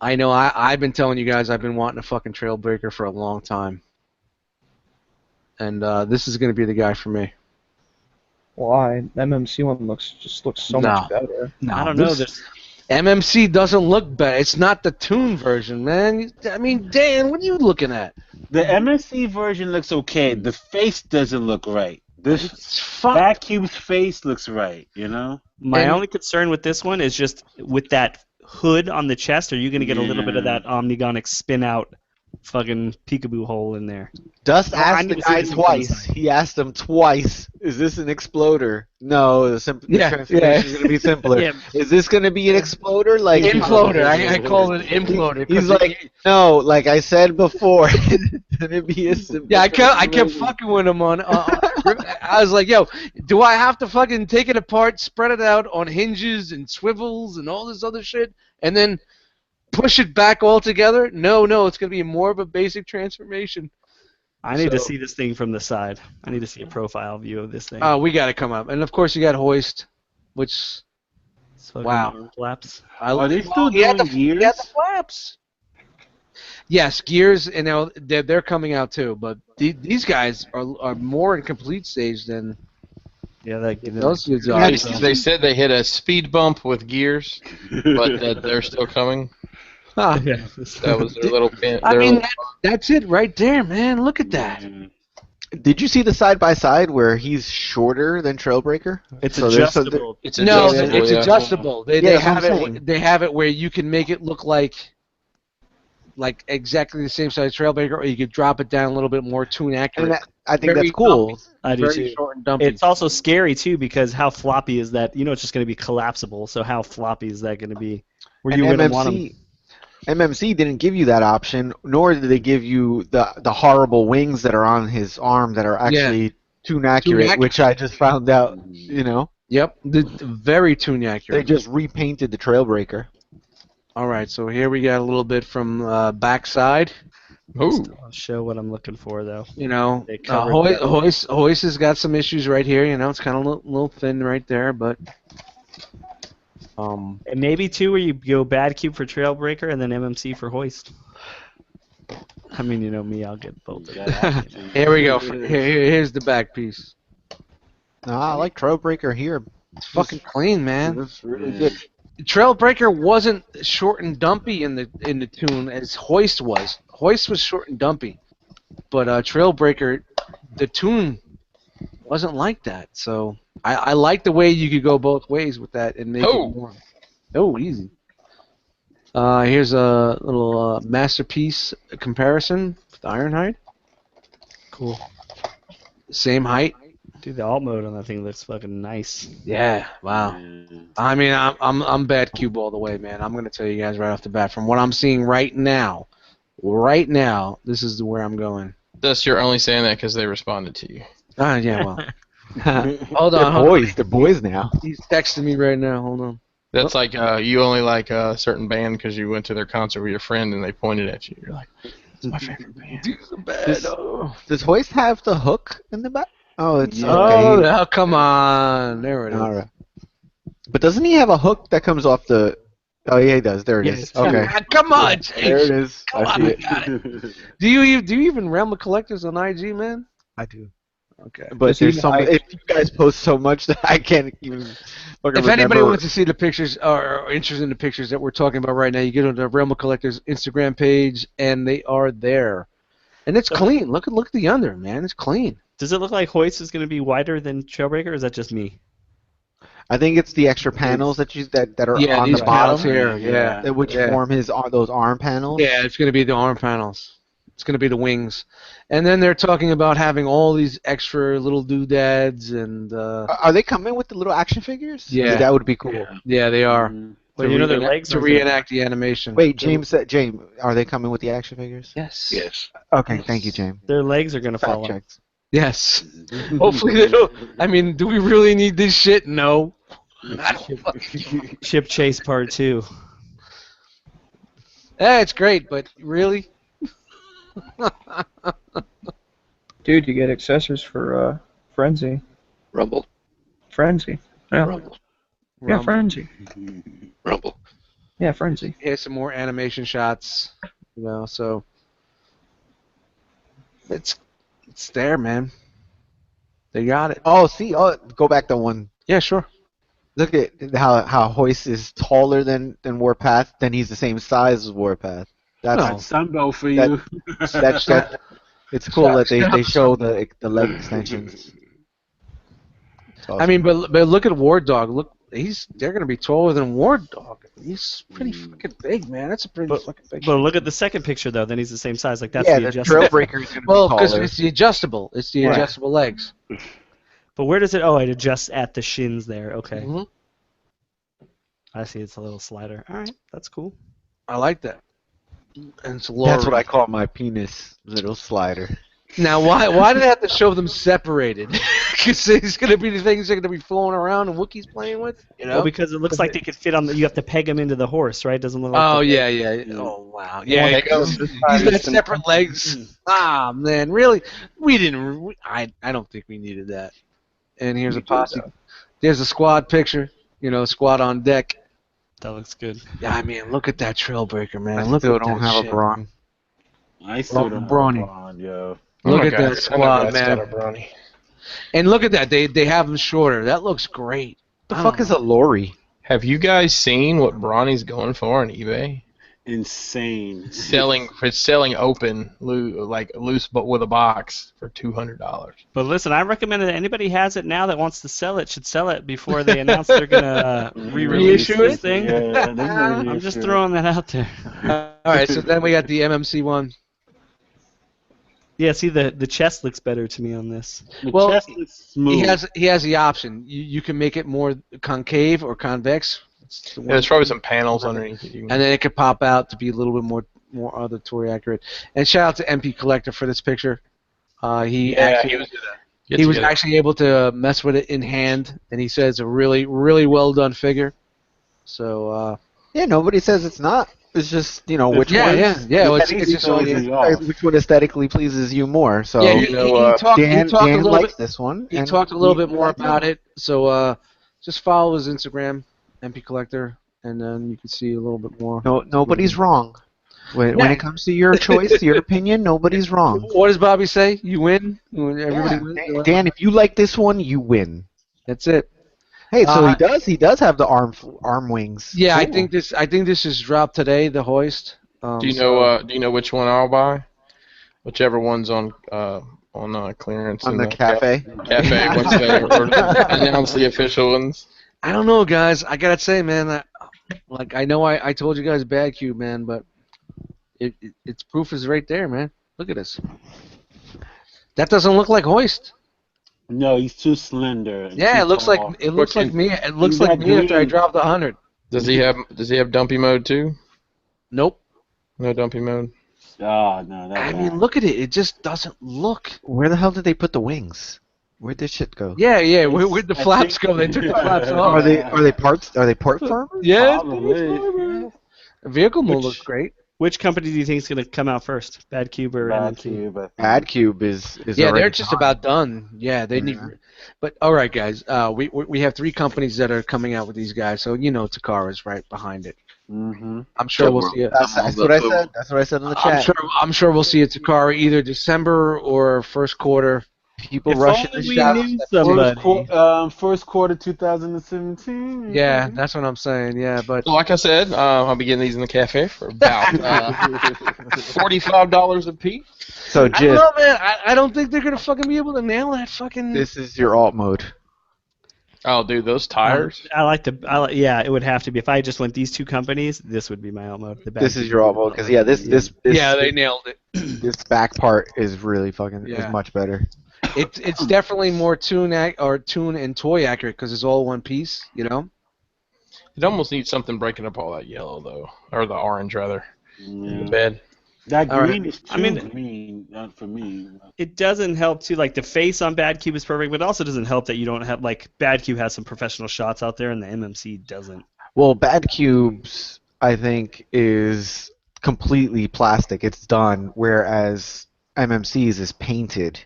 I know I've been telling you guys I've been wanting a fucking Trailbreaker for a long time. And this is going to be the guy for me. Why? MMC one looks so much better. No, I don't know. This MMC doesn't look bad. It's not the Toon version, man. I mean, Dan, what are you looking at? The MSC version looks okay. The face doesn't look right. This It's fun. Vacuum's face looks right, you know? My And- only concern with this one is just with that hood on the chest, are you going to get a little bit of that Omnigonic spin out fucking peekaboo hole in there? Dust I asked need the to see guy this from twice. inside. He asked him twice, is this an exploder? No, the Yeah, transformation is going to be simpler. Yeah. Is this going to be an exploder? Like Imploder. I call it Imploder. He's like, no, like I said before, can it be a simple Yeah, I kept transformation? fucking with him on. I was like, yo, do I have to fucking take it apart, spread it out on hinges and swivels and all this other shit, and then push it back all together? No, it's gonna be more of a basic transformation. I need to So- see this thing from the side. I need to see a profile view of this thing. We got to come up, and of course you got Hoist, which It's fucking wow. arm flaps. Are they still he had doing He had gears? the flaps. Yes, Gears, and now they're coming out too, but these guys are more in complete stage than Yeah, that those dudes Yeah, are. They said they hit a speed bump with gears, but that they're still coming. Huh. yeah. That was their little pin. I their mean, little- that's it right there, man. Look at that. Did you see the side by side where he's shorter than Trailbreaker? It's So there's some- adjustable. It's No, adjustable, it's yeah. adjustable. They Yeah, that's have what I'm it. saying. They have it where you can make it look like exactly the same size Trailbreaker, or you could drop it down a little bit more tune accurate. And I think Very that's cool. I do Very too. short and dumpy. It's also scary too because how floppy is that? You know, it's just going to be collapsible. So how floppy is that going to be? Where And you wouldn't want them. MMC didn't give you that option, nor did they give you the horrible wings that are on his arm that are actually tune accurate, accurate. which I just found out. You know, Yep, very tune they accurate. just repainted the Trailbreaker. All right, so here we got a little bit from backside. Ooh. I'll show what I'm looking for though. You know, They covered Hoist has got some issues right here. You know, it's kind of a little thin right there, but And maybe too where you go bad cube for Trailbreaker and then MMC for Hoist. I mean, you know me, I'll get both of them. here we go. Here's the back piece. No, I like Trailbreaker here. It's fucking clean, man. It's really good. Trailbreaker wasn't short and dumpy in the tune as Hoist was. Hoist was short and dumpy, but Trailbreaker, the tune wasn't like that. So I like the way you could go both ways with that and make it more. Oh, easy. Here's a little masterpiece comparison with Ironhide. Cool. Same height. Dude, the alt mode on that thing looks fucking nice. Yeah. Wow. I mean, I'm bad cube all the way, man. I'm gonna tell you guys right off the bat. From what I'm seeing right now, this is where I'm going. Thus, you're only saying that because they responded to you. Yeah. Well. Hold They're on. boys. They're boys now. He's texting me right now. Hold on. That's like you only like a certain band because you went to their concert with your friend and they pointed at you. You're like, it's my favorite band. Does Hoist have the hook in the back? Oh, it's Oh, okay. no, come on. There it is. All right. But doesn't he have a hook that comes off the? Oh yeah, he does. There it is. Yes. Okay. Come on, There it James. is. I see it. Do you even realm of collectors on IG, man? I do. Okay. But Does he there's even some. hide- If you guys post so much that I can't even. fucking If anybody remember. wants to see the pictures or interested in the pictures that we're talking about right now, you get on the Realm of Collectors Instagram page, and they are there. And it's clean. Look at the under, man. It's clean. Does it look like Hoist is going to be wider than Trailbreaker, or is that just me? I think it's the extra panels that are Yeah, on these the panels bottom here. Yeah. that which Yeah. form those arm panels. Yeah, it's going to be the arm panels. It's going to be the wings. And then they're talking about having all these extra little doodads and Are they coming with the little action figures? Yeah. That would be cool. yeah, they are. Well, you know their legs to are reenact the animation. Wait, James, are they coming with the action figures? Yes. Yes. Okay, thank you, James. Their legs are going to Fact fall off. checked. Yes. Hopefully they don't. I mean, do we really need this shit? No. Ship Chase Part 2. It's great, but really? Dude, you get accessories for Frenzy. Rumble. Frenzy. Yeah, Rumble. yeah, Frenzy. Rumble. Yeah, Frenzy. Here's some more animation shots. So it's there, man. They got it. Oh, see, go back to one. Yeah, sure. Look at how Hoist is taller than Warpath, then he's the same size as Warpath. No. That's Sunbow for you. that. It's cool that they show the leg extensions. It's awesome. I mean, but look at War Dog. Look, they're gonna be taller than War Dog. He's pretty fucking big, man. That's a pretty fucking big. But look at the second picture, though. Then he's the same size. Like, that's yeah, the the adjustable. Trailbreaker is gonna Well, be because taller. it's the adjustable. It's the Right. adjustable legs. But where does it... Oh, it adjusts at the shins there. Okay. Mhm. I see. It's a little slider. All right. That's cool. I like that. And it's That's what Laurie. I call my penis little slider. Now, why did they have to show them separated? Because it's gonna be the things they're gonna be floating around and Wookiees playing with. You know? Well, because it looks like they could fit on the... You have to peg them into the horse, right? Doesn't look like... Oh the- yeah. Oh wow. Yeah, Well, he goes. He's got separate legs. Ah man, really? We didn't. I don't think we needed that. And here's a posse. There's a squad picture. Squad on deck. That looks good. Yeah, I mean, look at that Trailbreaker, man. I Look still at don't that have shit. a brawn. I still don't Brawny. have a bond, yo. Look Oh my at God, that I know squad, that's got a man. brownie. And look at that. They have him shorter. That looks great. The fuck is a lorry? Have you guys seen what Brawny's going for on eBay? insane. It's selling open, like loose, but with a box for $200. But listen, I recommend that anybody has it now that wants to sell it should sell it before they announce they're gonna re-release Reissue this it? thing. Yeah, they're gonna I'm just reissue throwing that out there. All right, so then we got the MMC one. Yeah, see the chest looks better to me on this. The Well, chest is smooth. He has the option. You can make it more concave or convex. It's the Yeah, there's probably some panels underneath it. and then it could pop out to be a little bit more auditory accurate. And shout out to MP Collector for this picture. He was actually able to mess with it in hand, and he says a really, really well done figure. So Yeah, nobody says it's not. It's just, which one? Well, it's just showing you. Which one aesthetically pleases you more. So Yeah, he talked Dan a little likes bit. this one. He and talked a little bit he more likes about it. it. So just follow his Instagram, MP Collector, and then you can see a little bit more. No, nobody's wrong. When it comes to your choice, your opinion, nobody's wrong. What does Bobby say? You win. Everybody wins. Dan, if you like this one, you win. That's it. Hey, so he does have the arm wings. Yeah, I Cool. think this is dropped today. The hoist. Do you know which one I'll buy? Whichever one's on clearance On in the cafe. Cafe once they announce the official ones. I don't know, guys. I gotta say, man. I know I told you guys Bad Cube, man, but its proof is right there, man. Look at this. That doesn't look like hoist. No, he's too slender. and Yeah, too it looks like tall. me. It looks He's like got me after I green. dropped 100. Does he have dumpy mode too? Nope. No dumpy mode. Oh, no, that's I mean, look at it. It just doesn't look. Where the hell did they put the wings? Where'd this shit go? Yeah. Where'd the flaps go? They took the flaps off. Are they parts? Are they port firmers? Yeah. Probably. The vehicle mold looks great. Which company do you think is gonna come out first? Bad Cube or Bad MMC? Cube, I think. Bad Cube is Yeah, already they're just gone. about done. Yeah, they need. But all right, guys. We have 3 companies that are coming out with these guys. So Takara's right behind it. Mm-hmm. I'm sure we'll see it. That's what I said. That's what I said in the chat. I'm sure we'll see a Takara either December or first quarter. People If rushing only the we shop. knew somebody. First quarter 2017. Yeah, that's what I'm saying. Yeah, but So like I said, I'll be getting these in the cafe for about $45 a piece. So I don't just know, man. I don't think they're gonna fucking be able to nail that fucking. this is your alt mode. Oh, dude, those tires. Yeah, it would have to be. If I just went these 2 companies, this would be my alt mode. This is your alt mode because this Yeah, they nailed it. this back part is really fucking Yeah. is much better. It's definitely more tune and toy accurate because it's all one piece. It almost needs something breaking up all that yellow though, or the orange rather. In the bed. That All right. green is too I mean- green, not for me. It doesn't help too. Like the face on Bad Cube is perfect, but it also doesn't help that you don't have like Bad Cube has some professional shots out there, and the MMC doesn't. Well, Bad Cubes I think is completely plastic. It's done, whereas MMC's is painted,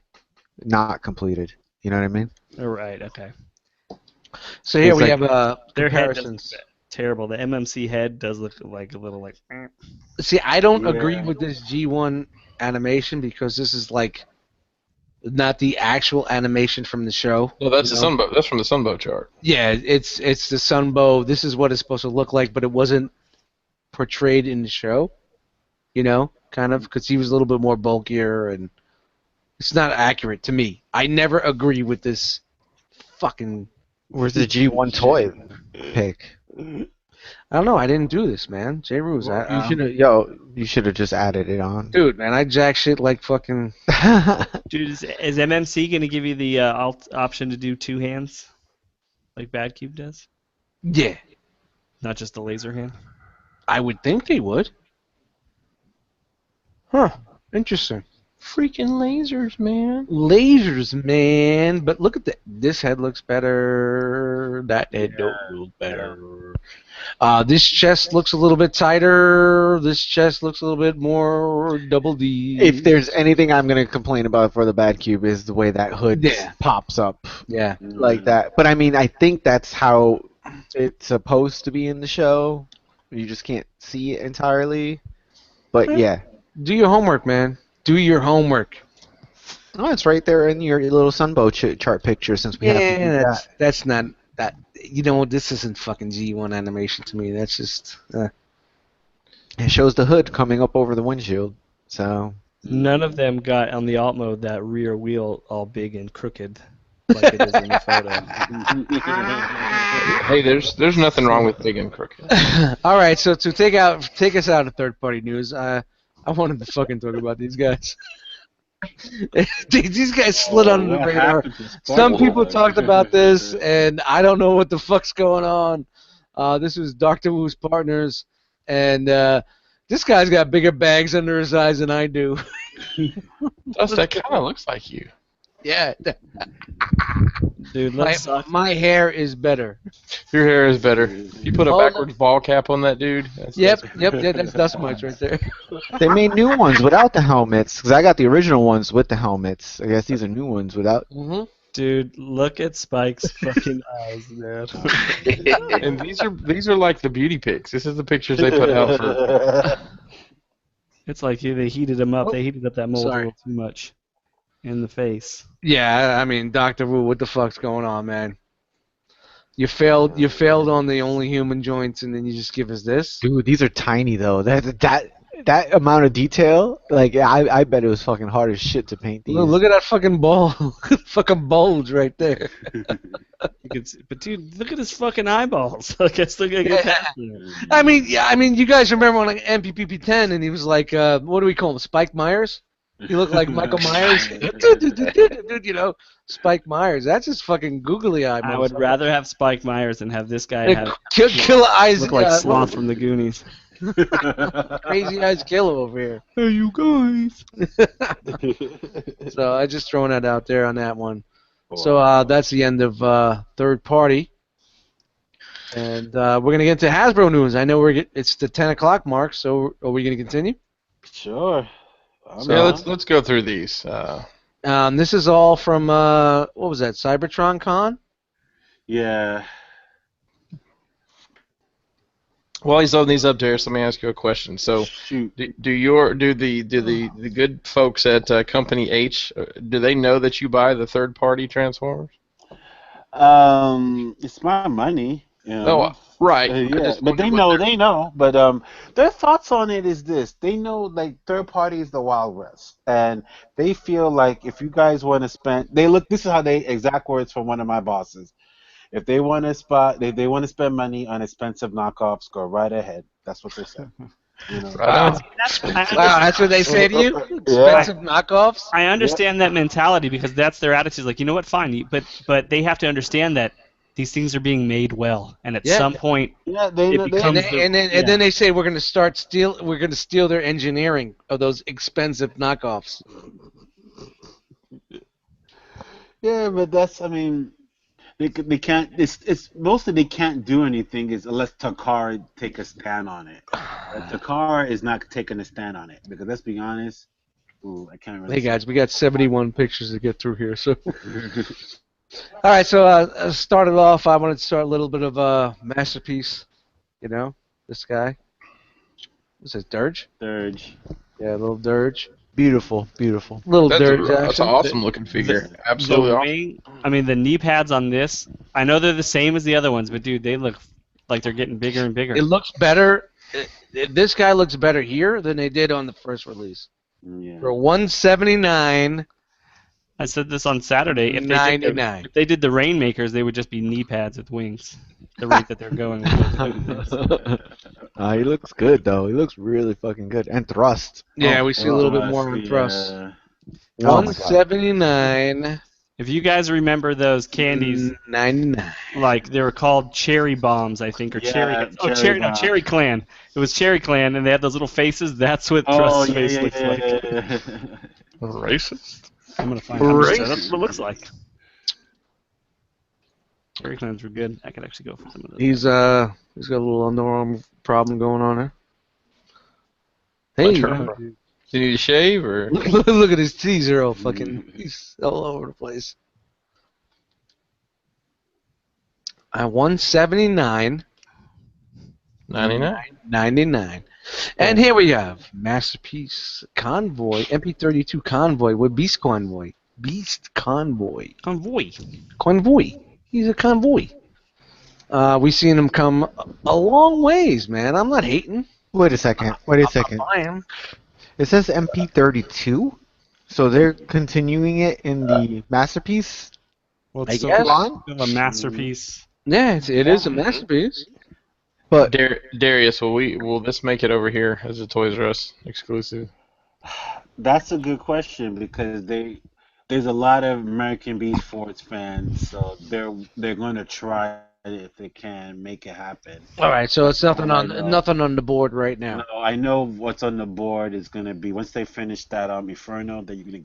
not completed. You know what I mean? All right. Okay. So here It's we like- have Their head does comparisons. look terrible. The MMC head does look like a little like. See, I don't Yeah. agree with this G1 animation because this is like not the actual animation from the show. No, that's the Sunbow. That's from the Sunbow chart. Yeah, it's the Sunbow. This is what it's supposed to look like, but it wasn't portrayed in the show. Kind of because he was a little bit more bulkier, and it's not accurate to me. I never agree with this fucking. Where's the G1 toy pick? I don't know. I didn't do this, man. J. Ruse. You should have just added it on. Dude, man, I jack shit like fucking. Dude, is MMC going to give you the option to do 2 hands, like Bad Cube does? Yeah, Not just the laser hand. I would think they would. Huh. Interesting. Freaking lasers, man. Lasers, man. But look at that. This head looks better. That head don't look better. This chest looks a little bit tighter. This chest looks a little bit more double D. If there's anything I'm gonna complain about for the Bad Cube is the way that hood Yeah. pops up Yeah. like that. But I mean, I think that's how it's supposed to be in the show. You just can't see it entirely. But yeah, Do your homework, man. Do your homework. oh, it's right there in your little Sunbow chart picture. Since we have to do Yeah, that. that's not that. This isn't fucking G1 animation to me. That's just. It shows the hood coming up over the windshield. So None of them got on the alt mode that rear wheel all big and crooked like it is in the photo. Hey, there's nothing wrong with big and crooked. All right, so to take us out of third-party news, I wanted to fucking talk about these guys. These guys slid under the what radar. happened to Some people Sparkle? talked about this, and I don't know what the fuck's going on. This was Dr. Wu's partners, and this guy's got bigger bags under his eyes than I do. Dust, that kind of looks like you. Yeah, Dude, let's suck. my hair is better. Your hair is better. You put a backwards ball cap on that dude. Yep, that's dust mites right there. they made new ones without the helmets. Because I got the original ones with the helmets. I guess these are new ones without. Mm-hmm. Dude, look at Spike's fucking eyes, man. And these are like the beauty pics. This is the pictures they put out for. It's like they heated him up. They heated up that mold a Sorry. little too much in the face. Yeah, I mean, Dr. Wu, what the fuck's going on, man? You failed on the only human joints, and then you just give us this? Dude, these are tiny though. That amount of detail, like I bet it was fucking hard as shit to paint these. Look at that fucking ball, fucking bulge right there. You can see, but dude, look at his fucking eyeballs. I guess look at I mean, you guys remember when like MPPP10, and he was like, what do we call him, Spike Myers? He looked like Michael Myers. Dude, you know, Spike Myers. That's his fucking googly eye. I would rather have Spike Myers than have this guy Hey, have Killer Eyes. look like Sloth from the Goonies. Crazy Eyes Killer over here. Hey, you guys. So I just throwing that out there on that one. So that's the end of third party. And we're going to get into Hasbro news. I know it's the 10 o'clock mark, so are we going to continue? Sure. Yeah, let's go through these. This is all from, what was that, Cybertron Con? Yeah. While he's on these up there, so let me ask you a question. So, Shoot. do the good folks at Company H, do they know that you buy the third party Transformers? It's my money. You know? Oh, right. Yeah, but they know. But their thoughts on it is this: they know like third party is the Wild West, and they feel like if you guys want to spend, This is how they exact words from one of my bosses. If they want to they want to spend money on expensive knockoffs, go right ahead. That's what they said. You know? Wow. That's what they say to you? Expensive knockoffs? I understand that mentality because that's their attitude. Like, you know what? Fine, but they have to understand that these things are being made well, and at some point, Yeah, it becomes And then they say we're going to steal their engineering of those expensive knockoffs. Yeah, but that's, I mean, they can't. It's mostly they can't do anything unless Takara take a stand on it. Takara is not taking a stand on it because let's be honest. Ooh, I can't really. Hey guys, we got 71 pictures to get through here, so. All right, so started off. I wanted to start a little bit of a masterpiece. You know, this guy. What's this, Dirge? Dirge. Yeah, a little Dirge. Beautiful. Little That's Dirge an action. awesome looking figure. Absolutely awesome. wing, I mean, the knee pads on this, I know they're the same as the other ones, but dude, they look like they're getting bigger and bigger. It looks better. This guy looks better here than they did on the first release. Yeah. For 179. I said this on Saturday. If they did the Rainmakers, they would just be knee pads with wings. The rate that they're going with. He looks good though. He looks really fucking good. And thrust. Yeah, we see a little bit more on thrust. Yeah. Oh my God. 179. If you guys remember those candies, 99. like they were called Cherry Bombs, I think, or Yeah, Cherry Clan. It was Cherry Clan, and they had those little faces. That's what Oh, Thrust's face yeah, looks yeah, like. yeah. Racist. I'm gonna find out. That's what it looks like. Cherry Clans were good. I could actually go for some of those. He's got a little underarm problem going on there. Hey, Do you need to shave or? look at his teeth. They're all fucking. He's all over the place. 179. 99. 99. And here we have Masterpiece Convoy, MP32 Convoy with Beast Convoy. Beast Convoy. Convoy. He's a convoy. We've seen him come a long ways, man. I'm not hating. Wait a second. Wait a second. Buy 'em. It says MP32, so they're continuing it in the masterpiece Well, I it's guess. line. still a masterpiece. Yeah, it is a masterpiece. But Darius, will this make it over here as a Toys R Us exclusive? That's a good question because there's a lot of American Beast Force fans, so they're going to try if they can make it happen. All right, so it's nothing I know. nothing on the board right now. No, I know what's on the board is going to be once they finish that Inferno, that you're going to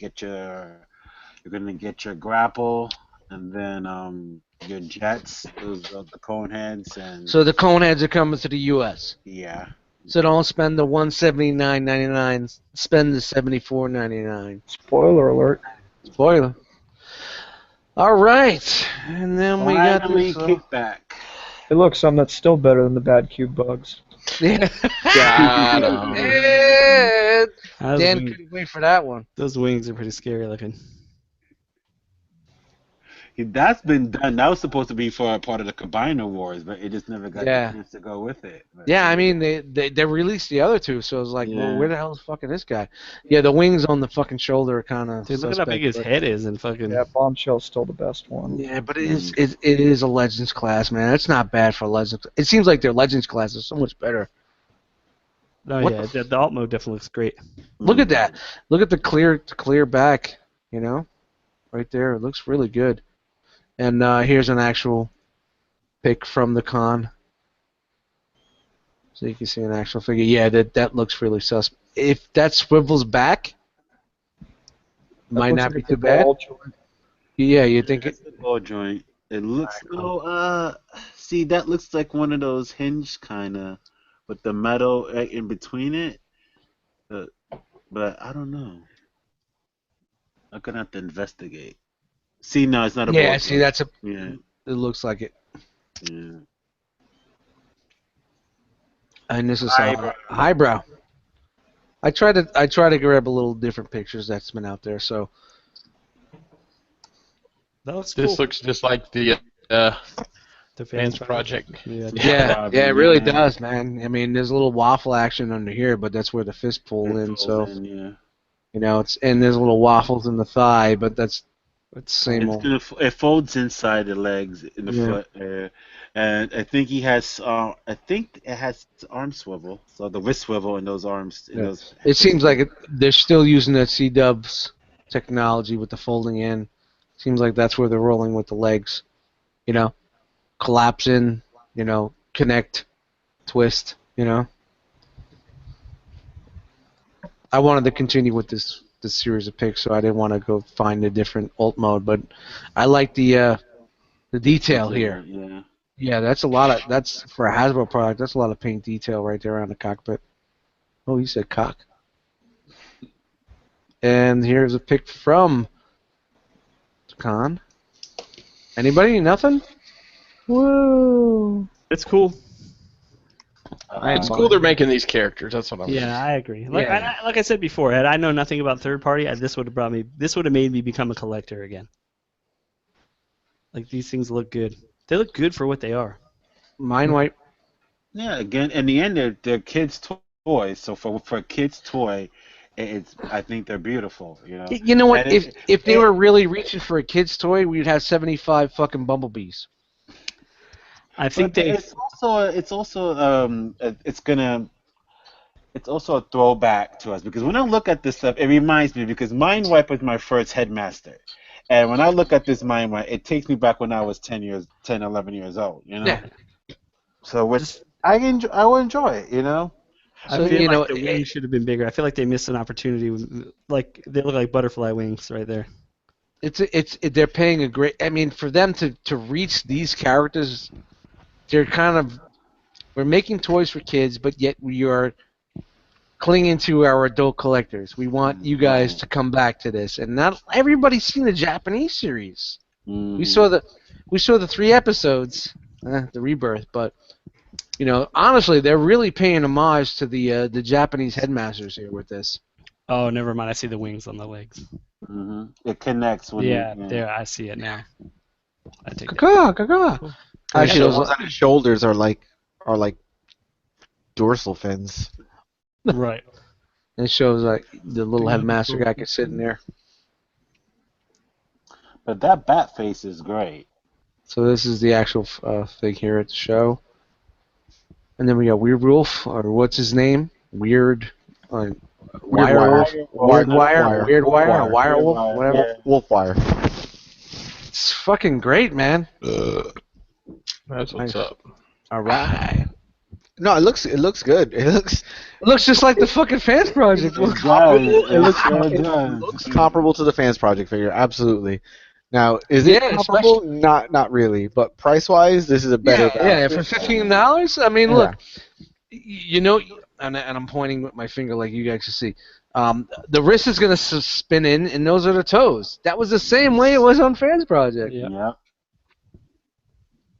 get your grapple and then your jets, those the cone heads and So the Coneheads are coming to the U.S. yeah. So don't spend the $179.99. Spend the $74.99. Spoiler alert. Spoiler. All right, and then we got Finally this. kickback. Hey, look, some that's still better than the bad cube bugs. Yeah. Got 'em. Yeah. Those Dan wings, couldn't wait for that one. those wings are pretty scary looking. That's been done. That was supposed to be for a part of the Combiner Wars, but it just never got Yeah. the chance to go with it. But, Yeah, I mean they released the other two, so it was like, well, Yeah. where the hell is fucking this guy? Yeah, the wings on the fucking shoulder are kind of. Dude, look at how big his head is and fucking. Yeah, Bombshell's still the best one. Yeah, but it is a Legends class, man. It's not bad for Legends. It seems like their Legends class is so much better. Oh What yeah, the alt mode definitely looks great. Look at that. Look at the clear back. You know, right there. It looks really good. And here's an actual pic from the con, so you can see an actual figure. Yeah, that looks really sus. If that swivels back, might Looks not like be it's too a bad. ball joint. Yeah, you think it? That's the ball joint. It looks see that looks like one of those hinge kind of with the metal in between it. But I don't know. I'm gonna have to investigate. See, no, it's not a ball Yeah, joint. see, that's a. Yeah, It looks like it. yeah. And this is Highbrow. highbrow. I try to grab a little different pictures that's been out there. So That looks cool. This looks just like the The fans project. Yeah. yeah, it really does, man. I mean, there's a little waffle action under here, but that's where the fist pull in. So yeah. you know, and there's little waffles in the thigh, but that's same old. It folds inside the legs in the Yeah. foot, and I think he has. I think it has arm swivel, so the wrist swivel in those arms. In those. It seems like they're still using that C-Dubs technology with the folding in. Seems like that's where they're rolling with the legs. You know, collapse in, you know, connect, twist, you know. I wanted to continue with this series of picks, so I didn't want to go find a different alt mode, but I like the detail here. Yeah. Yeah, that's for a Hasbro product. That's a lot of paint detail right there on the cockpit. Oh, you said cock. And here's a pic from Con. Anybody? Nothing? Whoa. It's cool. It's cool they're making these characters. That's what I'm. Yeah, I agree. Like, Yeah. like I said before, had I know nothing about third party, this would have made me become a collector again. Like, these things look good. They look good for what they are. Mine white. Yeah. Again, in the end, they're kids' toys. So for a kid's toy, I think they're beautiful. You know. You know what? And If they were really reaching for a kid's toy, we'd have 75 fucking bumblebees. I think But it's also a throwback to us because when I look at this stuff, it reminds me because Mind Wipe was my first headmaster, and when I look at this Mind Wipe, it takes me back when I was 10, 11 years old. You know. Yeah. So which I will enjoy it. You know. I So, feel you know, like the wings should have been bigger. I feel like they missed an opportunity. Like, they look like butterfly wings right there. They're paying a great. I mean, for them to reach these characters, they're kind of. We're making toys for kids, but yet we are clinging to our adult collectors. We want you guys to come back to this, and not everybody's seen the Japanese series. We saw the 3 episodes, the rebirth, but you know, honestly, they're really paying homage to the Japanese headmasters here with this. Oh, never mind. I see the wings on the legs. Mm-hmm. It connects when There, I see it now. I take it. Caca. actually, those- those on his shoulders are like dorsal fins. Right. And it shows like the little headmaster guy can sit in there. But that bat face is great. So this is the actual thing here at the show. And then we got Weird Wolf, or what's his name? Weird Wire Wolf? Weird Wire? Weird Wire? Wire Wolf? Whatever. Wolf wire. It's fucking great, man. That's what's up. Alright. No, it looks good. It looks just like the fucking Fans Project. It does. It does. looks comparable to the Fans Project figure, absolutely. Now, is it Yeah, comparable? Not really, but price-wise, this is a better value. Yeah, for $15. I mean, look, you know, and I'm pointing with my finger like you guys can see. The wrist is gonna spin in, and those are the toes. That was the same way it was on Fans Project. Yeah. Yep.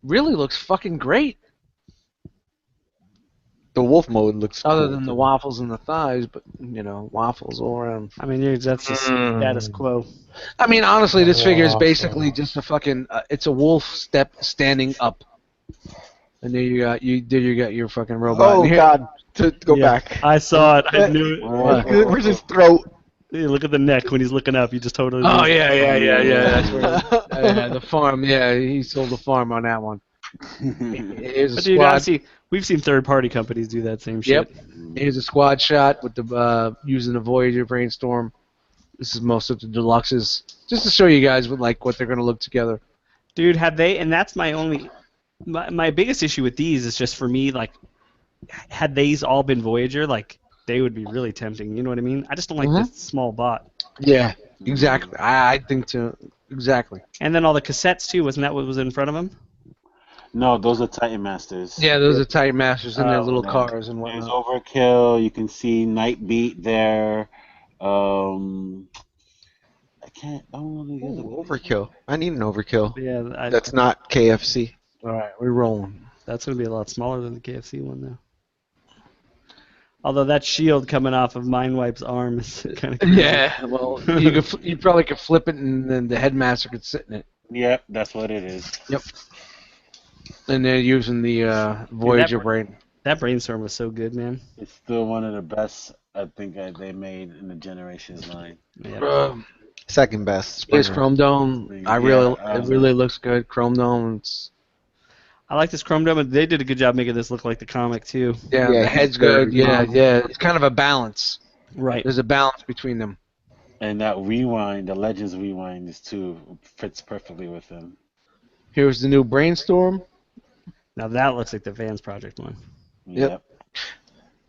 Really looks fucking great. The wolf mode looks Other cool, than the too. waffles in the thighs, but you know, waffles all around. I mean, that's just status quo. I mean, honestly, this figure is basically just a fucking. It's a wolf standing up. And there you got your fucking robot. Oh, And here- God. To go Yeah, back. I saw it. I knew it. Where's his throat? Yeah, look at the neck when he's looking up. He just totally. Oh yeah. That's where the farm. Yeah, he sold the farm on that one. Here's a But dude, squad. honestly, we've seen third-party companies do that same shit. Yep. Here's a squad shot with the using the Voyager brainstorm. This is most of the deluxes, just to show you guys what they're gonna look together. Dude, have they? And that's my biggest issue with these is just for me, like, had these all been Voyager, like, they would be really tempting. You know what I mean? I just don't like this small bot. Yeah, exactly. I think too. Exactly. And then all the cassettes too. Wasn't that what was in front of them? No, those are Titan Masters. Yeah, those are Titan Masters in their Oh, little yeah. cars and There's whatnot. Overkill. You can see Nightbeat there. I can't. I don't know the other Ooh, one. overkill. I need an overkill. Yeah, That's not KFC. All right, we're rolling. that's going to be a lot smaller than the KFC one, though. Although that shield coming off of Mindwipe's arm is kind of Yeah, well, you probably could flip it and then the headmaster could sit in it. Yep, that's what it is. And they're using the Voyager brain. That brainstorm was so good, man. It's still one of the best I think they made in the Generations line. Yeah. Second best. Here's Springer. Chrome Dome. It really looks good. Chrome Dome. I like this Chrome Dome, and they did a good job making this look like the comic too. Yeah, Yeah, the head's he's very good. Yeah, calm. yeah. It's kind of a balance. Right. There's a balance between them. And that rewind, the Legends rewind, is too fits perfectly with them. Here's the new Brainstorm. Now that looks like the Vans Project one. Yep.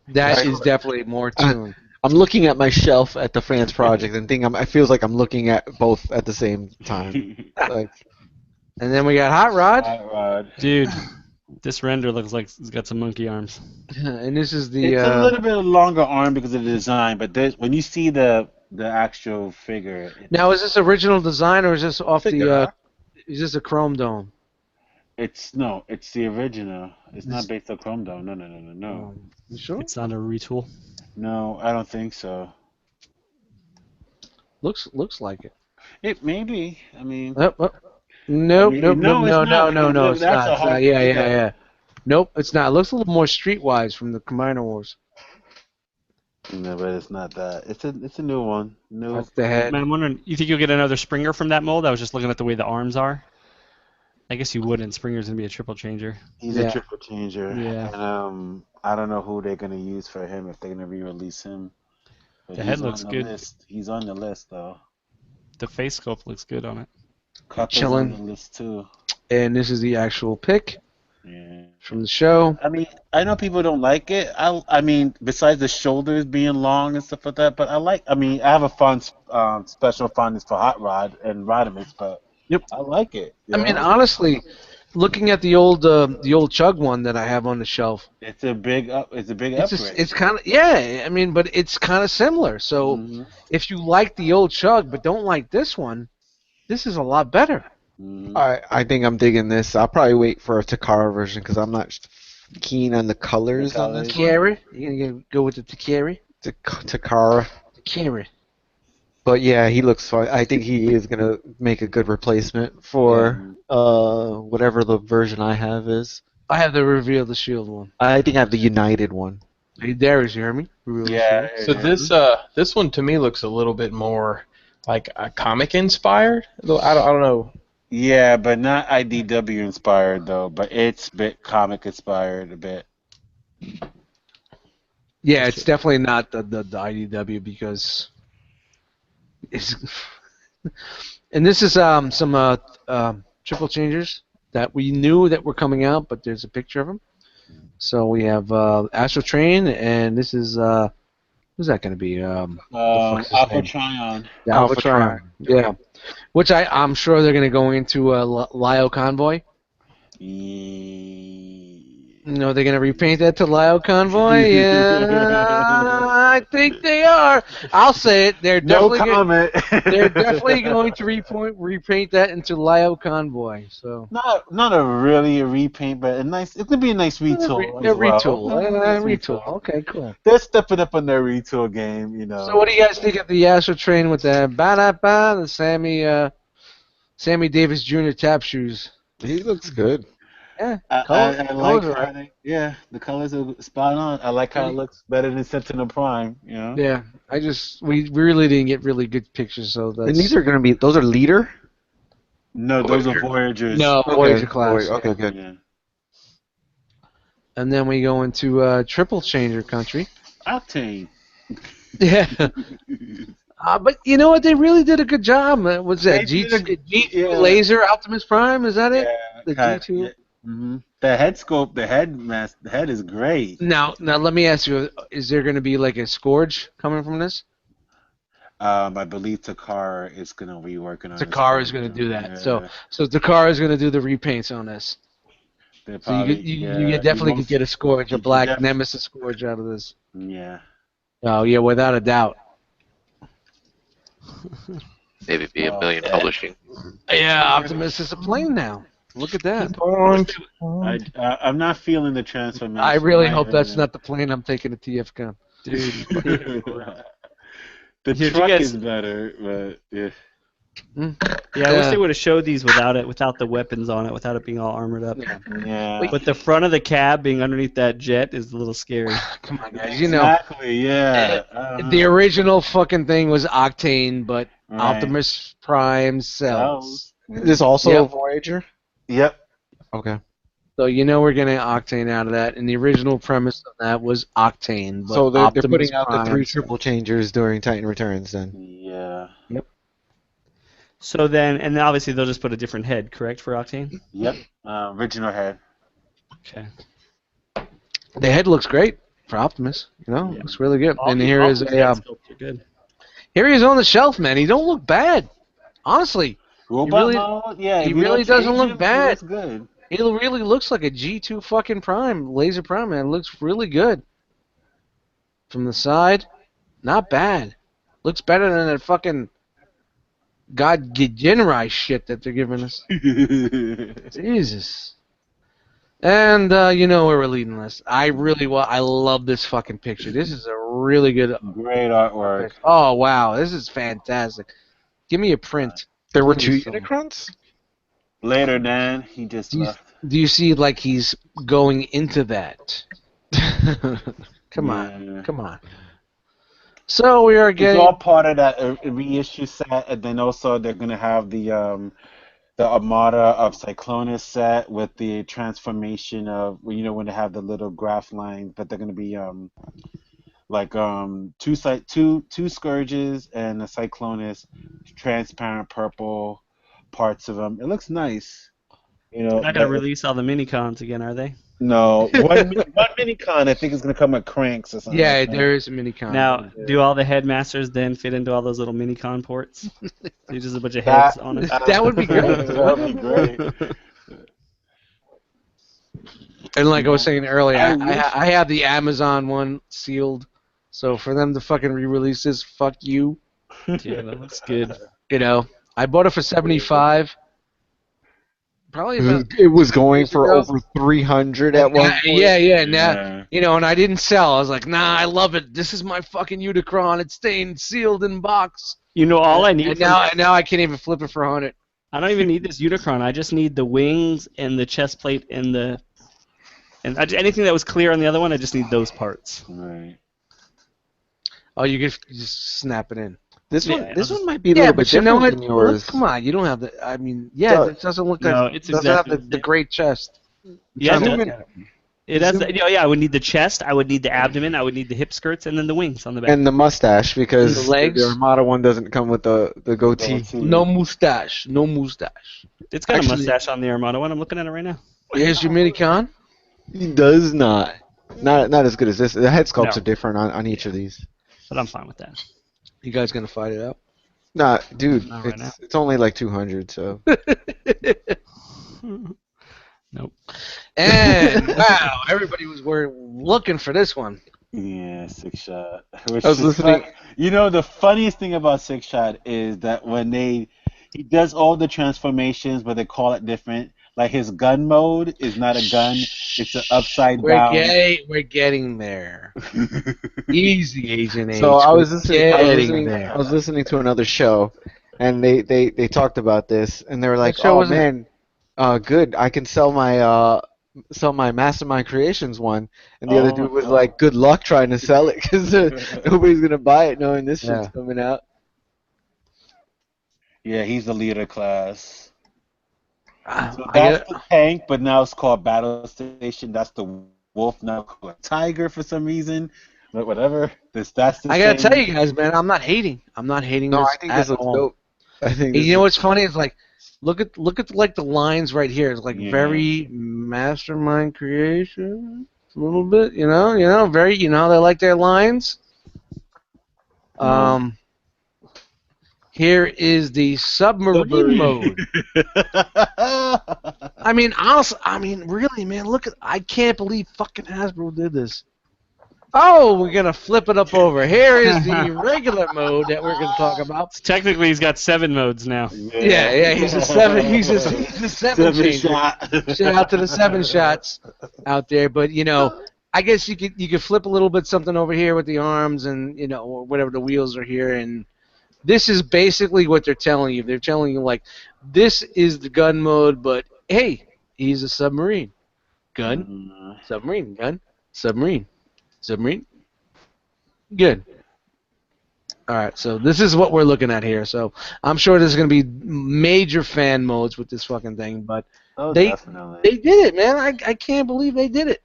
That Right. is definitely more tuned. I'm looking at my shelf at the Fans Project and it feels like I'm looking at both at the same time. Like, And then we got Hot Rod. Hot Rod. Dude, this render looks like it's got some monkey arms. And this is the. It's a little bit longer arm because of the design, but when you see the actual figure, Now, is this original design or is this off Figure, the? huh? Is this a Chrome Dome? it's the original. It's not based on Chrome Dome. No. You sure? It's not a retool. No, I don't think so. Looks like it. It may be. I mean, Nope. I Nope. mean, Nope. no, No. it's No. not. No. No. It's That's not. a It's not. hard- Yeah. Nope. It's not. It looks a little more streetwise from the Combiner Wars. no, but it's not that. It's a new one. New. That's the head. Man, I'm wondering, you think you'll get another Springer from that mold? I was just looking at the way the arms are. I guess you wouldn't. Springer's gonna be a triple changer. He's Yeah. a triple changer. Yeah. And I don't know who they're gonna use for him if they're gonna re-release him. But The head he's on looks the good. List. He's on the list though. The face sculpt looks good on it. Cuppa's Chillin'. on the list too. And this is the actual pick Yeah. from the show. I mean, I know people don't like it. I mean, besides the shoulders being long and stuff like that, but I mean, I have a special fondness for Hot Rod and Rodimus, but Yep. I like it. you I mean, know? honestly, looking at the old Chug one that I have on the shelf, it's a big it's upgrade. it's kind of I mean, but it's kind of similar. So Mhm. if you like the old Chug but don't like this one, this is a lot better. Mhm. I think I'm digging this. I'll probably wait for a Takara version because I'm not keen on the colors on this. Takara, you gonna go with the Takara? Takara. Takara. But yeah, he looks fine. I think he is gonna make a good replacement for whatever the version I have is. I have the Reveal the Shield one. I think I have the United one. Hey, Darius, you hear me? Reveal the Yeah. Shield. So this one to me looks a little bit more like comic inspired. Though I don't know. Yeah, but not IDW inspired though. But it's a bit comic inspired a bit. Yeah, it's definitely not the IDW because it's. And this is some triple changers that we knew that were coming out, but there's a picture of them. So we have Astro Train, and this is who's that going to be? Alpha Tryon. The Alpha Tryon. Yeah, which I'm sure they're going to go into Lio Convoy. No, they're going to repaint that to Lio Convoy? Yeah, I think they are. I'll say it. They're No definitely comment. they're definitely going to repaint that into Lio Convoy. So Not a really a repaint, but a nice. It could be a nice retool. a as well. retool. Nice Retool. Okay, cool. They're stepping up on their retool game, you know. So what do you guys think of the Astro Train with the ba-da-ba, the Sammy Davis Jr. tap shoes? He looks good. Yeah, I colors like are how the colors are spot on. I like how it looks better than Sentinel Prime, you know. Yeah, we really didn't get really good pictures, so that's. And these are gonna be those are leader. No, those are Voyagers. No, Voyager class. Okay, good. Yeah. And then we go into triple changer country. Octane. Yeah. But you know what? They really did a good job. What's that? They did G2 Laser Optimus Prime? Is that it? The G2. Yeah. Mm-hmm. The head sculpt, the head is great. Now let me ask you: is there going to be like a Scourge coming from this? I believe Takara is going to be working on. Takara is going to do that. Yeah. So Takara is going to do the repaints on this. So you definitely could get a Scourge, a black Nemesis Scourge out of this. Yeah. Oh yeah, without a doubt. Maybe be a million publishing. Yeah, Optimus is a plane now. Look at that. I'm not feeling the transformation. I really hope that's not the plane I'm taking to TFCon. Dude. The truck is better, but yeah. Yeah, I wish they would have showed these without the weapons on it, without it being all armored up. Yeah. But the front of the cab being underneath that jet is a little scary. Come on, guys. Exactly, yeah. The original fucking thing was Octane, but Right. Optimus Prime sells. This also a Voyager. Yep. Okay. So we're getting Octane out of that, and the original premise of that was Octane. But So they're Optimus putting out the Prime 3 triple changers during Titan Returns then. Yeah. Yep. So then, and obviously they'll just put a different head, correct, for Octane? Yep. Original head. Okay. The head looks great for Optimus. Looks really good. And here is good. Here he is on the shelf, man. He don't look bad, honestly. Robot mode, yeah. He really doesn't look bad. He looks good. He really looks like a G2 fucking Prime, Laser Prime, man. Looks really good. From the side, not bad. Looks better than that fucking God Generi shit that they're giving us. Jesus. And where we're leading this. I love this fucking picture. This is a really good. Great artwork. Oh wow, this is fantastic. Give me a print. There were 2 Unicrons? Later, Dan, he just left. Do you see like he's going into that? Come on. So we are getting. It's all part of that reissue set, and then also they're gonna have the Armada of Cyclonus set with the transformation of when they have the little graph lines, but they're gonna be two Scourges and a Cyclonus, transparent purple parts of them. It looks nice. They're not going to release all the mini-cons again, are they? No. one mini-con I think is going to come with cranks or something. Yeah, like that. there is a mini-con. Now, do all the headmasters then fit into all those little mini-con ports? There's just a bunch of heads on it. That would be great. That would be great. And like I was saying earlier, I have the Amazon one sealed, so for them to fucking re-release this, fuck you. Yeah, that looks good. I bought it for $75. Probably about, It was going for over 300 at one point. Yeah. Now, and I didn't sell. I was like, nah, I love it. This is my fucking Unicron. It's staying sealed in box. All I need. And now I can't even flip it for 100. I don't even need this Unicron. I just need the wings and the chest plate and the And anything that was clear on the other one, I just need those parts. Right. Oh, you can just snap it in. This Yeah, one, I'll this just- one might be a little bit but you know different what? than yours. Look, come on, you don't have the. I mean, yeah, So- it doesn't look No, like it's doesn't have exactly the great chest. Yeah, Zoom in. it has. Yeah, I would need the chest. I would need the abdomen. I would need the hip skirts, and then the wings on the back. And the mustache, because The legs? the Armada one doesn't come with the goatee. No mustache. No mustache. It's got actually- a mustache on the Armada one. I'm looking at it right now. Here's your mini con. He does not. Not as good as this. The head sculpts No. are different on each of these. But I'm fine with that. You guys gonna fight it out? Nah, dude, Not right now. it's only like 200, so. Nope. And wow, everybody was looking for this one. Yeah, Six Shot. Which I was is listening- You know, the funniest thing about Six Shot is that when he does all the transformations, but they call it different. Like his gun mode is not a gun; it's an upside down. We're getting there. Easy, Agent H. So I was We're listening. there. I was listening to another show, and they talked about this, and they were like, show "Oh was it?" man, good. I can sell my Mastermind Creations one." And the other Oh, dude was God. like, "Good luck trying to sell it, because nobody's gonna buy it knowing this shit's Yeah. coming out." Yeah, he's the leader class. So I that's get- the tank, but now it's called Battle Station. That's the wolf, now called Tiger for some reason. But whatever. That's the I gotta same- tell you guys, man, I'm not hating. I'm not hating No, this I think at this looks all. dope. I think. And you know what's funny? It's like, look at like the lines right here. It's like Yeah. very Mastermind creation, a little bit. You know, very. You know, they like their lines. Here is the submarine mode. I mean, honestly, really, man, look at. I can't believe fucking Hasbro did this. Oh, we're gonna flip it up over. Here is the regular mode that we're gonna talk about. Technically, he's got 7 modes now. Yeah, he's a seven. He's a seven changer. shot. Shout out to the 7 shots out there. But you know, I guess you could flip a little bit something over here with the arms and or whatever the wheels are here. And this is basically what they're telling you. They're telling you like, this is the gun mode, but hey, he's a submarine. Gun, submarine, gun, submarine, submarine. Good. All right, so this is what we're looking at here. So I'm sure there's going to be major fan modes with this fucking thing, but Oh, They- definitely. they did it, man. I can't believe they did it.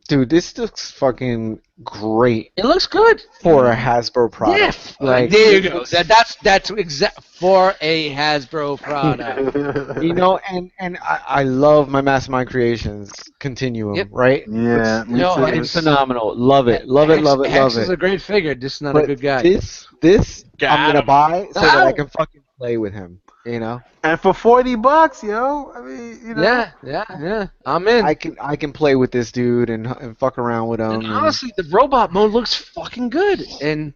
Dude, this looks fucking great It looks good. for a Hasbro product. Yeah, there you go. That's exact for a Hasbro product. You know, and I love my Mastermind Creations Continuum, Yep. right? Yeah, me No, too. It's phenomenal. Love it. Love it. Love it. Hex Love is it. a great figure. Just not But a good guy. this Got I'm gonna him. buy so that I Ow. can fucking play with him. You know, And for $40, yo, I mean, you know. Yeah. I'm in. I can play with this dude and fuck around with him. And honestly, the robot mode looks fucking good. And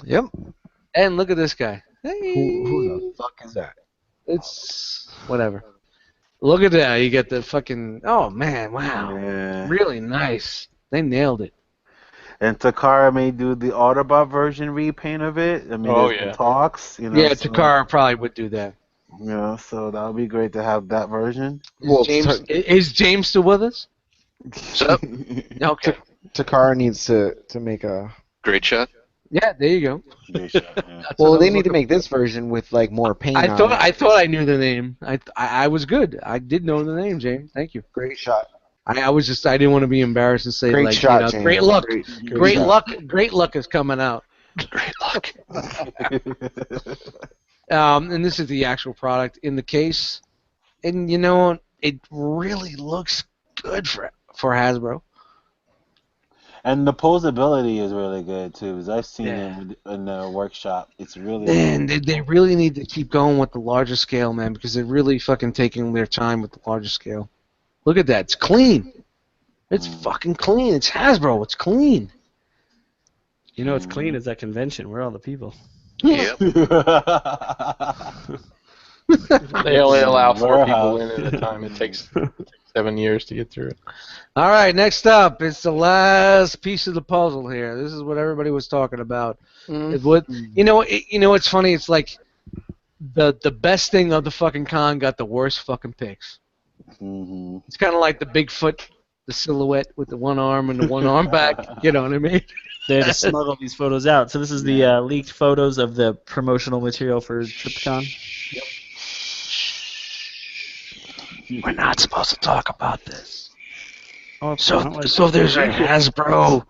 Yep. look at this guy. Hey. Who the fuck is that? It's whatever. Look at that. You get the fucking. Oh man! Wow. Yeah. Really nice. They nailed it. And Takara may do the Autobot version repaint of it. I mean, Oh, there's been yeah. talks. You know, Yeah, so, Takara probably would do that. You know, so that would be great to have that version. Is James still with us? So, Okay. Takara needs to make a. great shot. Yeah, there you go. Good shot, yeah. That's Well, what I they was need to looking make this version with like more paint. I on thought it. I thought I knew the name. I was good. I did know the name, James. Thank you. Great shot. I was just I didn't want to be embarrassed and say Great like shot, you know, James. great luck, great shot. luck, great luck is coming out. Great luck. And this is the actual product in the case, and you know it really looks good for Hasbro. And the posability is really good too, because I've seen Yeah. it in the workshop. It's really. And they really need to keep going with the larger scale, man, because they're really fucking taking their time with the larger scale. Look at that. It's clean. It's fucking clean. It's Hasbro. It's clean. You know what's clean is that convention. We're all the people. Yep. They only allow 4 people Warehouse. in at a time. It takes 7 years to get through it. All right, next up, it's the last piece of the puzzle here. This is what everybody was talking about. It would, you know, it's funny. It's like the best thing of the fucking con got the worst fucking picks. Mhm. It's kind of like the Bigfoot the silhouette with the one arm and the one arm back. You know what I mean? They had to smuggle these photos out. So this is the leaked photos of the promotional material for Trypticon. We're not supposed to talk about this. Oh, it's So, not like, so there's a Hasbro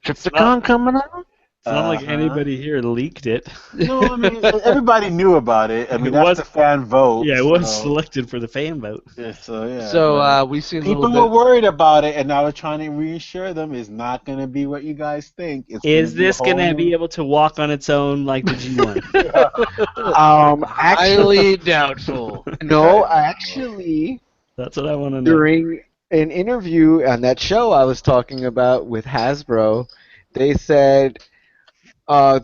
Trypticon coming out? it's not like anybody here leaked it. No, I mean everybody knew about it. I mean It that's was- the fan vote. Yeah, it was so, selected for the fan vote. yeah, so yeah. So we see a people little were bit. worried about it, and I was trying to reassure them it's not going to be what you guys think. It's Is gonna be a this going to whole be new- able to walk on its own like the G1? Actually, Highly doubtful. no, actually, That's what I want to know. during an interview on that show I was talking about with Hasbro, they said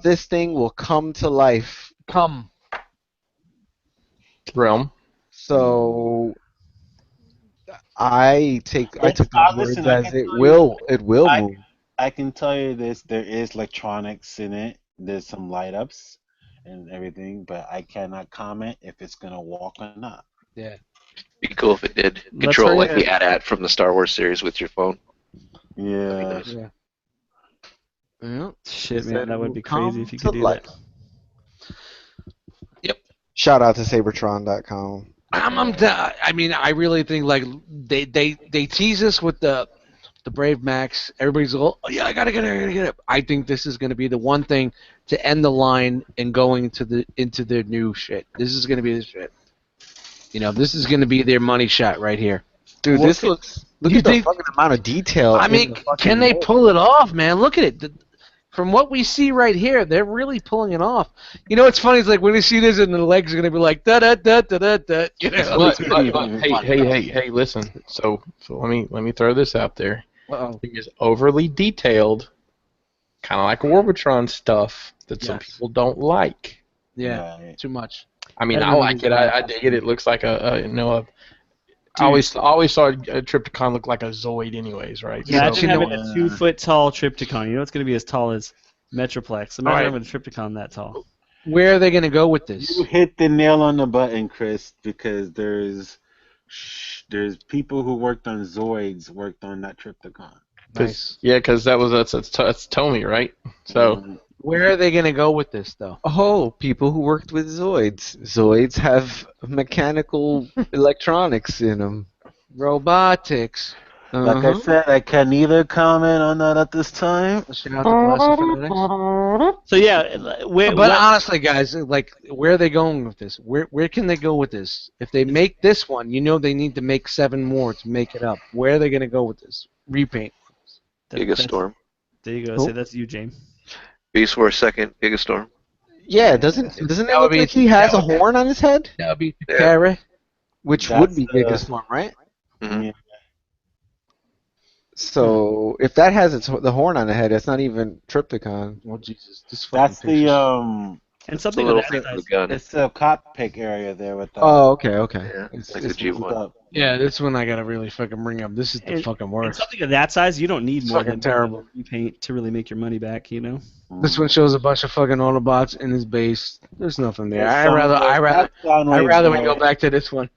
this thing will come to life. Come. Realm. So I took those words listen, I as can it tell will I- move. I can tell you this: there is electronics in it. There's some light ups and everything, but I cannot comment if it's going to walk or not. Be cool if it did. Let's Control hurry like up. the AT-AT from the Star Wars series with your phone. Yeah. Yeah. Shit, Said man, it that would will be crazy come if you to could do life. that. Shout out to Cybertron.com. I mean, I really think like they tease us with the Brave Max. Everybody's all, oh yeah, I gotta get it. I think this is gonna be the one thing to end the line and going into their new shit. This is gonna be the shit. You know, this is gonna be their money shot right here. Dude, Well, this looks. Look you at the think- fucking amount of detail. I in mean, the fucking can they mold. pull it off, man? Look at it. From what we see right here, they're really pulling it off. You know what's funny is like when you see this and the legs are gonna be like da da da da da da. You know? But, hey, listen. So let me throw this out there. Uh-oh. It is overly detailed, kind of like Orbitron stuff that some Yes. people don't like. Yeah, Right. too much. I mean, I Everyone like is it. I bad. dig it. It looks like I always saw a Trypticon look like a Zoid, anyways, right? Yeah, Imagine you know- having a 2-foot tall Trypticon. You know it's going to be as tall as Metroplex. Imagine Alright. having a Trypticon that tall. Where are they gonna go with this? You hit the nail on the button, Chris, because there's people who worked on Zoids worked on that Trypticon. Nice. Yeah, because that's Tommy, right? So Where are they gonna go with this though? Oh, people who worked with Zoids. Zoids have mechanical electronics in them. Robotics. Like I said, I can neither comment on that at this time. Shout out to Classic Fanatics. So yeah, But honestly, guys, like, where are they going with this? Where can they go with this? If they make this one, you know they need to make 7 more to make it up. Where are they gonna go with this? Repaint. Gigastorm. There you go. Cool. Say that's you, James. Beast Wars 2nd, Gigastorm. Yeah, doesn't it That look would be- like he has a that would- horn on his head? That would be Yeah. Takara. Which That's would be the- Gigastorm, right? Mhm. Yeah. So if that has the horn on the head, it's not even Trypticon. Oh Jesus, this That's fucking picture. And It's a something little of thing that for the size. gun. it's the cockpit area there with the. Oh, okay. Yeah, It's like the just- G1. up. Yeah, this one I gotta really fucking bring up. This is the And- fucking And worst. something of that size, you don't need It's more fucking than terrible. repaint to really make your money back. You know. This one shows a bunch of fucking Autobots in his base. There's nothing there. That's I'd rather we go back to this one.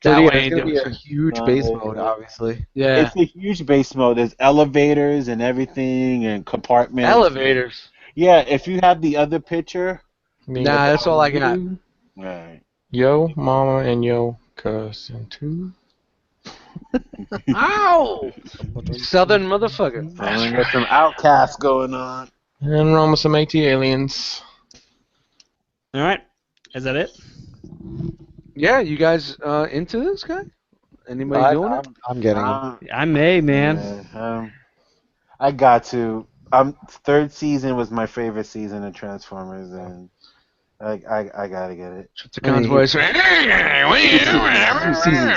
So That yeah, way, it's gonna be a huge base mode, obviously. yeah. It's a huge base mode. There's elevators and everything and compartments. Elevators. Yeah, if you have the other picture. Nah, that's all I got. Right. Yo, mama, and yo, cousin too. Ow! Southern motherfucker. I got some outcasts going on. And Roma some AT aliens. All right. Is that it? Yeah, you guys into this guy? Anybody doing it? I'm getting it. I may, man. I got to. Third season was my favorite season of Transformers, and I gotta get it. Trypticon's voice.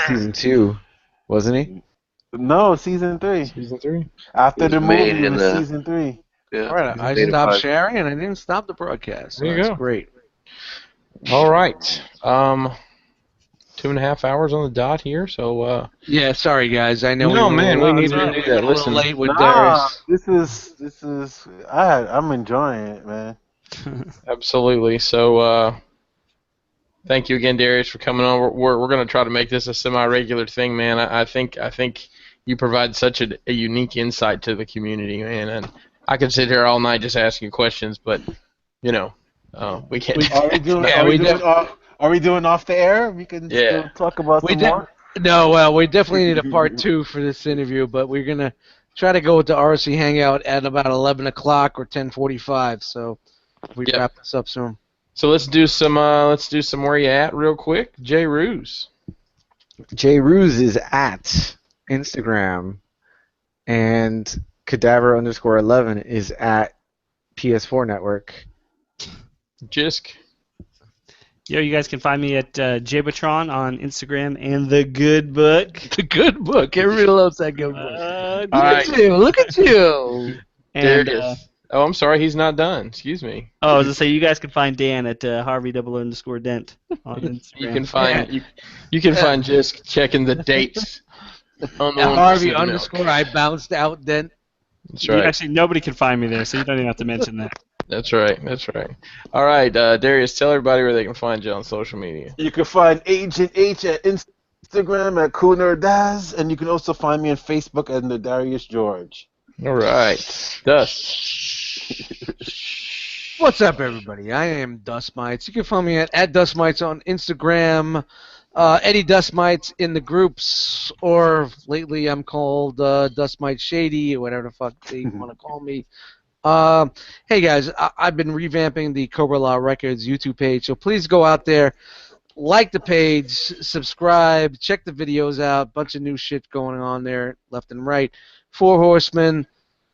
Season 2, wasn't he? No, season 3. Season 3. After It the was made movie, it in was the- season 3. Yeah. All right, I Beta stopped 5. sharing and I didn't stop the broadcast. So There you that's go. great. All right. 2.5 hours on the dot here. So Yeah, sorry guys. I know No, we were man, a little- we need to we do were that. a little Listen. late with Nah, Darius. this is. I'm enjoying it, man. absolutely. So thank you again, Darius, for coming on. We're going to try to make this a semi-regular thing, man. I think You provide such a unique insight to the community, man. And I could sit here all night just asking you questions, but we can't. Are we doing off the air? We can still talk about some more. No, well, we definitely need a part 2 for this interview, but we're gonna try to go with the R.O.C. hangout at about 11 o'clock or 10:45. So we wrap this up soon. So let's do some where you at real quick. J Ruse. J Ruse is at Instagram, and Cadaver_11 is at PS4 Network. Jisk. Yo, you guys can find me at Cybertron on Instagram and The Good Book. The Good Book. Everybody loves that Good Book. Look at you. And, Darius. I'm sorry, he's not done. Excuse me. I was gonna say you guys can find Dan at Harvey_Dent on Instagram. You can find Jisk checking the dates. On the Harvey _ I bounced out Dent. That's right. Actually, nobody can find me there, so you don't even have to mention that. That's right. All right, Darius, tell everybody where they can find you on social media. You can find Agent H at Instagram at Cooner Daz, and you can also find me on Facebook at the Darius George. All right, Dust. What's up, everybody? I am Dust Mites. You can find me at Dust Mites on Instagram, Eddie Dust Mites in the groups, or lately I'm called Dust Mite Shady, or whatever the fuck they want to call me. Hey guys, I've been revamping the Cobra Law Records YouTube page, so please go out there, like the page, subscribe, check the videos out. Bunch of new shit going on there, left and right. Four Horsemen.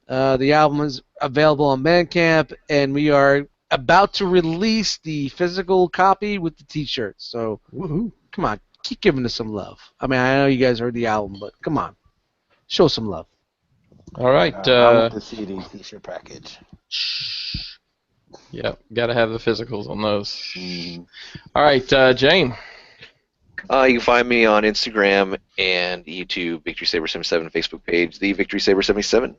The album is available on Bandcamp, and we are about to release the physical copy with the T-shirts. So, come on, keep giving us some love. I mean, I know you guys heard the album, but come on, show some love. All right. I want the CD T-shirt package. Yep, got to have the physicals on those. All right, Jane. You can find me on Instagram and YouTube, Victory Saber 77 Facebook page, the Victory Saber 77.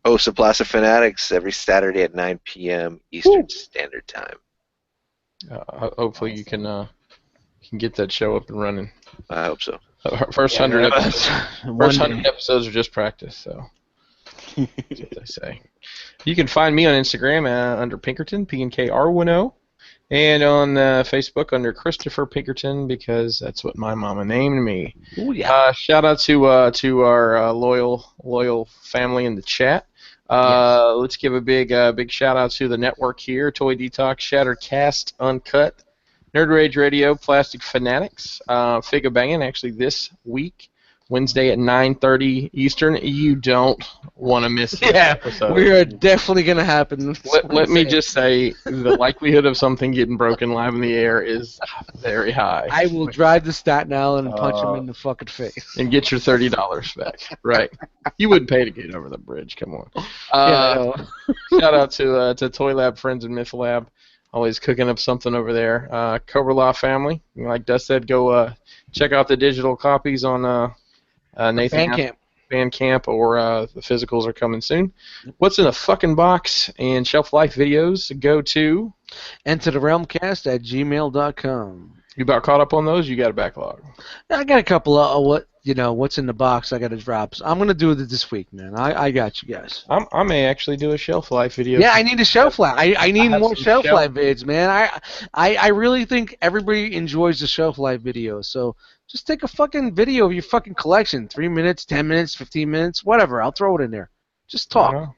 Host of Plastic Fanatics every Saturday at 9 p.m. Eastern Standard Time. Hopefully you can get that show up and running. I hope so. First 100 episodes are just practice, so. That's what they say. You can find me on Instagram under Pinkerton, PNKR10, and on Facebook under Christopher Pinkerton, because that's what my mama named me. Ooh, yeah. Shout out to our loyal family in the chat. Let's give a big shout out to the network here: Toy Detox, Shattercast, Uncut, Nerd Rage Radio, Plastic Fanatics, Figure Bangin'. Actually, this week, Wednesday at 9:30 Eastern. You don't want to miss this episode. We are definitely going to happen. Let me just say, the likelihood of something getting broken live in the air is very high. I will drive to Staten Island and punch him in the fucking face. And get your $30 back. Right. You wouldn't pay to get over the bridge. Come on. Shout out to Toy Lab Friends and Myth Lab. Always cooking up something over there. Cobra Law family. Like Dust said, go check out the digital copies on Nathan Bandcamp, or the physicals are coming soon. What's in a fucking box and shelf life videos? Go to entertherealmcast@gmail.com. You about caught up on those? You got a backlog? I got a couple of what's in the box I got to drop. So I'm gonna do it this week, man. I got you guys. I may actually do a shelf life video. Yeah, I need a shelf life. I need more shelf life vids, man. I really think everybody enjoys the shelf life videos. So just take a fucking video of your fucking collection. 3 minutes, 10 minutes, 15 minutes, whatever. I'll throw it in there. Just talk.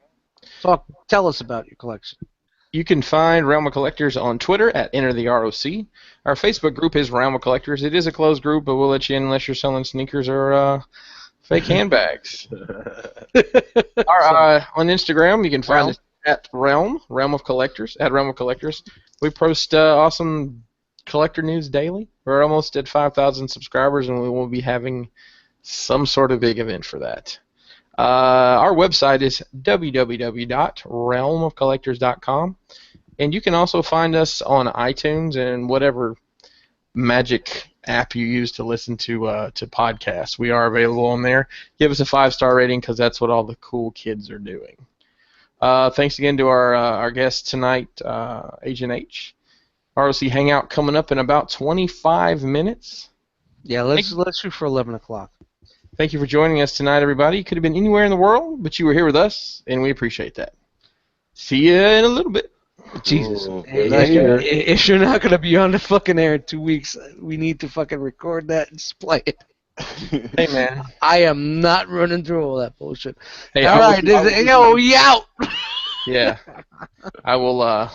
Tell us about your collection. You can find Realm of Collectors on Twitter at EnterTheROC. Our Facebook group is Realm of Collectors. It is a closed group, but we'll let you in unless you're selling sneakers or fake handbags. On Instagram, you can find us at Realm of Collectors, at Realm of Collectors. We post awesome collector news daily. We're almost at 5,000 subscribers, and we will be having some sort of big event for that. Our website is www.realmofcollectors.com, and you can also find us on iTunes and whatever magic app you use to listen to podcasts. We are available on there. Give us a 5-star rating, because that's what all the cool kids are doing. Thanks again to our guest tonight, Agent H. R.O.C. Hangout coming up in about 25 minutes. Yeah, let's shoot for 11 o'clock. Thank you for joining us tonight, everybody. You could have been anywhere in the world, but you were here with us, and we appreciate that. See you in a little bit. Jesus. Ooh, If you're not going to be on the fucking air in 2 weeks, we need to fucking record that and just play it. Hey, man. I am not running through all that bullshit. Hey, All right, yo, out. Yeah. I will